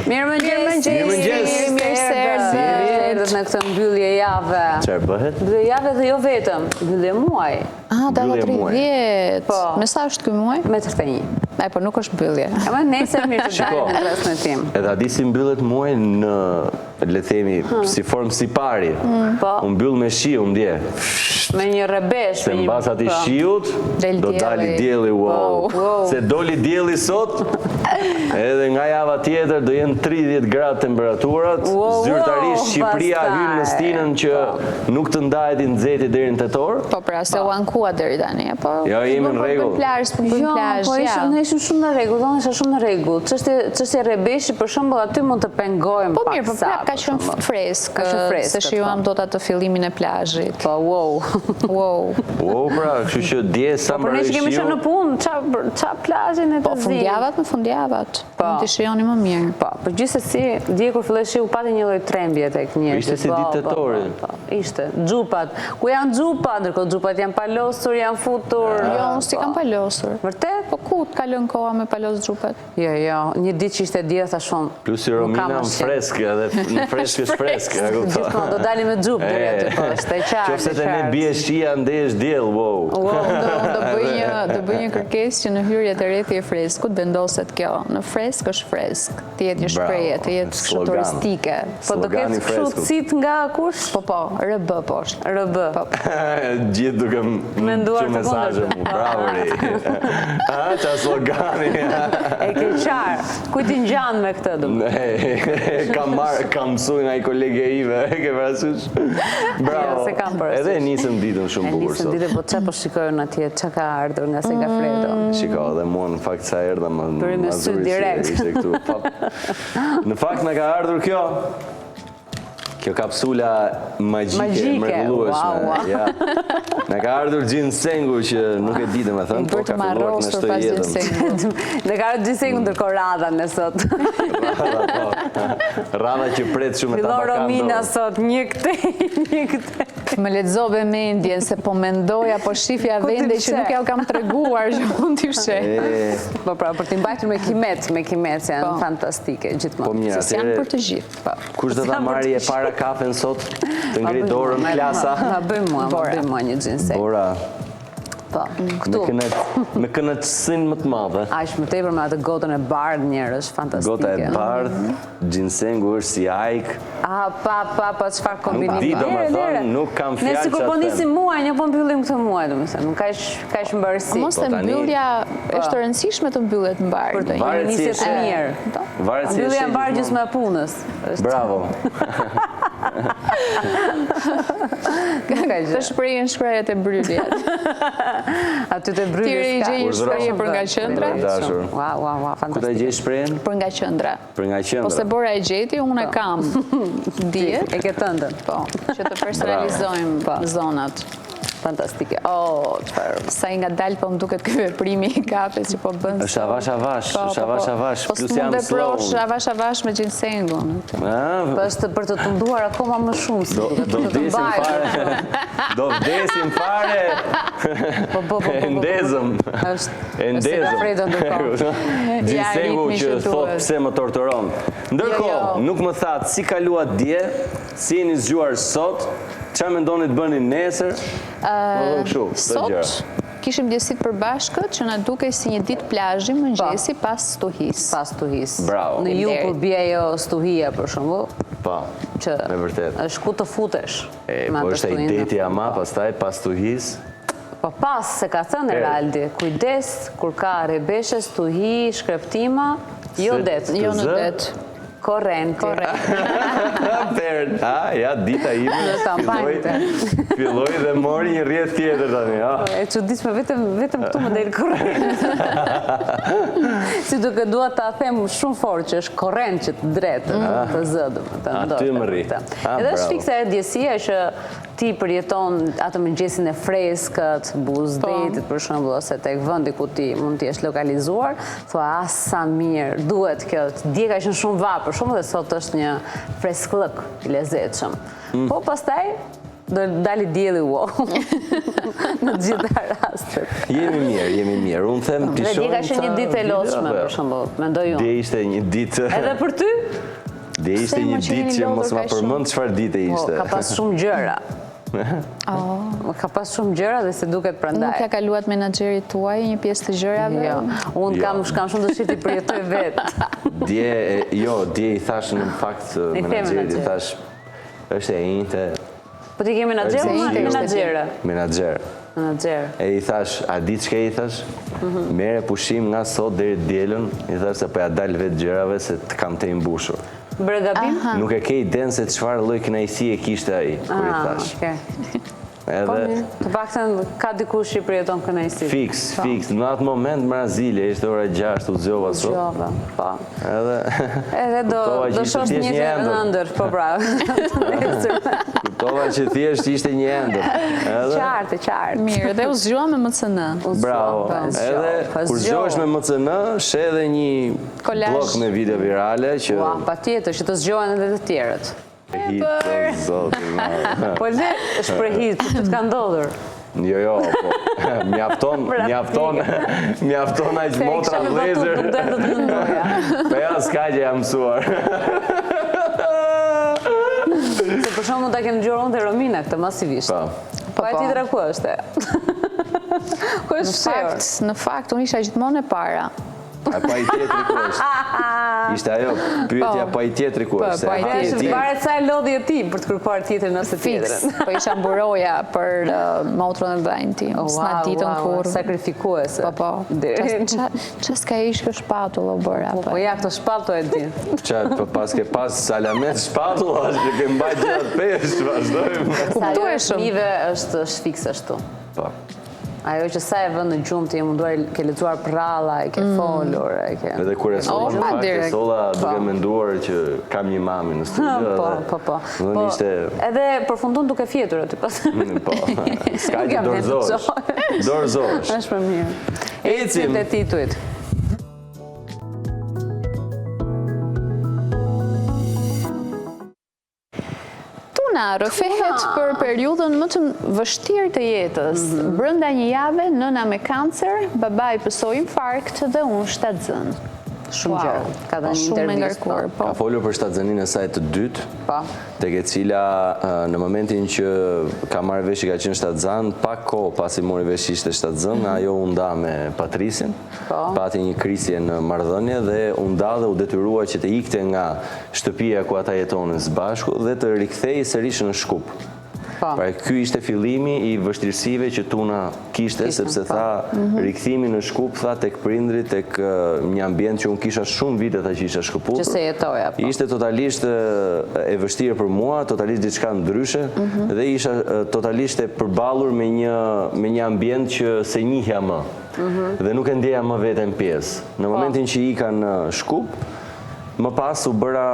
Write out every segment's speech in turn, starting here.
Mirëmëngjes. Mirë se erdhët në këtë mbyllje jave. Çfarë bëhet? Mbyllje jave dhe jo vetëm, mbyllje muaj. Data 30. Po. Me sa është ky muaj? Me 31. Po nuk është mbyllje. Ama nesër mirë të dalim në transmetim. Edhe a di si mbyllet muaj në, le themi, si formë si pari. Po. Unë mbyll me shi, unë ndje. Me një rrebesh, Se mbas ati shiut, Del do dali dielli, wow. Se doli dielli sot, edhe nga java tjetër do jenë 30 gradë temperaturat. Zyrtarisht Shqipëria hyn në stinën që nuk të ndahet i nxehtë deri në tetor. Po pra, se u ankua deri tani, po. Jo, jemi në rregull. Jo, po ishim shumë në rregull, unë isha shumë në rregull. Çështja rrebeshi për shembull aty mund të pengojmë Po pak mirë, po sa. ka qenë freskë, se shijuam dot atë fillimin e plazhit. Po, wow. Wow. Pra, kështu që dje sa Por ne që kemi qenë në punë, ça plazhin e të Po fundjavat. Mund të shijoni më mirë. Po, por gjithsesi, dje kur filloi shiu pati një lloj trembje tek njerëzit. Ishte si ditë tetori. Ishte. Xhupat. Ku janë xhupat? Ndërkohë xhupat janë palosur, janë futur. Jo, unë si kam palosur. Vërtet? Po ku të kalon koha me palos xhupat? Jo, një ditë që ishte dje thash shumë. Plus i Romina në freskë, edhe në freskë është freskë. Gjithmonë do dalim me xhup deri aty po, është e qartë. Qofse të ne bie shia ndesh diell, wow. Do bëj një kërkesë që në hyrjet e rrethi e freskut vendoset kjo. Në freskë është freskë. Të jetë një shprehje, të jetë kështu turistike. Po do ketë kështu cit nga kush? Po, RB poshtë. RB. Gjithë duke menduar të mesazhe mu. Bravo ri. Ça slogani. E ke qartë. Ku ti ngjan me këtë domun? Kam mësuar nga i kolege ive, e ke parasysh? Bravo. Edhe nisëm ditën shumë bukur sot. Nisëm ditën, po çfarë po shikojnë atje, çka ka ardhur nga Segafredo? Shiko, dhe mua në fakt sa erdha më me sy direkt. Në fakt na ka ardhur kjo kapsula magjike, mrekullueshme. Na ka ardhur gjinsengu që nuk e di domethënë, po ka filluar në shtoj jetën. Ne ka ardhur gjinsengu ndërkohë radha në sot. Radha që pret shumë etapa Fillon Romina sot, një këtej. Më lexove mendjen se po mendoja, po shifja vende që nuk ja u kam treguar që mund t'i fsheh. Po pra, për t'i mbajtur me kimet, janë fantastike gjithmonë. Se janë për të gjithë. Kush do ta marrë e para kafen sot, të ngri dorën klasa? Ma bëj mua një ginseng. Bora. Po, këtu. Me kënaqësinë më të madhe. Aq më tepër me atë gotën e bardhë njerëz, fantastike. Gota e bardhë, gjinsengu është si ajk. Pa, çfarë kombinimi. Nuk di domethënë, nuk kam fjalë. Ne sikur po nisim muajin, po mbyllim këtë muaj domethënë, nuk kaq mbarësi. Mos e mbyllja është e rëndësishme të mbyllet mbar. Një nisje të mirë. Mbyllja e mbar gjysmë e punës. Bravo. Të shprehin shprehjet e brylljet. Aty të brylljes ka. Ti gjej një shprehje për nga qendra? Wow, fantastike. Ku ta gjej shprehjen? Për nga qendra. Për nga qendra. Po se Bora e gjeti, unë e kam. Dihet. E ke tëndën. Po, që të personalizojmë zonat. Fantastike. Çfarë. Sa i ngadalë po më duket ky veprimi i kapes që po bën. Është avash, plus jam slow. Po s'mund avash me gjinsengun. Po është për të tunduar akoma më shumë si duket. Do vdesim fare. Endezëm. Gjinsengu që thot pse më torturon. Ndërkohë, nuk më thatë si kaluat dje, si jeni zgjuar sot, çfarë mendoni të bëni nesër? Sot kishim djesit përbashkët që na dukej si një ditë plazhi mëngjesi pas stuhis. Pas stuhis. Bravo. Në ju kur bie ajo stuhia për shembull. Po. Me vërtet. Është ku të futesh. Po është ai deti ama pastaj pas stuhis. Po pas se ka thënë Eraldi, kujdes kur ka rrebeshe, stuhi, shkreptima, jo det. Jo në det. Korrenti. Ja, dita ime filloj dhe mori një rrjet tjetër tani. E çuditshme vetëm këtu më del korrent. Si duke dua ta them shumë fort që është korrent që të drejtë, të zë domethënë. Aty më rri. Edhe është fikse e djesia që ti përjeton atë mëngjesin e freskët, buzdetit për shembull, ose tek vendi ku ti mund të jesh lokalizuar, thua sa mirë, duhet kjo. Dje ka qenë shumë vapër për shumë dhe sot është një freskëllëk i lezetshëm. Po pastaj do dali dielli në të gjitha rastet. Jemi mirë. Unë them Dhe dje ka qenë një ditë e lodhshme, për shembull, mendoj unë. Dje ishte një ditë. Edhe për ty? Dje ishte një ditë që mos ma përmend çfarë dite ishte. Ka pas shumë gjëra. Ka pas shumë gjëra dhe se duket prandaj. Nuk ja kaluat menaxherit tuaj një pjesë të gjërave? Jo, unë kam shumë dëshirë të përjetoj vetë. Dje i thash në fakt menaxherit, i thash është e njëjtë. Po ti ke menaxher apo menaxhere? Menaxher. E i thash, a di ç'ke i thash? Merre pushim nga sot deri dielën, i thash se po ja dal vetë gjërave se të kam të mbushur. Bëre gabim? Nuk e ke idenë se çfarë lloj kënaqësie kishte ai kur i thash. Edhe të paktën ka dikush që përjeton kënaqësi. Fiks. Në atë moment Brazile ishte ora 6 u zgjova sot. Zgjova, po. Edhe do shoh një në ëndër, po bravo. Kuptova që thjesht ishte një ëndër. Qartë. Mirë, dhe u zgjuam me MCN. Bravo. Edhe kur zgjohesh me MCN, sheh edhe një blok me video virale që patjetër që të zgjohen edhe të tjerët. Po le, shprehit, që të ka ndodhur. Jo, po. Mjafton aq motra vëllezër. Po ja, s'ka që jam mësuar. Se për shembull ta kem dëgjuar unë te Romina këtë masivisht. Po ai tjetra ku është? Ku është? Në fakt, unë isha gjithmonë e para. Pa i tjetri ku është? Ishte ajo, pyetja pa i tjetri ku është? Varet sa e lodhi e ti për të kërkuar tjetrin nëse tjetrin. Po isha mburoja për motrën e vajin tim. S'na ditën kur. Sakrifikuese. Po. Ç'as ka ish kjo shpatull o bëra? Po ja, këtë shpatull e din. Po pas ke pas salamet shpatull, që ke mbajt gjithat pesh, vazhdojmë. Kuptueshëm. Mive është fikse ashtu. Po. Ajo që sa e vënë në gjumë të munduar, ke lexuar prralla, e ke folur, e ke... Edhe kur e solla, në fakt e solla duke menduar që kam një mami në studio. Po. Edhe përfundon duke fjetur aty pas. Po, s'ka që dorëzosh. Është për mirë. Ecim te titujt. Rrëfehet për periudhën më të vështirë të jetës. Brenda një jave, nëna me kancer, babai pësoi infarkt dhe unë shtatzën. Shumë gjërë. Ka dhe një intervistë. Ka folur për shtatzëninë e saj të dytë, tek e cila në momentin që ka marrë vesh që ka qenë shtatzan, pak kohë pasi mori vesh ishte shtatzën, ajo u nda me Patrisin, pati një krisje në marrëdhënie dhe u nda dhe u detyrua që të ikte nga shtëpia ku ata jetonin së bashku dhe të rikthej sërish në Shkup. Pra ky ishte fillimi i vështirësive që Tuna kishte, sepse tha rikthimi në Shkup, tha tek prindrit, tek një ambient që unë kisha shumë vitet që isha shkëputur. Që se jetoja. Ishte totalisht e vështirë për mua, totalisht diçka ndryshe dhe isha totalisht e përballur me një ambient që se njihja më. Dhe nuk e ndjeja më veten pjesë. Në momentin që ika në Shkup, më pas u bëra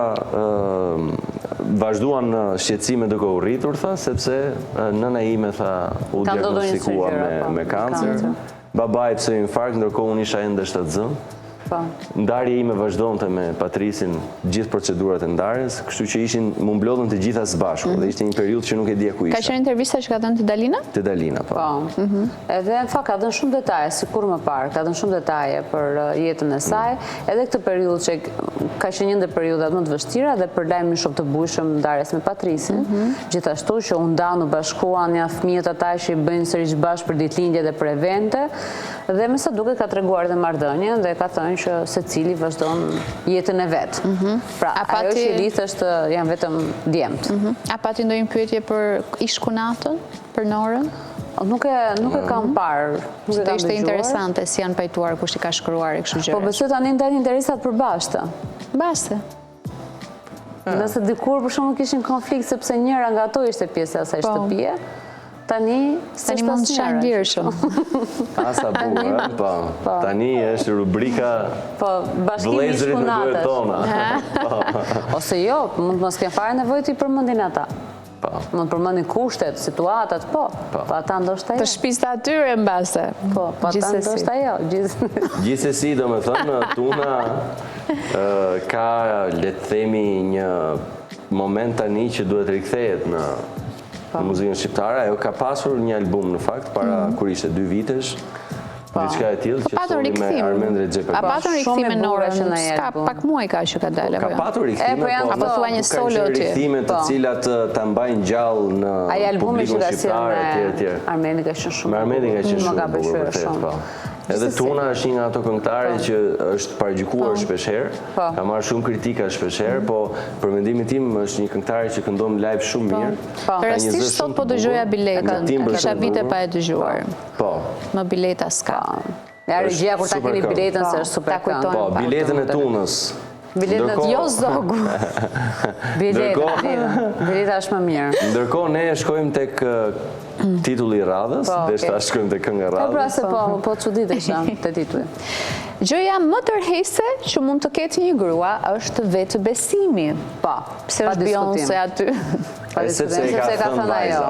vazhduan shqetësime duke u rritur, tha, sepse nëna ime, tha, u diagnostikua me kancer. Babai pësoi infarkt, ndërkohë unë isha ende shtatzën. Ndarja ime vazhdonte me Patrisin gjithë procedurat e ndarjes, kështu që më mblodhen të gjitha së bashku dhe ishte një periudhë që nuk e dija ku isha. Ka qenë intervista që ka dhënë te Dalina? Te Dalina, po. Edhe në fakt ka dhënë shumë detaje, sikur më parë, ka dhënë shumë detaje për jetën e saj, edhe këtë periudhë që ka qenë një ndër periudhat më të vështira dhe për lajmin shumë të bujshëm ndarjes me Patrisin, gjithashtu që u ndanu, bashkuan ja fëmijët ata që i bëjnë sërish bashkë për ditëlindje dhe për evente, dhe me sa duket ka treguar dhe marrëdhënien dhe ka thënë që secili vazhdon jetën e vet. Pra ajo që i lidh është janë vetëm djemt. A pati ndonjë pyetje për ish-kunatën, për Norën? Nuk e kam parë. Do ishte interesante si janë pajtuar kush i ka shkruar e kështu gjëra. Po besoj tani ndajnë interesat për bashkë. Bashkë. Nëse dikur për shkakun kishin konflikt sepse njëra nga ato ishte pjesë e asaj shtëpie. Tani mund të shajnë lirshëm. Asa bukur, po. Tani është rubrika vëllezërit në duhet tona. Ose jo, mund mos kenë fare nevojë të i përmendin ata. Mund përmendin kushtet, situatat, po ata ndoshta Të shtëpisë atyre mbase. Po ata ndoshta jo. Gjithsesi, domethënë, Tuna ka, le të themi, një moment tani që duhet rikthehet në muzikën shqiptare. Ajo ka pasur një album në fakt para kur ishte 2 vitesh. Diçka e tillë që soli me Armend Rexhepa. A patën rikthime në orën, ka pak muaj ka që ka dalë. Ka patur rikthime, apo thua një solo ti. Rikthime të cilat ta mbajnë gjallë në ai albumi që ka shqiptar etj. Armendi ka qenë shumë. Me Armendin ka qenë shumë. Më ka pëlqyer shumë. shumë. Edhe Tuna është një nga ato këngëtare që është paragjykuar shpeshherë, ka marrë shumë kritika shpeshherë, po për mendimin tim është një këngëtare që këndon live shumë mirë. Rëstisht sot po dëgjoja biletën, kisha vite pa e dëgjuar. Po. Më bileta s'ka. Ja regjia kur ta keni biletën se është super këngë. Po, biletën e Tunës. Biletën jo zogu. Bileta është më mirë. Ndërkohë ne shkojmë tek titulli i radhës, deshta shkojmë tek kënga e radhës. Po pra se po çuditesha te titulli. Gjëja më tërheqëse që mund të ketë një grua është vetë besimi. Po, pse është Beyoncé aty? Sepse e ka thënë ajo.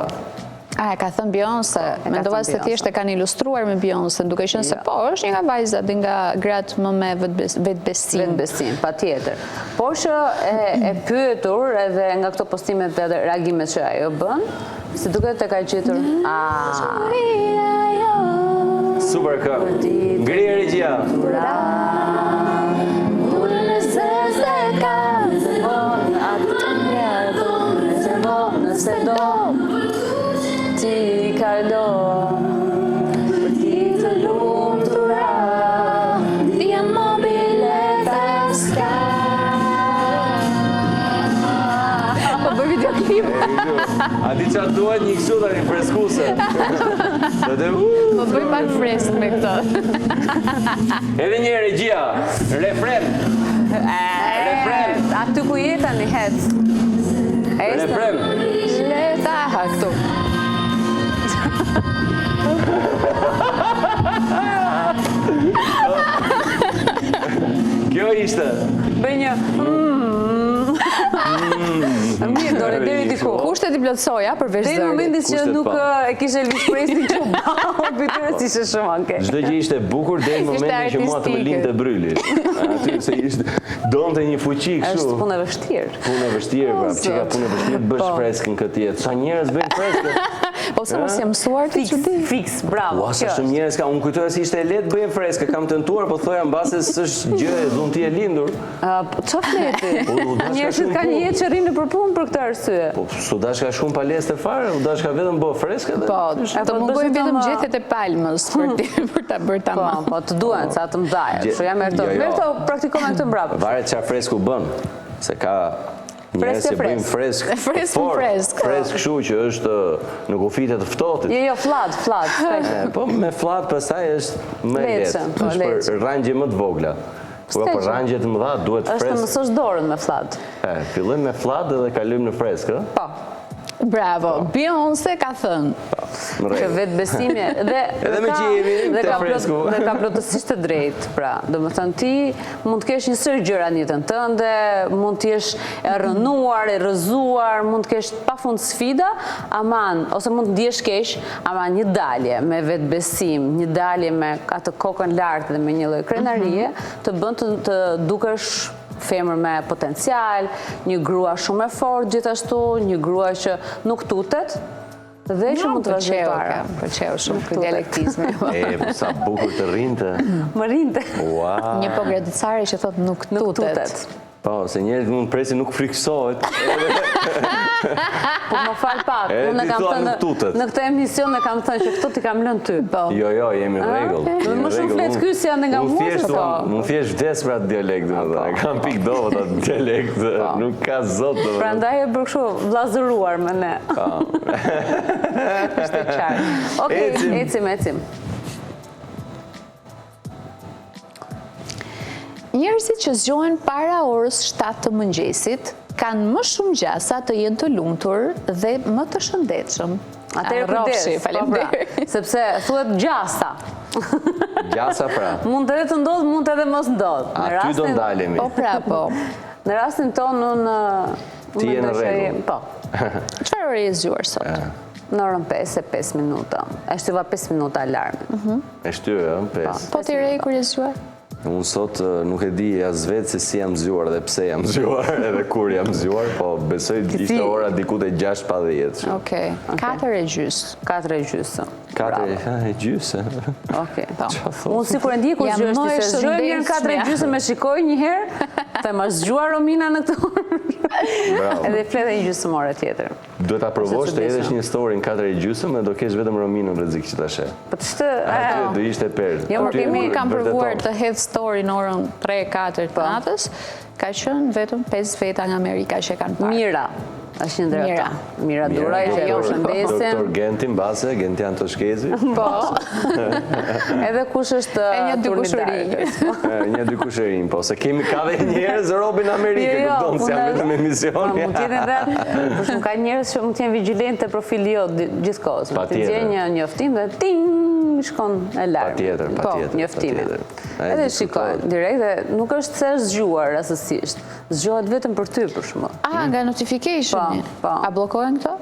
E ka thënë Beyoncé, mendova se thjesht e kanë ilustruar me Beyoncé, duke qenë se po, është një nga vajzat dhe nga gratë më me vetbesim. Vetbesim, patjetër. Por që e pyetur edhe nga këto postimet dhe reagimet që ajo bën, si duket e ka gjetur. Super këngë. Ngri regjia. Ti kalo për ti të lumtura, ti jam mobileta s'ka. Po bërë videoklip. A di që duhet një kështu tani freskuse? Po bëj pak fresk me këto. Edhe një regjia, refren. Refren. Aty ku jeta një hec. Refren. Leta ha këtu. Kjo ishte. Bëj një mirë, dore, deri diku. Kushtet i plotësoja përveç zërit. Deri në momentin që nuk e kishe lishpresin që pyetjes ishte shumë anke. Çdo gjë ishte bukur deri në momentin që mua të më lindte bryli. Aty se ishte donte një fuqi kështu. Është punë e vështirë. Punë e vështirë, pra, çka punë e vështirë bësh freskën këtë jetë. Sa njerëz bëjnë freskë? Po se mos jam mësuar të çudi. Fiks, bravo. Ua, sa shumë njerëz ka, unë kujtoj se ishte lehtë bëjnë freskë, kam tentuar, po thoja mbase s'është gjë e dhunti e lindur. Çfarë leti? Njerëzit kanë jetë që rrinë për punë për këtë arsye. Po, s'u dashka shumë palestre fare, u dashka vetëm bë freskë. Po, të mungojnë vetëm gjethet e palmës për ta bërë tamam. Po, të duhen sa të mëdha. Kështu jam merrto praktikome këtë mbrapa. Varet çfarë fresku bën, se ka njerëz që bëjnë freskë. Freskë kështu që është në kufite të ftohtit. Jo, flat. Po me flat pastaj është më lehtë. Është për rangje më të vogla. Po për rangje të mëdha duhet freskë. Është të mësosh dorën me flat. Fillojmë me flat dhe kalojmë në freskë. Po. Bravo, Beyoncé ka thënë. Që vetë besimi edhe me që jemi te fresku. Dhe ka plotësisht të drejtë, pra. Domethënë ti mund të kesh një sër gjëra në jetën tënde, mund të jesh e rrënuar, e rrëzuar, mund të kesh pafund sfida, aman, ose mund të ndjesh keq, aman një dalje me vetbesim, një dalje me atë kokën lartë dhe me një lloj krenarie, të bën të dukesh femër me potencial, një grua shumë e fortë gjithashtu, një grua që nuk tutet, dhe që mund të vazhdoj para. Pëlqeu shumë këtë dialektizme. Po sa bukur të rrinte. Më rrinte. Wow. Një pogradicare që thotë nuk tutet. Po, se njerëzit mund presin nuk friksohet. Po më fal pak, unë kam thënë në këtë emision e kam thënë që këto ti kam lënë ty. Jo, jemi në rregull. Më shumë flet ky si janë nga mua se po. Unë thjesht vdes për atë dialekt, domethënë. Kam pik dovët atë dialekt, nuk ka zot domethënë. Prandaj e bër kështu vllazëruar me ne. Është e qartë. Okej, ecim. Njerëzit që zgjohen para orës 7 të mëngjesit kanë më shumë gjasa të jenë të lumtur dhe më të shëndetshëm. Atëherë kujdes, faleminderit. Sepse thuhet gjasa. Gjasa pra. Mund edhe të ndodh, mund edhe mos ndodh. Aty do ndalemi. Po. Në rastin tonë, Ti je në rregull. Po, Çfarë ore je zgjuar sot? në orën 5 minuta. E shtyva 5 minuta alarmin. E shtyre, 5. Po ti rej kur je zgjuar? Unë sot nuk e di as vetë se si jam zgjuar dhe pse jam zgjuar edhe kur jam zgjuar, po besoj ishte ora diku te 6:50. Okej. 4:30. 4:30. 4:30. Okej. Unë sikur e ndi ku zgjohesh ti, se zgjohem mirë në 4:30 me shikoj një herë, them është zgjuar Romina në këtë orë. Bravo. Edhe flet një gjysmore tjetër. Duhet ta provosh të hedhësh një story në 4:30 dhe do kesh vetëm Rominën rrezik që ta sheh. Po të Aty do ishte perl. Jo, Unë kam provuar të hedh story në orën 3-4 të natës, ka qenë vetëm 5 veta nga Amerika që kanë parë. Mira. Është një ndër ata. Mira Duraj, që ju shëndesin. Doktor Genti Mbase, Gentian Toshkezi. Po. Edhe kush është një dy kushëri. Një dy kushërin, po. Se ka dhe njerëz Robin Amerike, kupton se jam vetëm emision. Mund tjetë edhe, për shumë ka njerëz që mund t'jenë vigjilente profili jo gjithkohës. Mund t'i gjenë një njoftim dhe ting, shkon e larmë. Patjetër. Po, njoftime. Edhe shikoj, direkt dhe nuk është se është zgjuar rastësisht. Zgjohet vetëm për ty, për shumë. Nga notification-i? Po. A blokojnë këto?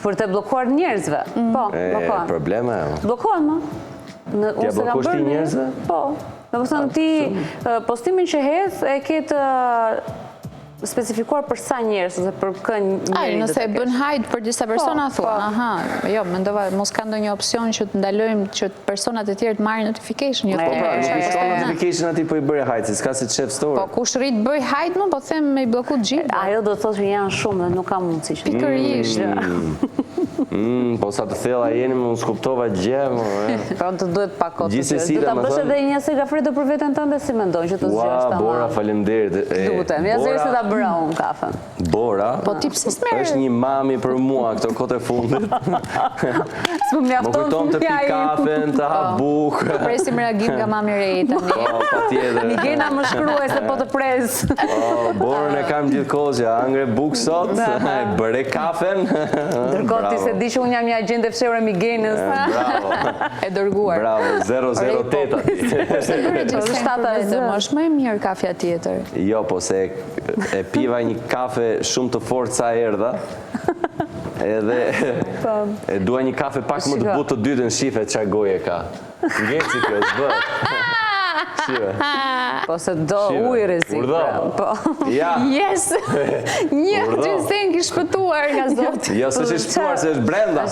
Për të blokuar njerëzve. Po, blokohen. Problema e. Blokohen, ma. Tja blokosh ti njerëzve? Po. Në përthën ti postimin që hedh e ketë specifikuar për sa njerëz ose për kë njeri. Nëse e bën hajt për disa persona, thua. Aha, jo, mendova, mos ka ndonjë opsion që të ndalojmë që personat e tjerë të marrin notification. Po, nuk i shkon notification ati po i bëre hajt, si s'ka si të shef story. Po, kush rrit bëj hajt më, po them me i bloku të gjithë. Ajo do të thotë që janë shumë dhe nuk ka mundësi që. Pikërisht. Po sa të thella jeni, më unë s'kuptova gjë, Po të duhet pak kohë të gjithsesi, do ta bësh edhe një segafredo për veten tënde si mendon që të zgjosh ta. Bora, faleminderit. Lutem, ja zëri se ta bëra unë kafen. Bora. Po ti pse s'merr? Është një mami për mua këto kohë e fundit. S'më Më mjafton kujton të pi kafen, të ha bukë. Po presim reagim nga mami Rei tani. Po, patjetër. Migena më shkruaj se po të pres. Po, borën e kam gjithkohë që angre bukë sot, bëre kafen. Ndërkohë ti se di që unë jam një agent e fshehur e Migenës. Bravo. E dërguar. Bravo, 008 ati. Se bëre gjithë është më e mirë kafja tjetër. Jo, po se e piva një kafe shumë të fortë sa erdha. Edhe e dua një kafe pak më të butë të dytën, shife çfarë goje ka. Ngeci kjo, s'bët. Shive. Po se do ujë rrezik. Po. Ja. Yes! Një gjyseng i shpëtuar nga Zoti. Jo, s'është shpëtuar, se është brenda.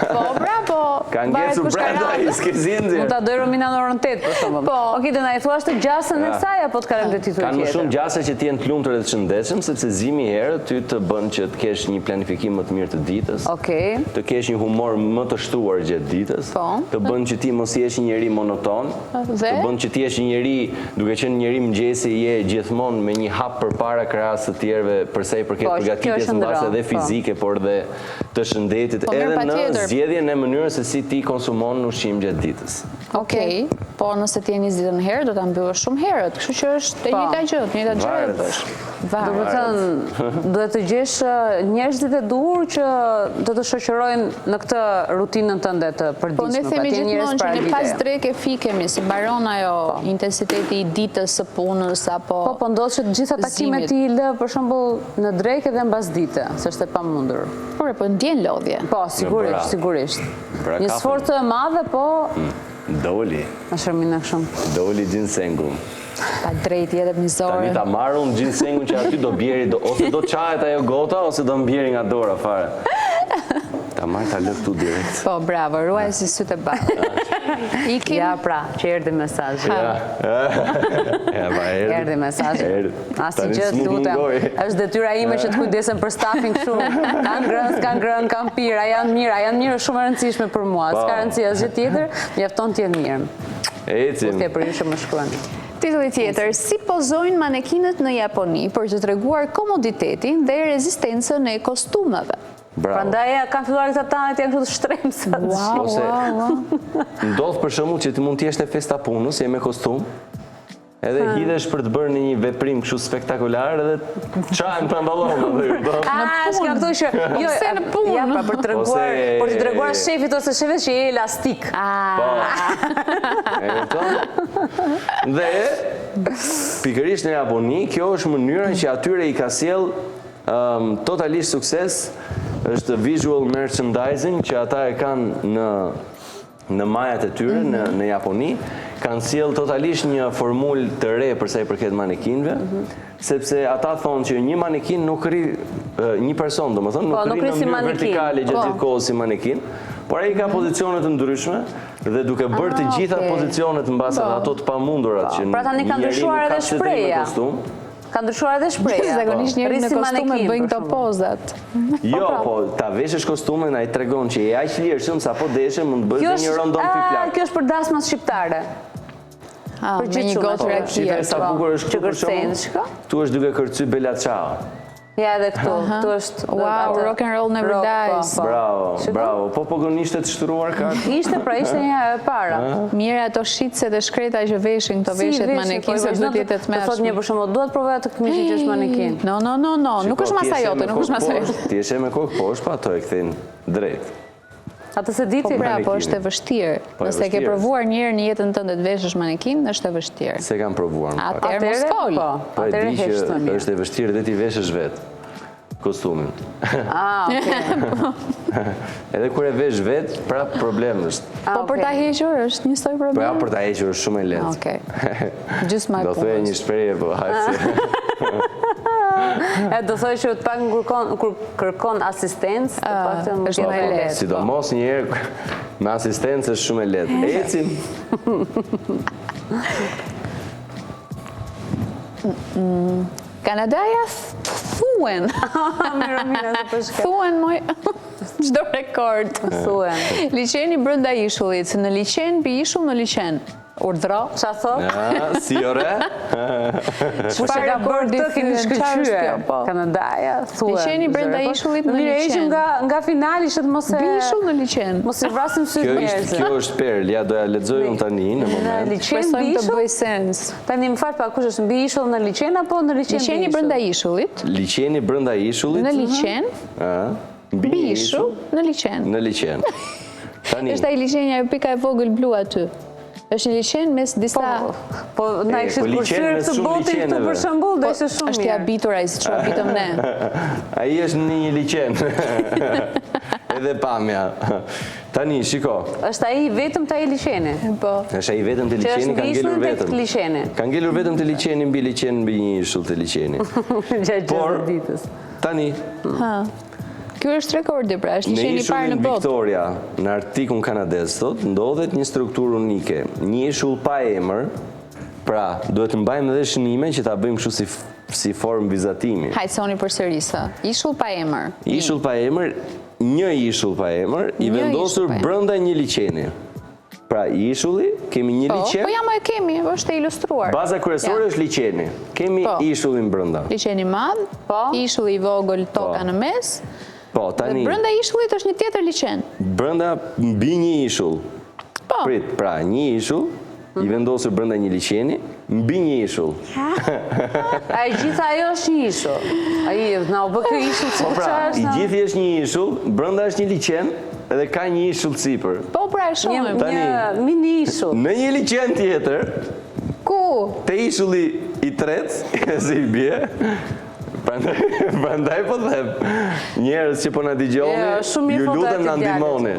Po, bravo. Ka ngecur brenda, i s'ke zinxhir. Mund ta doj Romina në orën 8 për shembull. Po. Okej, do na i thuash të gjasën e saj apo të kalojmë te titull tjetër? Kanë më shumë gjasa që të jenë të lumtur dhe të shëndetshëm, sepse zimi herë ty të bën që të kesh një planifikim më të mirë të ditës. Okej. Të kesh një humor më të shtuar gjatë ditës. Po. Të bën që ti mos jesh një njeri monoton. Të bën që ti jesh një njeri, duke qenë njeri mëngjesi, je gjithmonë me një hap përpara krahas të tjerëve për sa i përket përgatitjes mbase edhe fizike, por dhe të shëndetit, edhe në zgjedhjen e mënyrës se si ti konsumon ushqim gjatë ditës. Okej, po nëse ti e nis ditën herë, do ta mbyllësh shumë herët, kështu që është e njëjta gjë, e njëjta gjë e bësh. Do të thënë, duhet të gjesh njerëzit e duhur që do të shoqërojnë në këtë rutinën tënde të përditshme. Po ne themi gjithmonë që ne pas dreke fikemi, si mbaron ajo intensiteti i ditës së punës apo. Po ndodh që të gjitha takimet ti i lë për shembull në drekë dhe mbas dite, s'është e pamundur. Po ndjen lodhje. Po, sigurisht. Një sforcë e madhe, po doli. Na shërmina shumë. Doli gjinsengu. Pa drejt jetë mizore. Tani ta marrë unë gjinsengun që aty do bjeri, ose do qajet ajo gota, ose do mbjeri nga dora fare. Ta marrë ta lë këtu direkt. Po, bravo, ruaj si sytë e bërë. Ja, pra, që erdi mesazhi. Erdi mesazhi. Asi gjë të lutem. Është detyra ime që të kujdesem për stafin kështu. Kanë ngrënë, kanë pirë, a janë mirë, është shumë e rëndësishme për mua. S'ka rëndësi asgjë tjetër, mjafton të jenë mirë. Ecim. Utje për ju që më shkruan. Titulli tjetër, si pozojnë manekinët në Japoni për të treguar komoditetin dhe rezistencën e kostumeve. Prandaj kanë filluar këta tanët janë këtu shtremsa. Ndodh për shembull që ti mund të jesh në festa punës, je me kostum, edhe hidhesh për të bërë një veprim kështu spektakolar edhe çajm pantallon. S'ka këtu që jo, në punë. Ja, pra për t'i treguar shefit ose shefes që je elastik. Po. E kupton? Dhe pikërisht në Japoni, kjo është mënyra që atyre i ka sjell totalisht sukses, është visual merchandising që ata e kanë në majat e tyre në Japoni, kanë sjell totalisht një formul të re për sa i përket manekinëve, sepse ata thonë që një manekin nuk rri një person, domethënë nuk rri në mënyrë vertikale gjatë kohës si manekin, por ai ka pozicione të ndryshme dhe duke bërë të gjitha pozicionet mbas ato të pamundurat që pra tani ka ndryshuar edhe shpreha. Ka ndryshuar edhe shpreha. Zakonisht njerëzit në kostume bëjnë këto pozat. Jo, po ta veshësh kostumin ai tregon që je aq lirshëm sa po deshe mund të bësh një rondon fiflak. Kjo është për dasmat shqiptare. Me një gotë rakie. Sa bukur është këtu për shkak. Tu është duke kërcy Bella Ciao. Ja edhe këtu, këtu është... Wow, rock and roll never dies. Bravo, bravo. Po ishte të shtruar ka? Ishte, pra ishte një para. Mire ato shitset e shkreta që veshin këto veshjet manekin, se duhet jetë të mërshme. Të thot një për shumë, duhet provoja të këmishit që është manekin. No, nuk është masajote, nuk është masajote. Ti eshe me kokë poshtë, pa ato e këthin drejt. Atë se diti? Po është e vështirë. Nëse ke provuar njërë në jetën tënde të veshësh manekin, është e vështirë. Se kam provuar në pak. Atëherë mos fol. Po e di që është e vështirë dhe ti veshësh vetë kostumin. Edhe kur e vesh vetë, prap problem është. Po për ta hequr është njësoj problem? Po ja, për ta hequr është shumë e lehtë. Okej. Gjysë ma e punës. Do thuaj një shprehje, po hajtë. Do thoj që të pak kur kërkon asistencë, të pak të më është më e lehtë. Sidomos njëherë me asistencë është shumë e lehtë. Ecim. Kanadaja thuen. Thuen moj çdo rekord. Thuen. Liçeni brenda ishullit, në liçen, pi ishull në liçen. Urdhra. Qa thot? Si ore? Çfarë ka bërë të kemi shkëlqyer? Kanadaja, thuen. Liçeni brenda ishullit në liçen. Ishim nga finali që të mos e... Bi ishull në liçen. Mos i vrasim sy njerëzve. Kjo është perl, ja doja lexoj unë tani në moment. Shpresojmë të bëj sens. Tani më fal pa kush është mbi ishull në liçen apo në liçen? Liçeni brenda ishullit. Liçeni brenda ishullit. Në liçen. Mbi ishull në liçen. Në liçen. Tani. Është ai liçenja e pika e vogël blu aty. Është një liçen mes disa... Po, na ishit kursyr të botin këtu për shembull, dhe ishte shumë mirë. Është i habitur ai, si që habitëm ne. Ai është në një liçen. Edhe pamja. Tani, shiko. Është ai vetëm të ai liçeni? Po. Është ai vetëm të liçeni, ka ngelur vetëm. Ka ngelur vetëm të liçeni mbi liçen, mbi një ishull të liçeni. Gjatë ditës. Tani. Kjo është rekordi, pra, është liçeni i parë në botë. Në ishullin Victoria, në Arktikun kanadez, thot, ndodhet një strukturë unike, një ishull pa emër, pra, duhet të mbajmë edhe shënime që ta bëjmë kështu si formë vizatimi. Hajtë se unë i përsërisa. Ishull pa emër. Ishull pa emër, një ishull pa emër, i vendosur brenda një liçeni. Pra, ishulli, kemi një liçen. Po jam e kemi, është e ilustruar. Baza kryesore është liçeni. Kemi ishullin brenda. Liçeni madh, ishulli i vogël, toka në mes. Po, tani... Dhe brenda ishullit është një tjetër liçen. Brenda mbi një ishull. Po. Prit, pra, një ishull, i vendosur brenda një liçeni, mbi një ishull. A i gjitha ajo është një ishull? A i na u bë kjo ishull si po pra, i gjithi është një ishull, brenda është një liçen, edhe ka një ishull sipër. Po pra e shumë. Një mini ishull. Në një liçen tjetër, ku? Te ishulli i tretë, si i bje, prandaj po them, njerëz që po na dëgjoni, ju lutem na ndihmoni.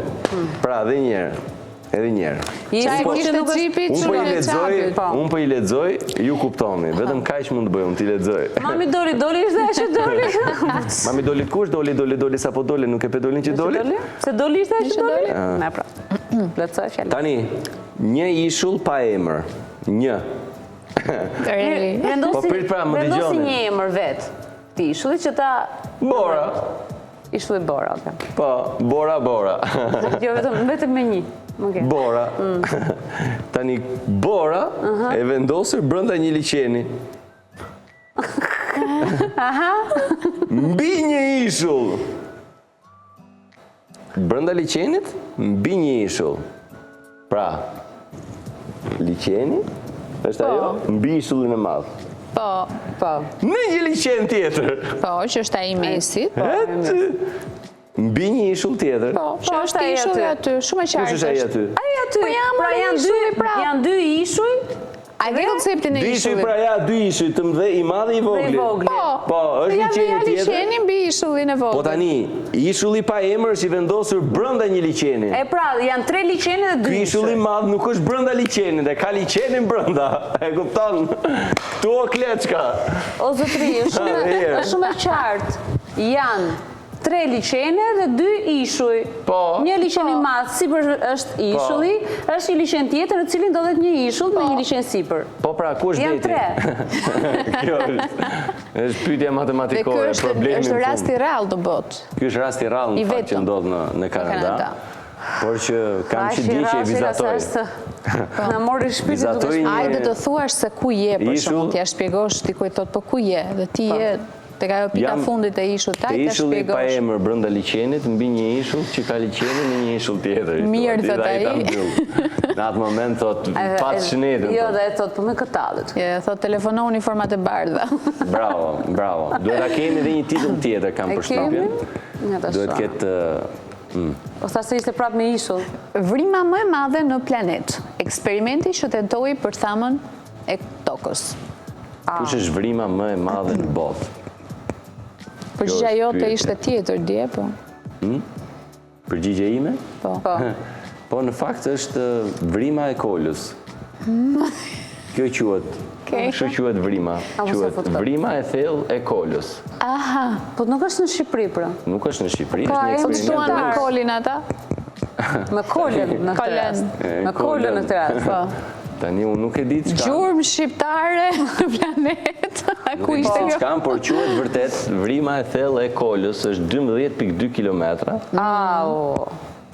Pra, edhe njerë. Unë po i lexoj, ju kuptoni, vetëm kaq mund të bëj, unë t'i lexoj. Mami doli ishte e që doli. Mami doli kush, doli sa po doli, nuk e pe dolin që doli? Se doli ishte e që doli? Ne pra, plëtsoj fjallë. Tani, një ishull pa emër, një. Vendosi një emër vetë. Ti ishulli që ta... Bora. Ishulli Bora, oke. Po, Bora. Jo, vetëm me një. Bora. Tani, Bora e vendosur brenda një liçeni. Mbi një ishull. Brenda liçenit, mbi një ishull. Pra, liçeni, është ajo, mbi ishullin e madh. Po. Në një liçen tjetër. Po, që është ai mesit. Mbi një ishull tjetër. Po, që është ishulli aty, shumë e qartë. Kush është ai aty? Ai aty. Pra janë dy ishull, A e ke konceptin e Dy ishuj ishullit? pra ja, dy ishuj, të mëdhe, i madhe, i vogli. Po, është liçeni Ja tjetër. liçeni mbi ishullin e vogël. Po tani, ishulli pa emër është i vendosur brenda një liçeni. E pra, janë 3 liçene dhe 2 Ky ishulli i madh nuk është brenda liçenit, e ka liçenin brenda. E kupton? Ktu o kleçka. O zotri, është shumë e qartë. Janë 3 liçene dhe 2 ishuj. Po. Një liçen i madh sipër është ishulli, është një liçen tjetër në cilin ndodhet një ishull me një liçen sipër. Po pra, ku është Janë deti? 3. Kjo është pyetja Dhe matematikore, ky problemi. është rasti real të botë. Ky është rasti rrallë në fakt që ndodh në Kanada. Por që kam që di që e vizatoj. Na mori shpirti duke Vizatoj një- Ajde të thuash se ku je, për Ishull- shembull, t'ja shpjegosh dikujt thot po ku je, dhe ti je tek ajo pika Jam fundit e ishullit, Te t'ja ishulli pa shpjegosh. emër brenda liçenit, mbi një ishull që ka liçenin në një ishull tjetër. Mirë, Dhe thot ai. ta mbyll. Në atë moment thot pat shnetin. Jo, thot. dhe e thot, po me këtallet. Je, thot telefononi format e bardha. Bravo, bravo. Duhet ta kemi edhe një titull tjetër kam E përshtypjen. kemi? Ja ta Duhet shoh. ketë O sa se ishte prapë me ishull. Vrima më e madhe në planet. Eksperimenti që tentoi për thamën e tokës. kush është vrima më e madhe në botë. Përgjigja është jote pyetja. ishte tjetër dje, po. Përgjigje ime? Po. Po. Po në fakt është vrima e kolës. Kjo quhet. Kështu quhet vrima. A, mos e Quhet futkot. vrima e thellë e kolës. Aha, Po nuk është në Shqipëri, pra. Nuk është në Shqipëri, Ka, është një e, po të eksperiment. shtuan me Eksperimentar. kolin ata? Me kolën në këtë Kolën. rast. E, Me kolën në këtë rast. Po. Tani unë nuk e di çka. Gjurmë shqiptare në planet. Nuk Ku e di ishte kjo? çka, por quhet vërtet vrima e thellë e kolës është 12.2 kilometra. Au.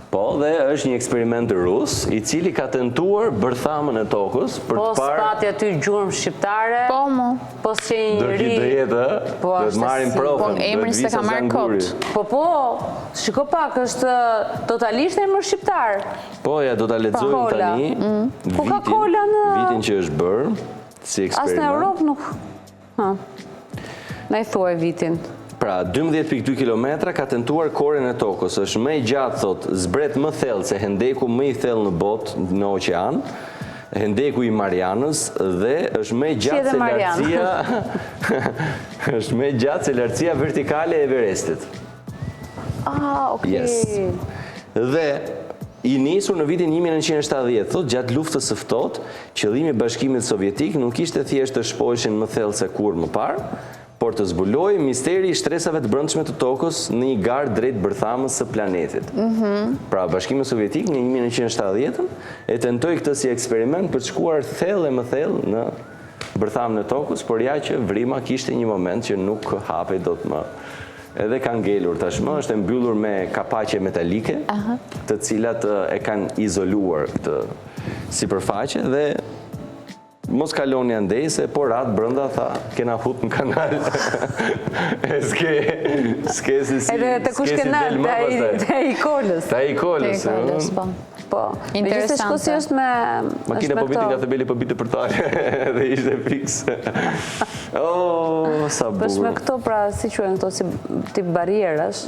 Po, dhe është një eksperiment rus, i cili ka tentuar bërthamën e tokës për Po të parë s'pati aty gjurmë shqiptare. Po, mo. Po s'qe një do ri. të jetë, Po, do është të marrin si- profën. po, emrin s'e ka marrë kot. Po, shiko pak, është totalisht emër shqiptar. Po, ja do ta lexojmë Kola. tani. Ku ka kola Vitin që është bërë si As në eksperiment. Europë nuk. Ha. Na i thuaj vitin. Pra, 12.2 kilometra ka tentuar koren e tokës. Është më i gjatë, thot, zbret më thellë se hendeku më i thellë në botë, në oqean, hendeku i Marianës, dhe është më i gjatë edhe se Marianë. lartësia është më i gjatë se lartësia vertikale e Everestit. Ah, okay. Yes. Dhe i nisur në vitin 1970, thot, gjatë luftës së ftohtë, qëllimi i Bashkimit Sovjetik nuk ishte thjesht të shpoheshin më thellë se kur më parë, por të zbuloj misteri i shtresave të brendshme të tokës në një garë drejt bërthamës së planetit. Pra, Bashkimi Sovjetik në 1970 e tentoi këtë si eksperiment për të shkuar thellë e më thellë në bërthamën e tokës, por ja që vrima kishte një moment që nuk hapej dot më. Edhe ka ngelur tashmë, është e mbyllur me kapaqe metalike, të cilat e kanë izoluar këtë sipërfaqe dhe mos kaloni andej se por atë brenda tha kena hut në kanal. S'ke si Edhe të kush kena të i kolës. Ta i kolës. Te kolës, po. Po. Megjithëse shkosi është me Makina po viti nga thebeli po bitë për tare dhe ishte fiks. Oh, sa Po është me bukur. këto, pra, si quhen këto si tip barrierash,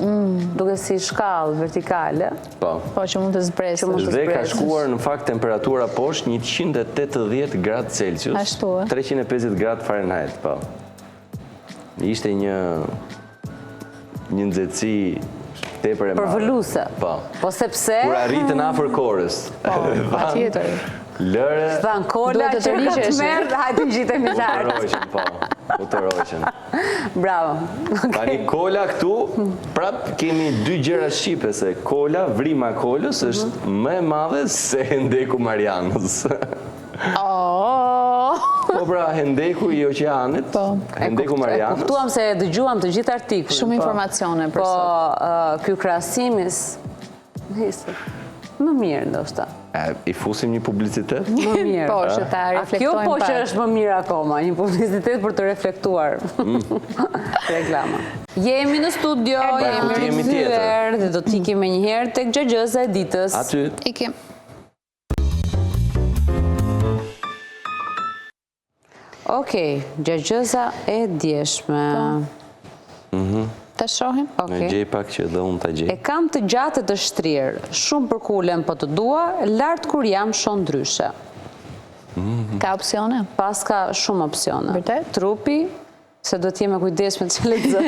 duke si shkallë vertikale. Po. Po, që mund të zbresë. Dhe ka shkuar në fakt temperatura poshtë 180 gradë Celsius, Ashtu, e? 350 gradë Fahrenheit, po. Ishte një nxehtësi tepër e madhe. Përvoluese. Po. Po sepse Kur arritën afër korës. Po, patjetër. Lëre, than kola Duhet të që ka të rriqesh. merë, hajde ngjitemi u lart. tërhoqën, po. U tërhoqën. Bravo. Tani kola këtu, prap kemi dy gjëra shqipe, se kola, vrima e kolës është më e madhe se hendeku Marianës. Oh! Po pra, hendeku i oqeanit, Po. hendeku E Marianës. kuptuam se dëgjuam të gjithë artikullin. Shumë po. informacione për Po, sot. ky krahasimis nisë. Më mirë ndoshta. I fusim një publicitet? Më mirë. Po, që ta A kjo reflektojmë po që pak. është më mirë akoma, një publicitet për të reflektuar reklama. Jemi në studio, ku jemi jemi rikthyer dhe do t'ikim me njëherë tek xhaxhëza e ditës. Aty. Ikim. Okej, xhaxhëza e djeshme. Ta shohim? Në Okej. gjej pak që dhe unë ta gjej. E kam të gjatë të shtrirë, shumë për kulen po të dua, lartë kur jam shon ndryshe. Ka opsione? Pas ka shumë opsione. Vërtet? Trupi, se do t'jeme kujdesme që lexoj.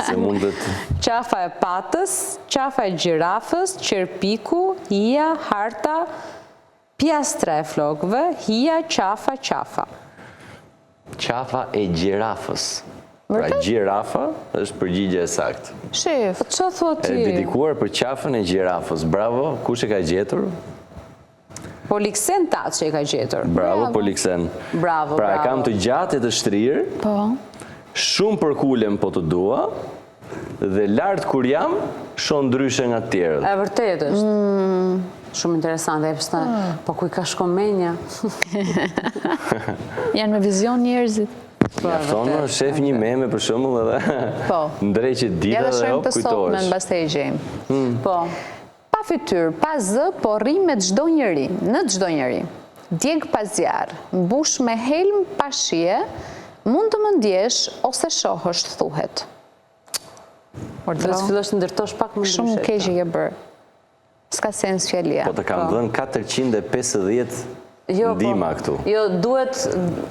Se mundet... Qafa e patës, qafa e gjirafës, qerpiku, hija, harta, pjastra e flokëve, hija, qafa. Qafa e gjirafës. Pra Vërtet? gjirafa është përgjigje e saktë. Shef. Po çfarë thua E ti? dedikuar për qafën e gjirafës. Bravo, kush e ka gjetur? Poliksen Taç që e ka gjetur. Bravo, Poliksen. Bravo, Pra e bravo. kam të gjatë e të shtrirë, Po. shumë përkulem po të dua, dhe lartë kur jam, shoh ndryshe nga të tjerët. E vërtet është. Shumë interesante, epsta. Po ku i ka shko menja? Janë me vizion njerëzit. Ja thonë, shef një meme për shembull edhe Po. ndreqet Ja dita dhe dhe shojmë hop të sotme në kujtohesh. bastë e gjejmë. Po. Pa fytyrë, pa zë, po rri me çdo njeri, në çdo njeri. Djeg pa zjarr, mbush me helm pa shije, mund të më ndjesh ose shohësh, thuhet. Do të fillosh të ndërtosh pak më ndryshe. Shumë keq e ke bërë. S'ka sens fjalia. Po të kam dhënë 450 ndima këtu. Jo, duhet,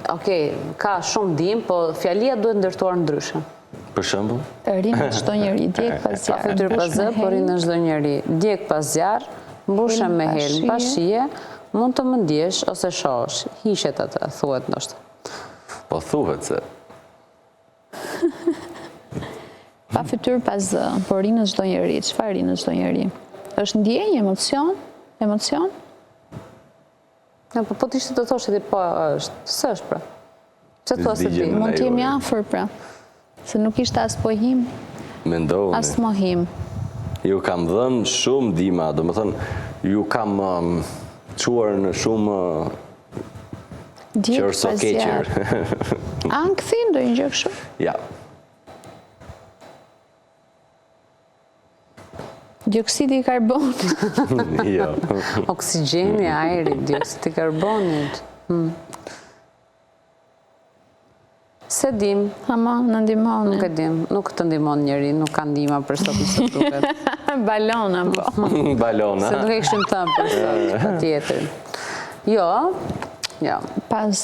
okej, ka shumë ndim, po fjalia duhet ndërtuar ndryshe. Për shembull, Rri me çdo njeri, djeg pa Pa zjarr. fytyrë pa mbush zë, me po rri helm. në çdo njeri. Djeg pa zjarr, mbushe me helm pa shije, mund të më ndjesh ose shohësh. Hishet atë, thuhet ndoshta. po thuhet se Pa fytyrë, pa zë, po rri në çdo njeri. Çfarë rri në çdo njeri? Është ndjenjë, emocion? Emocion? Ja, po të ishte të thoshe ti po është. Së është pra. Që thua se ti? Zdigjen. Mund të jemi Ore. afër pra. Se nuk ishte as pohim, mendoni. as mohim. Ju kam dhënë shumë ndima, do më thënë, ju kam quar në shumë Djeg qërso pa keqer. zjarr. A në këthim do një gjë kështu? Ja, Dioksidi i karbonit. jo. Oksigjeni, ajri, dioksid i karbonit. Se dim, Ama, në ndimoni. nuk e dim, nuk të ndimon njeri, nuk ka ndima për sot në sot duket. Balona, po. Balona. Se nuk e këshim thënë për sot, pa tjetër. Jo, jo. Pas,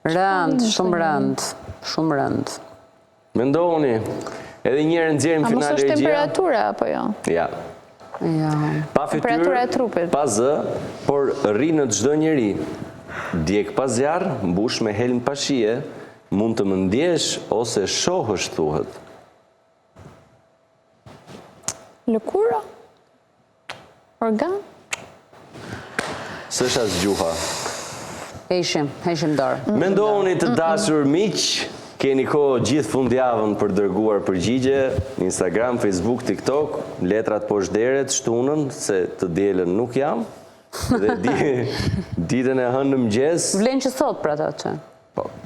Rënd, shumë rënd. Mendoni, edhe njërë nxjerrim a mos finale është e gjia. temperatura, apo jo? Ja. Ja. Pa Temperatura e fytyrë, trupit. pa zë, por rri në çdo njeri. Djeg pa zjarr, mbush me helm pa shije, mund të më ndjesh ose shohësh, thuhet. Lëkura? Organ? S'është as gjuha. Heshim dorë. Mendoni të dashur miq, keni kohë gjithë fundjavën për dërguar përgjigje, Instagram, Facebook, TikTok, letrat poshtderet, shtunën, se të dielën nuk jam, dhe ditën e hënë në mëngjes, Vlen që sot për ata që.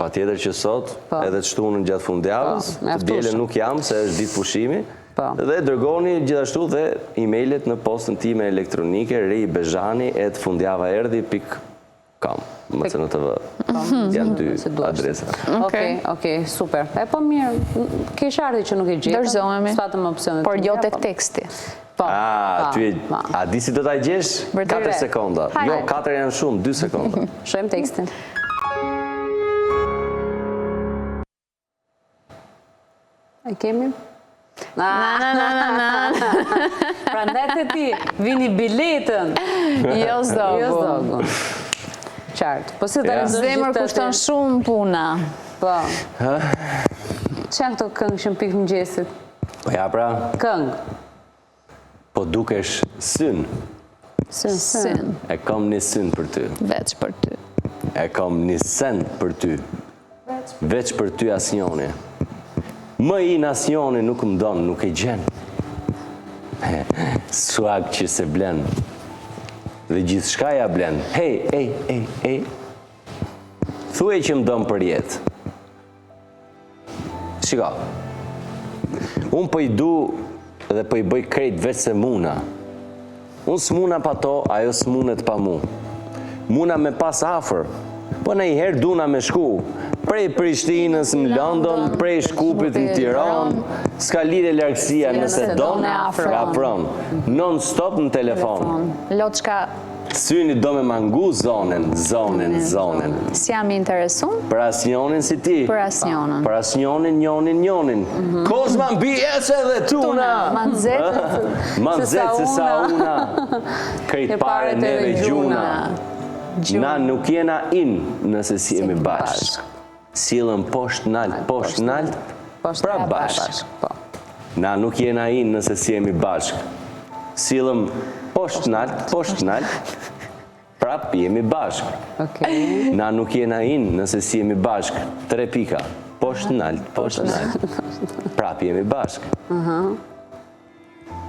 pa tjetër që sot, Po. edhe të shtunën gjatë fundjavës, Po, të mjaftueshëm. dielën nuk jam, se është ditë pushimi, Po. dhe dërgoni gjithashtu dhe emailet në postën time elektronike, ribezhani@fundjavaerdhi.com. Më të në të vë. Janë dy Se duash. adresa. Okej, super. E po mirë, kesh ardhi që nuk e gjetëm. Dorëzohemi. S'patëm opsionet. Por të jo mira, tek po. teksti. Po. A di si do t'a gjesh? Vërtet. 4 sekonda. Hajde. Jo, 4 janë shumë, 2 sekonda. Shohim tekstin. E kemi? Pra ndete ti, vini biletën. Jo Jo zogu. zogu. Qartë. Po si të Ja. rezosh Zemër gjithë kushton atë- shumë puna. Po. Që janë këto këngë që më pikë mëngjesit? Po ja pra, Këngë. po dukesh syn. Syn, E kam një syn për ty. veç për ty. E kam një sen për ty. Veç për ty asnjoni. Më i asnjoni nuk më donë, nuk e gjen. Swag që se blen. Dhe gjithë shka ja blen. Hej. Thuaj që më donë për jetë. Shiko. Unë po i du dhe po i bëj krejt veç se muna. Unë s'muna pa to, ajo s'munet pa mu. Muna me pas afer, po në i herë duna me shku. Prej Prishtinës në London, prej Shkupit në Tiranë, s'ka lidhe largësia nëse Nëse don, don e afron. afron. Non stop në telefon. Loçka Syni do me mangu zonen. Si jam i interesum? Për asnjonin si ti. Për asnjonin. Për asnjonin, njonin. Kozma mbi ese dhe tuna. Manzet se sa una. Krejt pare neve gjuna. Na nuk jena in nëse si jemi bashk. Silën posht nalt, pra bashk. Na nuk jena in nëse si jemi bashk. Silëm posht nalt, prap jemi bashk. Na nuk jena in nëse si jemi bashk. 3 pika. Posht nalt, prap jemi bashk.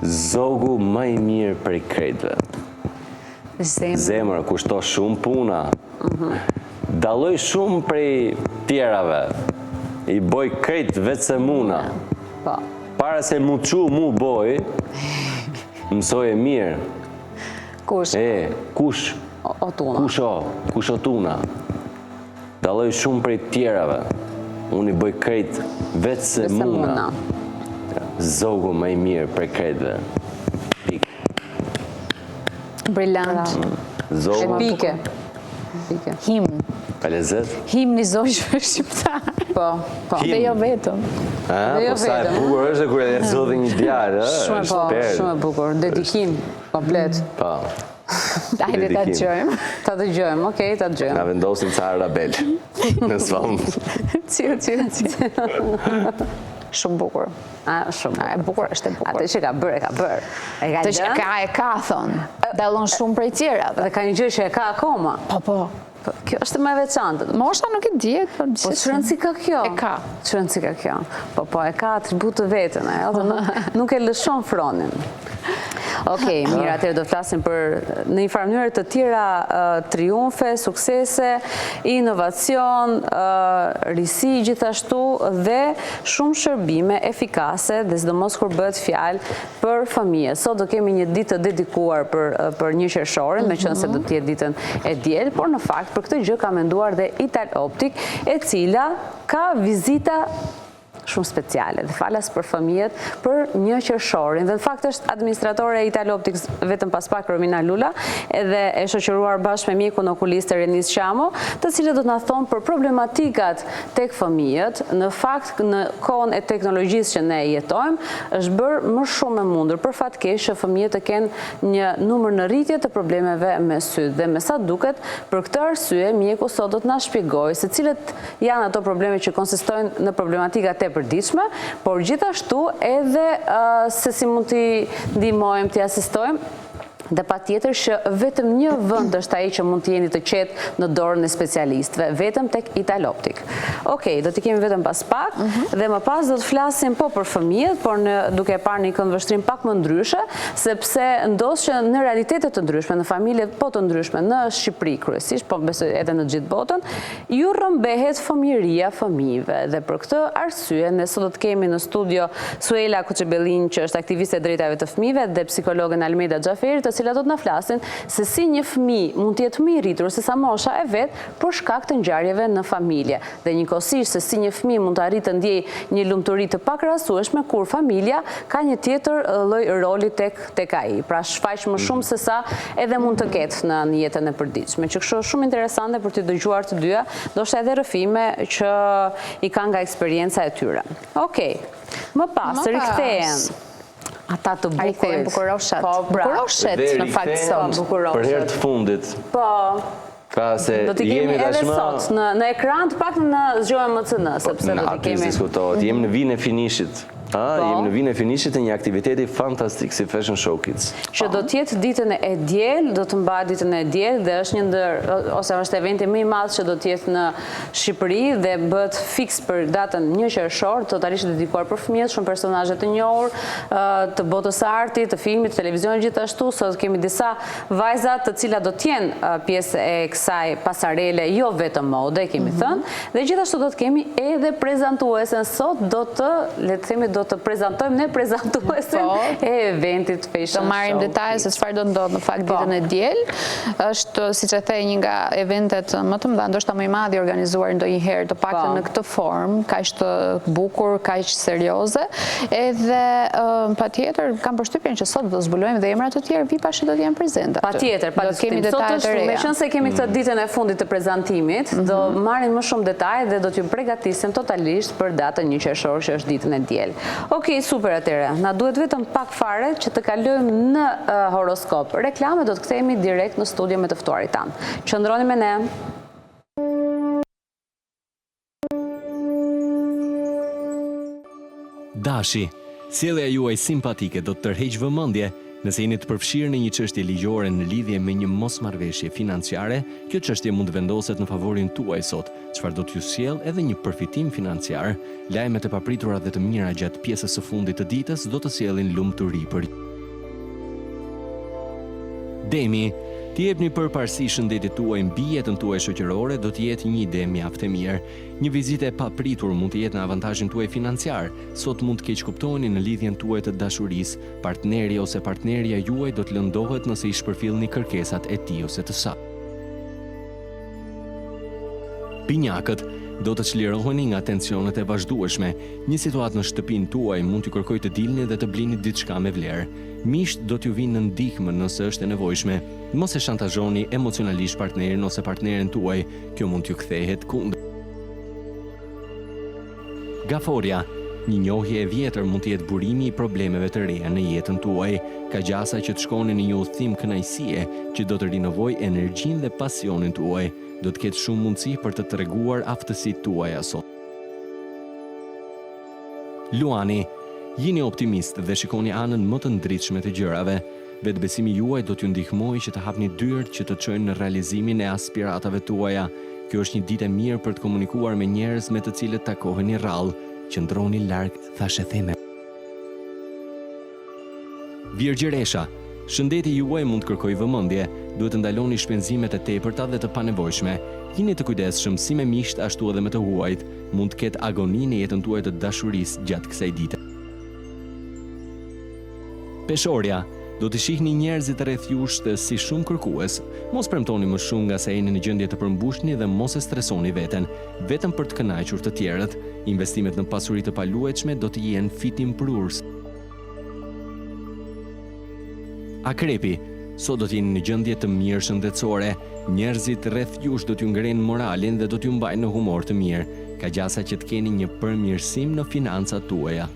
Zogu më i mirë prej krejtve. Zemër kushto shumë puna. Dalloj shumë prej tjerave. I boj krejt vetë se muna. Para se mu qu mu boj, mësoj e mirë. Kush? Kush? O tuna. Kush o tuna. Dalloj shumë prej tjerave. Unë i boj krejt vetë se muna. Zogu më i mirë prej krejtve. Brillant. Zogu. Pike. Himn. Lezet? Himni zogjve shqiptar. Po. Dhe jo vetëm. Po sa e bukur është kur e zodhi një djarë. Shumë e bukur. Dedikim, komplet. Po. Hajde ta dëgjojmë. Ta dëgjojmë, okej, ta dëgjojmë. Na vendosim ca arabel. Në sfond. Cilë. Shumë bukur. Shumë. E bukur është e bukur. Atë që ka bërë. Të që ka thonë. Dallon shumë prej tjera. Dhe ka një gjë që e ka akoma. Po. Kjo është më e veçantë. Mosha nuk e dihet, po që rëndësi ka kjo? E ka. Që rëndësi ka kjo? Po, e ka atribut të vetën, nuk e lëshon fronin. Okej, mirë, atëherë do të flasim për në një farë mënyrë të tjera triumfe, suksese, inovacion, risi gjithashtu dhe shumë shërbime efikase dhe sidomos kur bëhet fjalë për familje. Sot do kemi një ditë të dedikuar për një qershorin, meqense do të jetë ditën e diel, por në fakt për këtë gjë ka menduar dhe Ital Optik, e cila ka vizita shumë speciale dhe falas për familjet për një qershorin dhe në fakt është administratore e Ital Optics vetëm pas pak Romina Lula edhe e shoqëruar bashkë me mjekun okuliste Renis Qamo, të cilët do të na thonë për problematikat tek familjet. Në fakt në kohën e teknologjisë që ne jetojmë është bërë më shumë e mundur për fatkeq që fëmijët të kenë një numër në rritje të problemeve me sy dhe me sa duket për këtë arsye mjeku sot do të na shpjegojë se cilët janë ato probleme që konsistojnë në problematikat e përditshme, por gjithashtu edhe se si mund t'i ndihmojmë, t'i asistojmë, dhe pa tjetër që vetëm një vend është ai që mund të jeni të qetë në dorën e specialistëve, vetëm tek Ital Optik. Okej, do t'i kemi vetëm pas pak, dhe më pas do të flasim po për fëmijët, por duke parë një këndvështrim pak më ndryshe, sepse ndos që në realitete të ndryshme, në familje po të ndryshme, në Shqipëri kryesisht, po besoj edhe në gjithë botën, ju rrëmbehet fëmijëria fëmijëve. Dhe për këtë arsye, ne sot do të kemi në studio Suela Kuçebellin, që është aktiviste e drejtave të fëmijëve, dhe psikologen Almeda Xhaferi, të cilat do të na flasin se si një fëmijë mund të jetë më i rritur se sa mosha e vet për shkak të ngjarjeve në familje. Dhe njëkohësisht se si një fëmijë mund të arrijë të ndjejë një lumturi të pakrahasueshme kur familja ka një tjetër lloj roli tek ai. Pra shfaq më shumë se sa edhe mund të ketë në jetën e përditshme. Që kështu është shumë interesante për të dëgjuar të dyja, ndoshta edhe rrëfime që i kanë nga eksperienca e tyre. Okej. Më pas rikthehen ata të bukurit. Bukuroshet. Bukuroshet, në fakt sot. Për herë të fundit. Po. Ka se do t'i kemi edhe sot, në ekran të pak në zgjohem MCN, sepse do t'i kemi... diskutohet, jemi në vinë e finishit. Jemi në vinë e finishit e një aktiviteti fantastik si Fashion Show Kids. Që do t'jetë ditën e diel, do të mbahet ditën e diel dhe është një ndër, ose është eventi më i madh që do t'jetë në Shqipëri dhe bëhet fiks për datën 1 qershor, totalisht dedikuar për fëmijët, shumë personazhe të njohur, të botës së artit, të filmit, të televizionit gjithashtu. Sot kemi disa vajza të cilat do t'jenë pjesë e kësaj pasarele, jo vetëm mode, kemi thënë, dhe gjithashtu do të kemi edhe prezantuesen sot, do të, le të themi, do të prezantojmë ne prezantuesin e eventit Fashion Show. Do marrim detaje se çfarë do ndodh në fakt ditën e diel. Është, siç e the, një nga eventet më të mëdha, ndoshta më i madh i organizuar ndonjëherë, të paktën në këtë formë, kaq të bukur, kaq serioze. Edhe patjetër kam përshtypjen që sot do zbulojmë dhe emra të tjerë VIP-ash që do të jenë prezente. Patjetër, patjetër. Sot është, meqense kemi këtë ditën e fundit të prezantimit, do marrim më shumë detaje dhe do t'ju përgatisim totalisht për datën 1 qershor, që është ditën e diel. Okej, super atëre. Na duhet vetëm pak fare që të kalojmë në horoskop. Reklame, do të kthehemi direkt në studio me të ftuarit tanë. Qëndroni me ne. Dashi, sjellja juaj simpatike do të tërheqë vëmendje nëse jeni të përfshirë në një çështje ligjore në lidhje me një mosmarrëveshje financiare. Kjo çështje mund të vendoset në favorin tuaj sot, çfarë do t'ju sjellë edhe një përfitim financiar. Lajmet e papritura dhe të mira gjatë pjesës së fundit të ditës do të sjellin lumturi për ju. Demi, t'i jepni përparësi shëndetit tuaj mbi jetën tuaj shoqërore do të jetë një ide mjaft e mirë. Një vizitë e papritur mund të jetë në avantazhin tuaj financiar. Sot mund të keqkuptoheni në lidhjen tuaj të dashurisë. Partneri ose partnerja juaj do të lëndohet nëse i shpërfillni kërkesat e tij ose të saj. Pinjakët, do të çliroheni nga tensionet e vazhdueshme. Një situatë në shtëpinë tuaj mund t'ju kërkojë të dilni dhe të blini diçka me vlerë. Misht do t'ju vinë në ndihmë nëse është e nevojshme. Mos e shantazhoni emocionalisht partnerin ose partneren tuaj, kjo mund t'ju kthehet kundër. Gaforia, një njohje e vjetër mund të jetë burimi i problemeve të reja në jetën tuaj. Ka gjasa që të shkoni në një udhëtim kënaqësie që do të rinovojë energjinë dhe pasionin tuaj. Do të ketë shumë mundësi për të treguar aftësitë tuaja sot. Luani, jini optimist dhe shikoni anën më të ndritshme të gjërave. Vetbesimi juaj do t'ju ndihmojë që të hapni dyert që të çojnë në realizimin e aspiratave tuaja. Kjo është një ditë e mirë për të komunikuar me njerëz me të cilët takoheni rrallë. Qëndroni larg thashethime. Virgjëresha, shëndeti juaj mund të kërkojë vëmendje. Duhet të ndaloni shpenzimet e tepërta dhe të panevojshme. Jini të kujdesshëm si me miqt ashtu edhe me të huajt. Mund të ketë agoni në jetën tuaj të dashurisë gjatë kësaj dite. Peshorja, do të shihni njerëzit rreth jush të si shumë kërkues. Mos premtoni më shumë nga sa jeni në gjendje të përmbushni dhe mos e stresoni veten, vetëm për të kënaqur të tjerët. Investimet në pasuri të paluajtshme do të jenë fitim prurës. Akrepi, sot do të jeni në gjendje të mirë shëndetësore. Njerëzit rreth jush do t'ju ngrenë moralin dhe do t'ju mbajnë në humor të mirë. Ka gjasa që të keni një përmirësim në financat tuaja.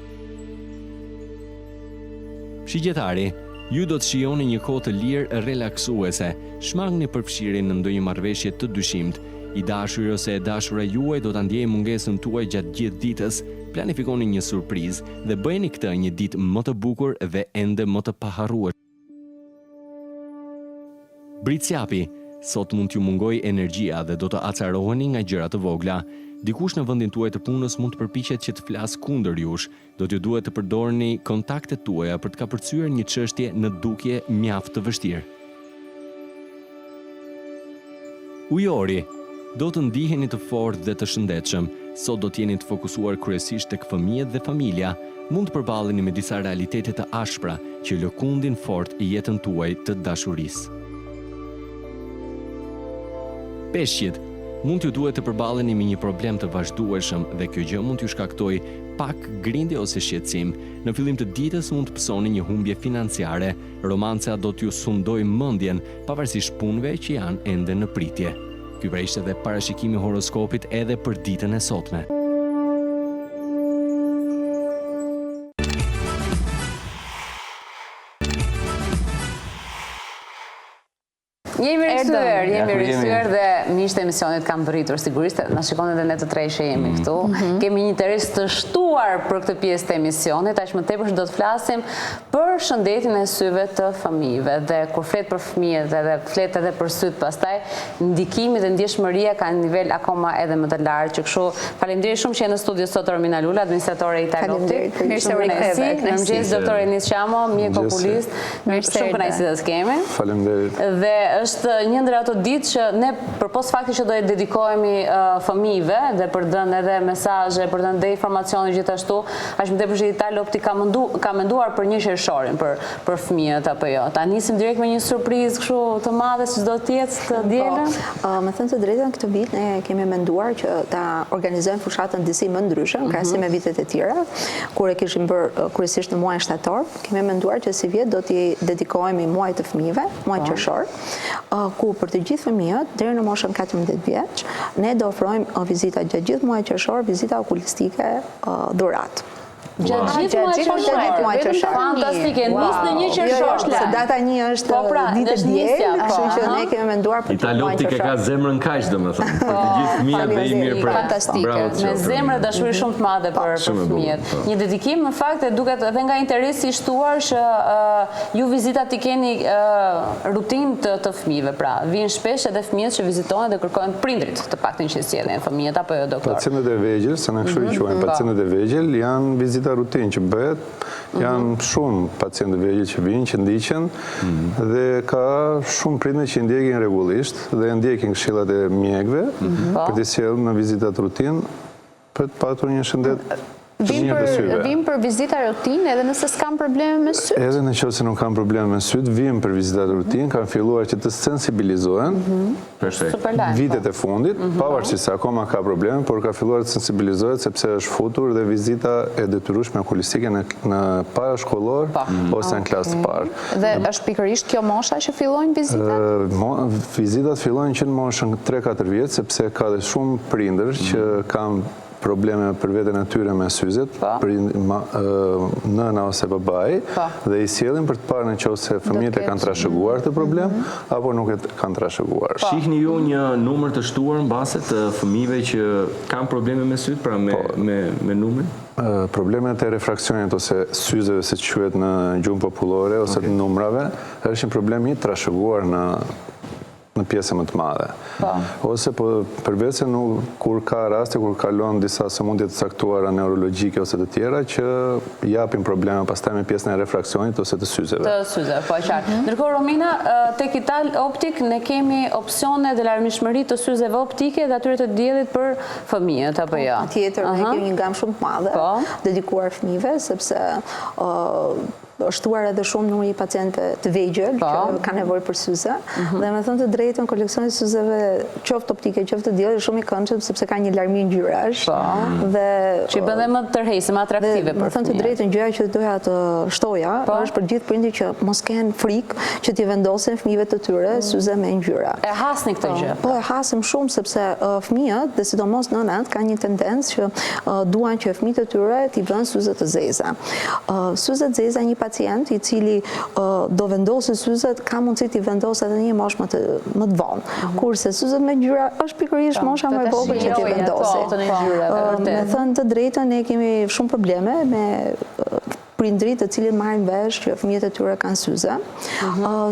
Shigjetari, ju do të shijoni një kohë të lirë relaksuese. Shmangni përfshirjen në ndonjë marrëveshje të dyshimt. I dashuri ose e dashura juaj do ta ndjejë mungesën tuaj gjatë gjithë ditës. Planifikoni një surprizë dhe bëjeni këtë një ditë më të bukur dhe ende më të paharrueshme. Britsjapi, sot mund t'ju mungojë energjia dhe do të acaroheni nga gjëra të vogla. Dikush në vendin tuaj të punës mund të përpiqet që të flasë kundër jush. Do t'ju duhet të përdorni kontaktet tuaja për të kapërcyer një çështje në dukje mjaft të vështirë. Ujori, do të ndiheni të fortë dhe të shëndetshëm. Sot do të jeni të fokusuar kryesisht tek fëmijët dhe familja. Mund të përballeni me disa realitete të ashpra që lëkundin fort jetën tuaj të dashurisë. Peshqit, mund t'ju duhet të përballeni me një problem të vazhdueshëm dhe kjo gjë mund t'ju shkaktojë pak grindje ose shqetësim. Në fillim të ditës mund të pësoni një humbje financiare. Romanca do t'ju sundojë mendjen, pavarësisht punëve që janë ende në pritje. Ky pra ishte edhe parashikimi i horoskopit edhe për ditën e sotme. Jemi rikthyer dhe miqtë e emisionit kanë bëritur sigurisht, na shikoni edhe ne të tre që jemi këtu. Kemi një interes të shtuar për këtë pjesë të emisionit, aq më tepër do të flasim për shëndetin e syve të fëmijëve. Dhe kur flet për fëmijët edhe flet edhe për syt, pastaj ndikimi dhe ndjeshmëria kanë nivel akoma edhe më të lartë. Që kështu faleminderit shumë që jeni në studio sot Romina Lula, administratore e Italotit. Mirë se u riktheve. Mirëmëngjes doktor Enis Qamo, mjek populist. Shumë kënaqësi të kemi. Faleminderit. Dhe është një ndër ato ditë që ne përpos faktit që do të dedikohemi fëmijëve dhe për dhënë edhe mesazhe, për dhënë dhe informacione gjithashtu, aq më tepër që Itali Optik ka menduar për një qershorin për fëmijët apo jo. Ta nisim direkt me një surprizë kështu të madhe si do të jetë të dielën? Me thënë të drejtën, këtë vit ne kemi menduar që ta organizojmë fushatën disi më ndryshëm, krahasim me vitet e tjera, kur e kishim bërë kryesisht në muajin shtator, kemi menduar që si vjet do t'i dedikohemi muajit të fëmijëve, muaj qershor, ku për të gjithë fëmijët deri në moshën 14 vjeç, ne do ofrojmë vizita gjatë gjithë muajit qershor, vizita okulistike dhuratë. Gjatë gjithë muajit qershor. Fantastike, nis në një qershor. Se data 1 është ditë e diel, kështu që ne kemi menduar për Itali Optik ka zemrën kaq, domethënë. Për të gjithë fëmijët dhe i mirë për. Fantastike. Me zemrë dhe dashuri shumë të madhe për fëmijët. Një dedikim në fakt e duket edhe nga interesi i shtuar që ju vizitat i keni rutinë të fëmijëve, pra vijnë shpesh edhe fëmijët që vizitohen dhe kërkojnë prindrit të paktën që sjellin fëmijët apo jo doktor. Pacientët e vegjël, se ne kështu i quajmë pacientët e vegjël, janë vizita rutinë që bëhet, janë shumë pacientë vegjël që vinë, që ndiqen, dhe ka shumë prindër që ndjekin rregullisht dhe ndjekin këshillat e mjekëve për të sjellur në vizitat rutinë për të patur një shëndet të mirë të syve. Vim për vizita rutinë edhe nëse s'kam probleme me syt? Edhe nëse nuk kanë probleme me syt, vim për vizitat rutinë, kanë filluar që të sensibilizohen vitet e fundit, pavarësisht se akoma ka probleme, por ka filluar të sensibilizohet sepse është futur dhe vizita e detyrueshme okulistike në parashkollor ose në klasë të parë. Dhe është pikërisht kjo mosha që fillojnë vizitat? Vizitat fillojnë që në moshën 3-4 vjeç, sepse ka dhe shumë prindër që kanë probleme për veten e tyre me syzet, nëna ose babai, dhe i sjellin për të parë nëse fëmijët e kanë trashëguar këtë problem apo nuk e kanë trashëguar. Shihni ju një numër të shtuar mbase të fëmijëve që kanë probleme me syt, pra me numrin? Problemet e refraksionit ose syzeve, si quhet në gjuhën popullore, ose të numrave, është një problem i trashëguar në pjesë më të madhe. Ose përveç se kur ka raste, kur kalon disa sëmundje të caktuara neurologjike ose të tjera që japin probleme pastaj me pjesën e refraksionit ose të syzeve. Të syzeve, po qartë. Ndërkohë Romina, tek Itali Optik ne kemi opsione dhe larmishmëri të syzeve optike dhe atyre të diellit për fëmijët apo jo? Tjetër, ne kemi një gamë shumë të madhe dedikuar fëmijëve, sepse është shtuar edhe shumë numri i pacientëve të vegjël që kanë nevojë për syze, dhe me thënë të drejtën koleksioni i syzeve qoftë optike, qoftë të diellit është shumë i këndshëm sepse ka një larmi ngjyrash dhe që i bën dhe më të tërheqëse, më atraktive për fëmijët. Me thënë të drejtën, gjëja që doja të shtoja është për gjithë prindërit që mos kenë frikë që t'i vendosin fëmijëve të tyre syze me ngjyra. E hasni këtë gjë? Po, e hasim shumë sepse fëmijët, dhe sidomos nënat, kanë një tendencë që duan që fëmijët e tyre t'i vënë syze të zeza. Syze të zeza një pacient i cili do vendosë syzet, ka mundësi t'i vendosë edhe një moshë më të vonë. Kurse syzet me ngjyra është pikërisht mosha më e vogël që t'i vendosë. Me thënë të drejtën, ne kemi shumë probleme me prindrit të cilët marrin vesh që fëmijët e tyre kanë syze,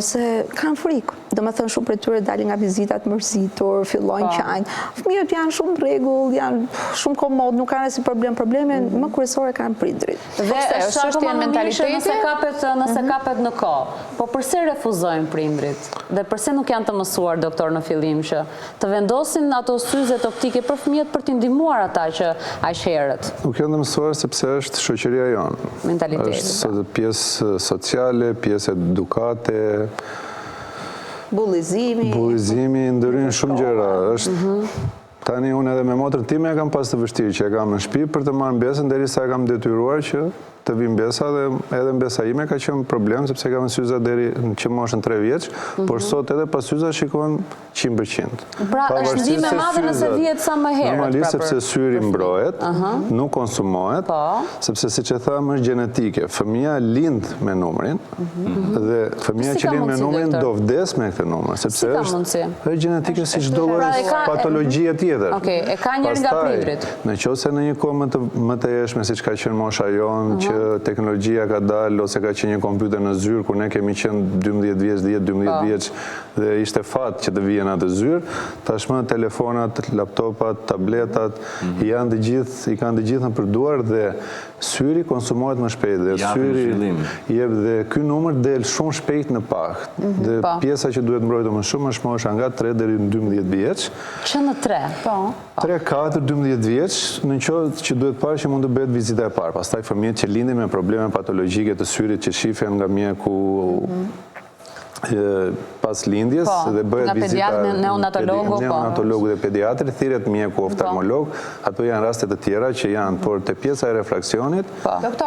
se kanë frikë. Do me thënë shumë për tyre dalin nga vizitat mërzitur, fillojnë qajnë. Fëmijët janë shumë rregull, janë shumë komod, nuk kanë si problem. Probleme më kryesore kanë prindrit. Dhe është çështje mentaliteti nëse kapet në kohë. Po pse refuzojnë prindrit? Dhe pse nuk janë të mësuar doktor në fillim që të vendosin ato syzet optike për fëmijët për t'i ndihmuar ata që aq herët? Nuk janë të mësuar sepse është shoqëria jonë. Është pjesë sociale, pjesë edukate, bullizimi, ndërhyjnë shumë gjëra. Tani unë edhe me motrën time e kam pas të vështirë që e kam në shtëpi për të marrë mbesën derisa e kam detyruar që të vi mbesa, dhe edhe mbesa ime ka qenë problem sepse kam syza deri që moshën 3 vjeç, por sot edhe pas syza shikojnë 100%. Pra është ndihmë e madhe nëse vihet sa më herët. Normalisht sepse syri mbrohet, nuk konsumohet, sepse siç e tham është gjenetike. Fëmia lind me numrin dhe fëmia që lind me numrin do vdes me këtë numër, sepse është gjenetike si çdo lloj patologjie tjetër. Okej, e ka njëri nga prindrit. Nëse në një kohë më të jeshme siç ka qenë mosha jonë, që që teknologjia ka dalë ose ka qenë një kompjuter në zyrë, kur ne kemi qenë 12 vjeç, 10-12 vjeç dhe ishte fat që të vijen atë zyrë, tashmë telefonat, laptopat, tabletat i kanë të gjithë në përduar dhe syri konsumohet më shpejt dhe syri jep dhe ky numër del shumë shpejt në pak. Dhe pjesa që duhet mbrojtur më shumë është mosha nga 3 deri në 12 vjeç. Që në 3, po. 3, 4, 12 vjeç, në qoftë që duhet parë që mund të bëhet vizita e parë. Pastaj fëmijët që lindin me probleme patologjike të syrit që shihen nga mjeku pas lindjes dhe bëhet vizita neonatologu dhe pediatri, thirret mjeku oftalmolog, ato janë raste të tjera që janë, por te pjesa e refraksionit,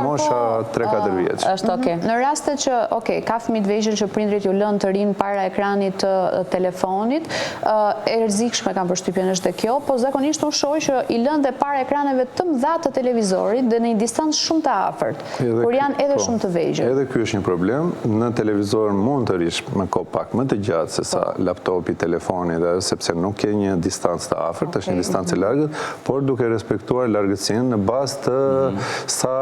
mosha 3-4 vjeç. Është okay. Në raste që, ka fëmijë të vegjël që prindrit ju lënë të rinë para ekranit të telefonit, e rrezikshme kam përshtypjen është kjo, po zakonisht unë shoh që i lënë dhe para ekraneve të mëdha të televizorit dhe në një distancë shumë të afërt, kur janë edhe shumë të vegjël. Edhe ky është një problem, në televizor mund të rish me kohë pak më të gjatë se sa laptopi, telefoni, sepse nuk ke një distancë të afërt, është një distancë e largët, por duke respektuar largësinë në bazë të sa